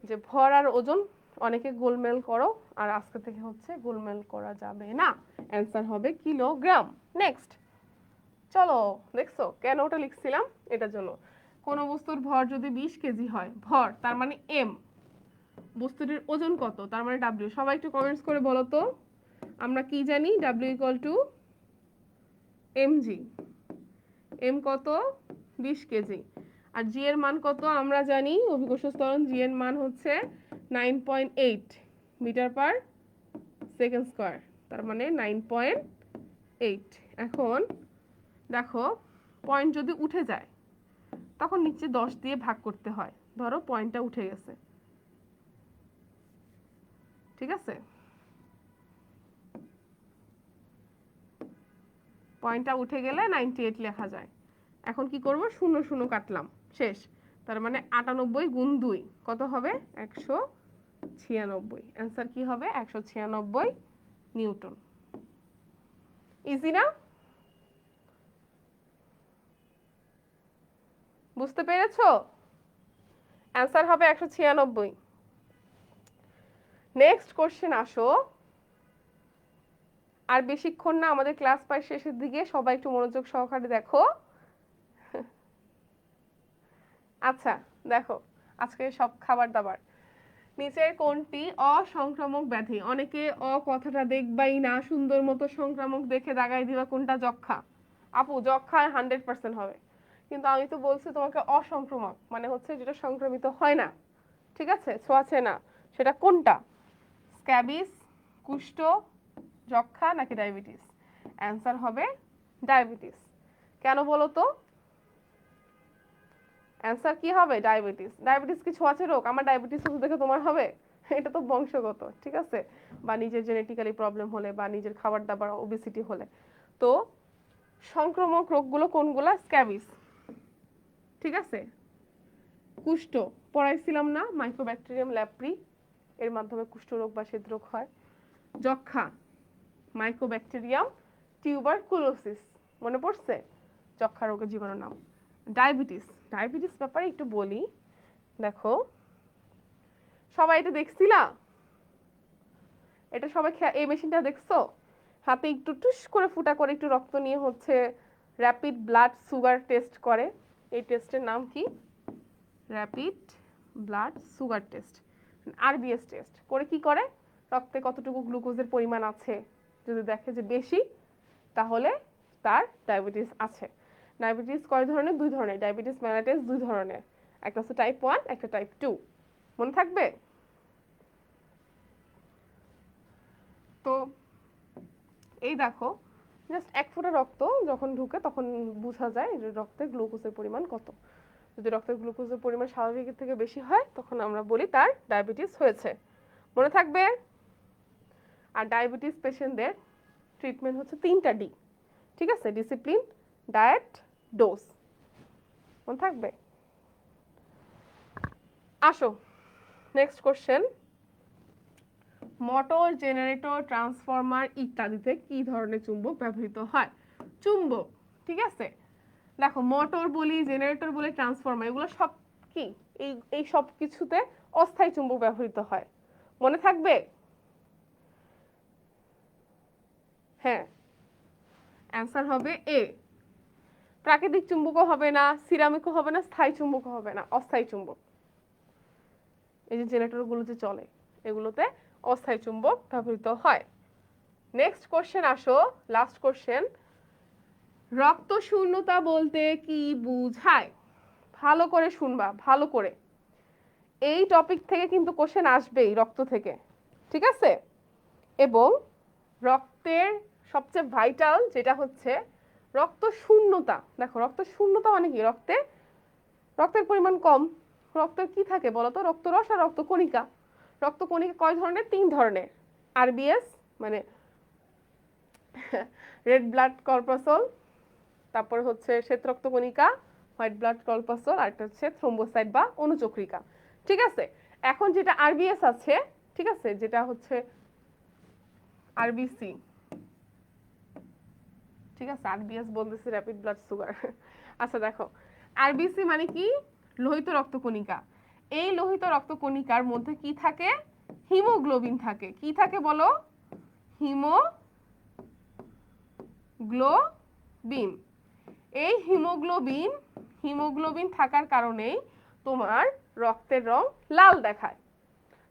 যে ভর আর ওজন অনেকে গোলমেল করো, আর আজকে থেকে হচ্ছে গোলমেল করা যাবে না। অ্যান্সার হবে কিলোগ্রাম। নেক্সট চলো, দেখছো কেন ওটা লিখছিলাম? এটার জন্য, কোন বস্তুর ভর যদি 20 কেজি হয়, ভর তার মানে এম, বস্তুটির ওজন কত তার মানে ডাব্লিউ। সবাই একটু কমেন্টস করে বলো তো, আমরা কি জানি? W=mg। এম কত? 20 কেজি। আর জি এর মান কত আমরা জানি? অভিকর্ষ ত্বরণ জি এর মান হচ্ছে 9.8 মিটার পার সেকেন্ড স্কয়ার, তার মানে 9.8। এখন দেখো, পয়েন্ট যদি উঠে যায় তখন নিচে 10 দিয়ে ভাগ করতে হয়। ধরো পয়েন্টটা উঠে গেছে, ঠিক আছে? পয়েন্টটা উঠে গেলে 98 লেখা যায়। এখন কি করব? 0 0 কাটলাম, শেষ। তার মানে 98 গুণ 2 কত হবে? 196। অ্যান্সার কি হবে? 196 নিউটন। ইজি না? বুঝতে পেরেছো? অ্যান্সার হবে 196। নেক্সট কোশ্চেন আসো। আর বেশিক্ষণ না, আমাদের ক্লাস প্রায় শেষের দিকে, সবাই একটু মনোযোগ সহকারে দেখো। আচ্ছা দেখো, আজকে সব খাবার দাবার। নিচের কোনটি অসংক্রামক ব্যাধি? অনেকে কথাটা দেখবাই না, সুন্দর মতো সংক্রামক দেখে দাগাই দিবা কোনটা? যক্ষা। আপু যক্ষা 100% হবে, কিন্তু আমি তো বলছি তোমাকে অসংক্রামক, মানে হচ্ছে যেটা সংক্রমিত হয় না, ঠিক আছে, ছোঁয়াচে না। সেটা কোনটা? স্ক্যাবিস, কুষ্ঠ, যক্ষা নাকি ডায়াবেটিস? অ্যান্সার হবে ডায়াবেটিস। কেন বলো তো? অ্যান্সার কি হবে? ডায়াবেটিস। ডায়াবেটিস কি ছোঁয়াচে রোগ? আমার ডায়াবেটিস হতে দেখে তোমার হবে? এটা তো বংশগত, ঠিক আছে? বা নিজের জেনেটিক্যালি প্রবলেম হলে, বা নিজের খাবার দাবার ওবেসিটি হলে। তো সংক্রামক রোগগুলো কোনগুলা? স্ক্যাবিস, ঠিক আছে, কুষ্ঠ পড়াইছিলাম না, মাইক্রোব্যাকটেরিয়াম ল্যাপ্রি, এর মাধ্যমে কুষ্ঠরোগ বা হৃদরোগ হয়। যক্ষা, মাইক্রোব্যাকটেরিয়াম টিউবারকুলোসিস, মনে পড়ছে? যক্ষা রোগের জীবাণুর নাম। ডায়াবেটিস, ডায়াবেটিস ব্যাপারে একটু বলি। দেখো, সবাই এটা দেখছিলা? এটা সবাই এই মেশিনটা দেখছো? হাতে একটু টুস করে ফুটা করে একটু রক্ত নিয়ে হচ্ছে র্যাপিড ব্লাড সুগার টেস্ট করে। এই টেস্টের নাম কি? Rapid blood sugar test, RBS test. করে কি করে? রক্তে কতটুকু গ্লুকোজের পরিমাণ আছে, যদি দেখে যে বেশি, তাহলে তার ডায়াবেটিস আছে। ডায়াবেটিস কয় ধরনের? 2 ধরনের। ডায়াবেটিস মেলাইটাস 2 ধরনের, একটা হচ্ছে টাইপ 1, একটা টাইপ 2। মনে থাকবে? তো এই দেখো, জাস্ট 1 ফোঁটা রক্ত যখন ঢুকে তখন বোঝা যায় যে রক্তে গ্লুকোজের পরিমাণ কত। যদি রক্তের গ্লুকোজের পরিমাণ স্বাভাবিকের থেকে বেশি হয়, তখন আমরা বলি তার ডায়াবেটিস হয়েছে। মনে থাকবে? আর ডায়াবেটিস পেশেন্টদের ট্রিটমেন্ট হচ্ছে 3টা ডি, ঠিক আছে? Discipline, diet, dose. মনে থাকবে? আসো next question. Motor, generator, transformer ইত্যাদিতে কি ধরনের চুম্বক ব্যবহৃত হয়? চুম্বক, ঠিক আছে। দেখো মোটর বলি, জেনারেটর বলি, ট্রান্সফরমার, এগুলো সব কি এই সব কিছুতে অস্থায়ী চুম্বক ব্যবহৃত হয়। মনে থাকবে? হ্যাঁ, অ্যান্সার হবে এ। প্রাকৃতিক চুম্বকও হবে না, সিরামিকও হবে না, স্থায়ী চুম্বকও হবে না, অস্থায়ী চুম্বক। এই যে জেনারেটরগুলো যে চলে এগুলোতে অস্থায়ী চুম্বক ব্যবহৃত হয়। নেক্সট কোশ্চেন আসো, লাস্ট কোশ্চেন। রক্ত শূন্যতা বলতে কি বোঝায়? ভালো করে শুনবা, ভালো করে। এই টপিক থেকে কিন্তু কোশ্চেন আসবেই, রক্ত থেকে, ঠিক আছে। এবং রক্তের সবচেয়ে ভাইটাল যেটা হচ্ছে রক্ত শূন্যতা। দেখো রক্ত শূন্যতা মানে কি? রক্তের পরিমাণ কম। রক্তের কি থাকে বলতো? রক্তরস আর রক্তকণিকা। রক্তকণিকা কয় ধরনের? 3 ধরনের। আরবিএস মানে রেড ব্লাড কর্পাসল, তারপর হচ্ছে শ্বেত রক্তকণিকা, হোয়াইট ব্লাড কর্পাসল, আর একটা হচ্ছে থ্রোম্বোসাইট বা অনুচক্রিকা, ঠিক আছে। এখন যেটা আরবিএস আছে, ঠিক আছে, যেটা হচ্ছে আরবিসি, ঠিক আছে, আরবিএস বলতেছি র্যাপিড ব্লাড সুগার। আচ্ছা দেখো, আরবিসি মানে কি? লোহিত রক্তকণিকা। এই লোহিত রক্তকণিকার মধ্যে কি থাকে? হিমোগ্লোবিন থাকে। কি থাকে বলো? হিমোগ্লোবিন। এই হিমোগ্লোবিন থাকার কারণেই তোমার রক্তের রং লাল দেখায়।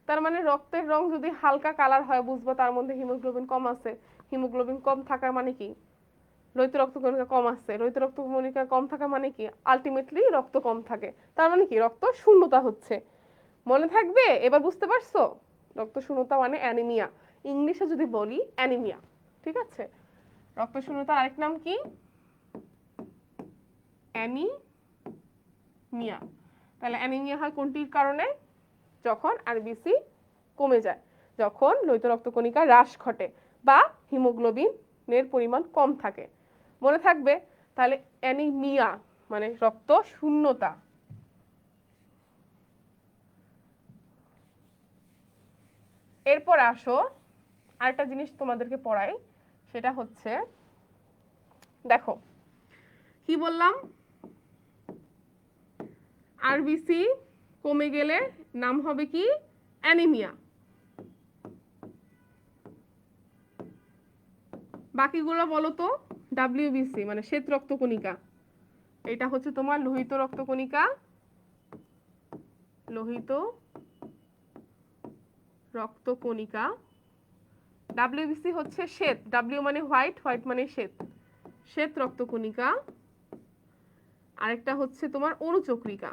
তার মানে রক্তের রং যদি হালকা কালার হয় বুঝবো তার মধ্যে হিমোগ্লোবিন কম আছে। হিমোগ্লোবিন কম থাকার মানে কি? লোহিত রক্তকণিকা কম আছে। লোহিত রক্তকণিকা কম থাকা মানে কি? আলটিমেটলি রক্ত কম থাকে। তার মানে কি? রক্ত শূন্যতা হচ্ছে। মনে থাকবে? এবার বুঝতে পারছো? রক্ত শূন্যতা মানে অ্যানিমিয়া। ইংলিশে যদি বলি অ্যানিমিয়া, ঠিক আছে। রক্ত শূন্যতার আরেক নাম কি? অ্যানিমিয়া। তাহলে অ্যানিমিয়া হয় কোনটির কারণে? যখন আরবিসি কমে যায়, যখন লোহিত রক্তকণিকা হ্রাস ঘটে বা হিমোগ্লোবিনের পরিমাণ কম থাকে। মনে থাকবে? তাহলে অ্যানিমিয়া মানে রক্ত শূন্যতা। এরপর আসো আরেকটা জিনিস তোমাদেরকে পড়াই, সেটা হচ্ছে দেখো কি বললাম, আরবিসি কমে গেলে নাম হবে কি? অ্যানিমিয়া। বাকিগুলো বলো তো? ডাব্লিউবিসি মানে শ্বেত রক্তকণিকা, এটা হচ্ছে তোমার লোহিত রক্তকণিকা। লোহিত রক্তকণিকা। ডাব্লিউবিসি হচ্ছে শ্বেত, ডাব্লিউ মানে হোয়াইট, হোয়াইট মানে শ্বেত, শ্বেত রক্তকণিকা। আরেকটা হচ্ছে তোমার অনুচক্রিকা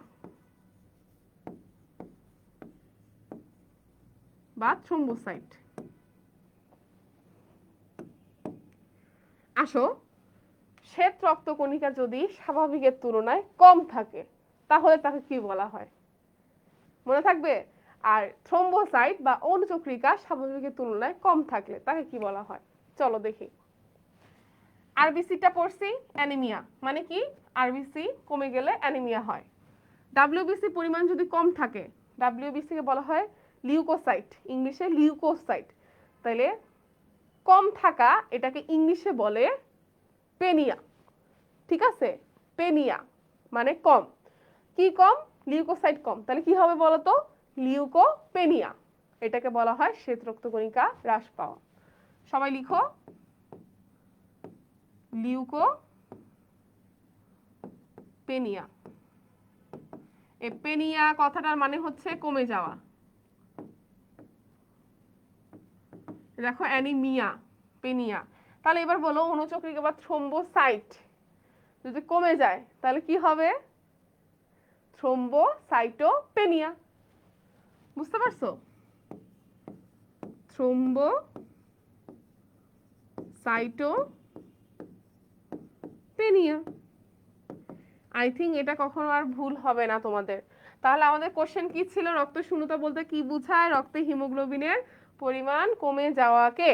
বা থ্রোম্বোসাইট। আসো, শ্বেত রক্তকণিকা যদি স্বাভাবিকের তুলনায় কম থাকে তাহলে তাকে কি বলা হয়? মনে থাকবে? আর থ্রোম্বোসাইট বা অনুচক্রিকা স্বাভাবিকের তুলনায় কম থাকলে তাকে কি বলা হয়? চলো দেখি। আরবিসিটা পড়ছি, অ্যানিমিয়া মানে কি? আরবিসি কমে গেলে অ্যানিমিয়া হয়। ডাব্লিউবিসি পরিমাণ যদি কম থাকে, ডাব্লিউবিসি কে বলা হয় লিউকোসাইট, ইংলিশে লিউকোসাইট। তাহলে কম থাকা এটাকে ইংলিশে বলে পেনিয়া, ঠিক আছে। পেনিয়া মানে কম। কি কম? লিউকোসাইট কম। তাহলে কি হবে বলো তো? লিউকোপেনিয়া। এটাকে বলা হয় শ্বেত রক্তকণিকা হ্রাস পাওয়া। সবাই লিখো, লিউকোপেনিয়া। এই পেনিয়া কথাটার মানে হচ্ছে কমে যাওয়া। দেখো অ্যানিমিয়া, পেনিয়া। তাহলে এবার বলো অনুচক্রিকা বা থ্রোম্বোসাইট যদি কমে যায় তাহলে কি হবে? থ্রোম্বোসাইটোপেনিয়া। বুঝতে পারছো? থ্রোম্বোসাইটোপেনিয়া। আই থিঙ্ক এটা কখনো আর ভুল হবে না তোমাদের। তাহলে আমাদের কোশ্চেন কি ছিল? রক্ত শূন্যতা বলতে কি বোঝায়? রক্তে হিমোগ্লোবিনের পরিমাণ কমে যাওয়াকে।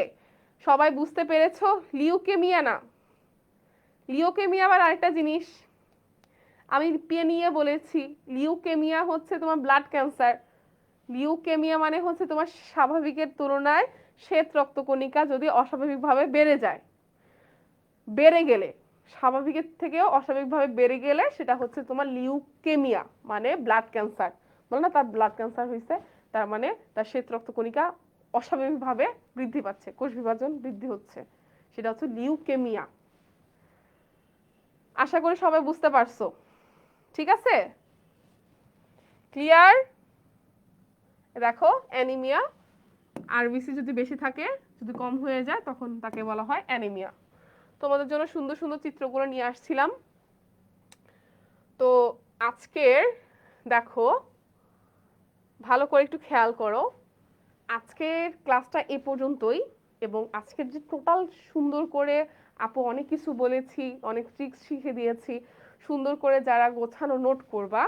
সবাই বুঝতে পেরেছো? লিউকেমিয়া না, লিউকেমিয়া আবার আরেকটা জিনিস। আমি পেনিয়া বলেছি, লিউকেমিয়া হচ্ছে তোমার ব্লাড ক্যান্সার। লিউকেমিয়া মানে হচ্ছে তোমার স্বাভাবিকের তুলনায় শ্বেত রক্তকণিকা যদি অস্বাভাবিকভাবে বেড়ে যায়, বেড়ে গেলে, স্বাভাবিকের থেকেও অস্বাভাবিকভাবে বেড়ে গেলে সেটা হচ্ছে তোমার লিউকেমিয়া, মানে ব্লাড ক্যান্সার। বলো না তার ব্লাড ক্যান্সার হয়েছে, তার মানে তার শ্বেত রক্তকণিকা অস্বাভাবিকভাবে বৃদ্ধি পাচ্ছে, কোষ বিভাজন বৃদ্ধি হচ্ছে, সেটা হচ্ছে লিউকেমিয়া। আশা করি সবাই বুঝতে পারছো, ঠিক আছে? ক্লিয়ার? দেখো অ্যানিমিয়া, আরবিসি যদি বেশি থাকে, যদি কম হয়ে যায় তখন তাকে বলা হয় অ্যানিমিয়া। তোমাদের জন্য সুন্দর সুন্দর চিত্রগুলো নিয়ে আসছিলাম। তো আজকের দেখো, ভালো করে একটু খেয়াল করো, আজকের ক্লাসটা এ পর্যন্তই। এবং আজকের যে টোটাল সুন্দর করে আপু অনেক কিছু বলেছি, অনেক ট্রিক্স শিখে দিয়েছি, সুন্দর করে যারা গোছানো নোট করবা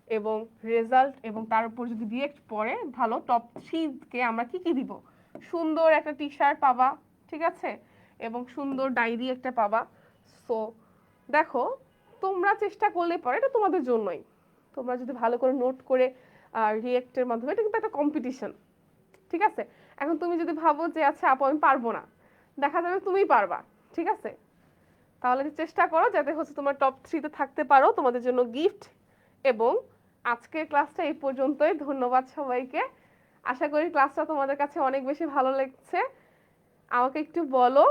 এবং রেজাল্ট এবং তার উপর যদি রিয়েক্ট পড়ে ভালো, টপ 3-কে আমরা কি কি দিব? সুন্দর একটা টি শার্ট পাবা, ঠিক আছে, এবং সুন্দর ডায়েরি একটা পাবা। সো দেখো, তোমরা চেষ্টা করলে পরে, এটা তোমাদের জন্যই, তোমরা যদি ভালো করে নোট করে রিয়েক্টের মাধ্যমে, এটা কিন্তু একটা কম্পিটিশন, ঠিক আছে? এখন তুমি যদি ভাবো যে আচ্ছা আপু আমি পারবো না, দেখা যাবে তুমিই পারবা, ঠিক আছে? তাহলে চেষ্টা করো যাতে হচ্ছে তোমার টপ 3-তে থাকতে পারো। তোমাদের জন্য গিফট। এবং আজকের ক্লাসটা এই পর্যন্তই। ধন্যবাদ সবাইকে। আশা করি ক্লাসটা তোমাদের কাছে অনেক বেশি ভালো লেগেছে। আমাকে একটু বলো,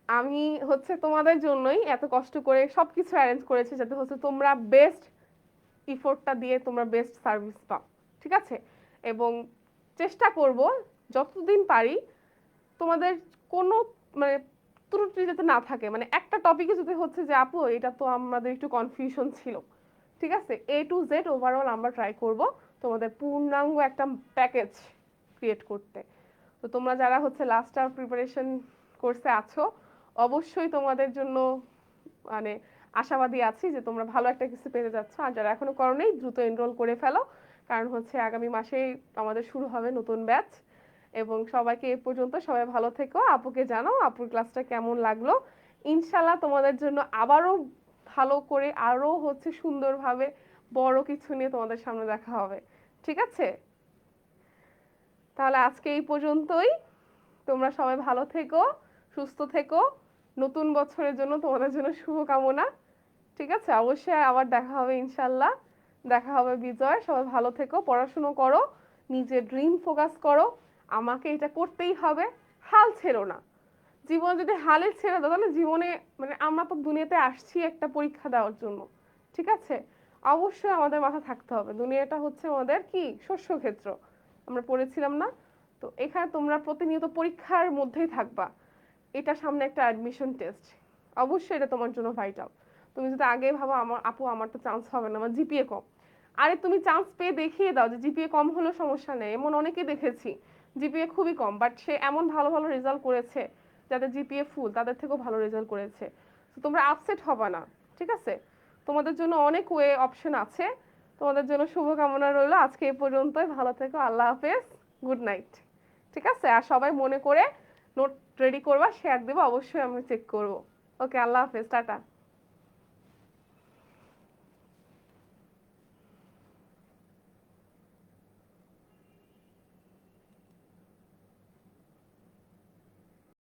আমি হচ্ছে তোমাদের জন্যই এত কষ্ট করে সবকিছু অ্যারেঞ্জ করেছি যাতে হচ্ছে তোমরা বেস্ট ইফোর্টটা দিয়ে তোমরা বেস্ট সার্ভিস পাও, ঠিক আছে? এবং চেষ্টা করব যতদিন পারি তোমাদের কোনো মানে ত্রুটি যাতে না থাকে, মানে একটা টপিকে যদি হচ্ছে যে আপু এটা তো আমাদের একটু কনফিউশন ছিল, ঠিক আছে, A to Z ওভারঅল আমরা ট্রাই করব তোমাদের পূর্ণাঙ্গ একটা প্যাকেজ ক্রিয়েট করতে। তো তোমরা যারা হচ্ছে লাস্ট আওয়ার প্রিপারেশন কোর্সে আছো, অবশ্যই তোমাদের জন্য মানে আশাবাদী আছি যে তোমরা ভালো একটা কিছু পেতে যাচ্ছ। আর যারা এখনো করোনি দ্রুত এনরোল করে ফেলো, কারণ হচ্ছে আগামী মাসেই আমাদের শুরু হবে নতুন ব্যাচ। এবং সবাইকে এ পর্যন্ত, সবাই ভালো থেকো। আপুকে জানাও আপুর ক্লাসটা কেমন লাগলো। ইনশাল্লাহ তোমাদের জন্য আবারও ভালো করে আরো হচ্ছে সুন্দরভাবে বড় কিছু নিয়ে তোমাদের সামনে দেখা হবে, ঠিক আছে? তাহলে আজকে এই পর্যন্তই। তোমরা সবাই ভালো থেকো, সুস্থ থেকো। নতুন বছরের জন্য তোমাদের জন্য শুভকামনা, ঠিক আছে? অবশ্যই আবার দেখা হবে ইনশাল্লাহ, দেখা হবে বিজয়। সবাই ভালো থেকো, পড়াশুনো করো, নিজের ড্রিম ফোকাস করো। আমাকে এটা করতেই হবে, হাল ছেড়ো না। জীবন যদি হালে ছেড়ে দাও তাহলে জীবনে, মানে আমরা তো দুনিয়াতে আসছি একটা পরীক্ষা দেওয়ার জন্য, ঠিক আছে? অবশ্যই আমাদের মাথা থাকতে হবে দুনিয়াটা হচ্ছে আমাদের কি শস্য ক্ষেত্র, আমরা পড়েছিলাম না? তো এখানে তোমরা প্রতিনিয়ত পরীক্ষার মধ্যেই থাকবা। এটা সামনে একটা অ্যাডমিশন টেস্ট, অবশ্যই এটা তোমার জন্য ভাইটাল। তুমি যদি আগে ভাবো আমার আপু আমার তো চান্স হবে না, আমার জিপিএ কম, আরে তুমি চান্স পেয়ে দেখিয়ে দাও যে জিপিএ কম হলেও সমস্যা নেই। এমন অনেকে দেখেছি জিপিএ খুবই কম, বাট সে এমন ভালো ভালো রেজাল্ট করেছে, যাদের জিপিএ ফুল তাদের থেকেও ভালো রেজাল্ট করেছে। তো তোমরা আপসেট হবে না, ঠিক আছে? তোমাদের জন্য অনেক ওয়ে অপশন আছে। তোমাদের জন্য শুভকামনা রইলো। আজকে এই পর্যন্তই, ভালো থেকো, আল্লাহ হাফেজ, গুড নাইট, ঠিক আছে? আর সবাই মনে করে নোট রেডি করবা, শেয়ার দেবো, অবশ্যই আমি চেক করবো। ওকে, আল্লাহ হাফেজ, টাটা।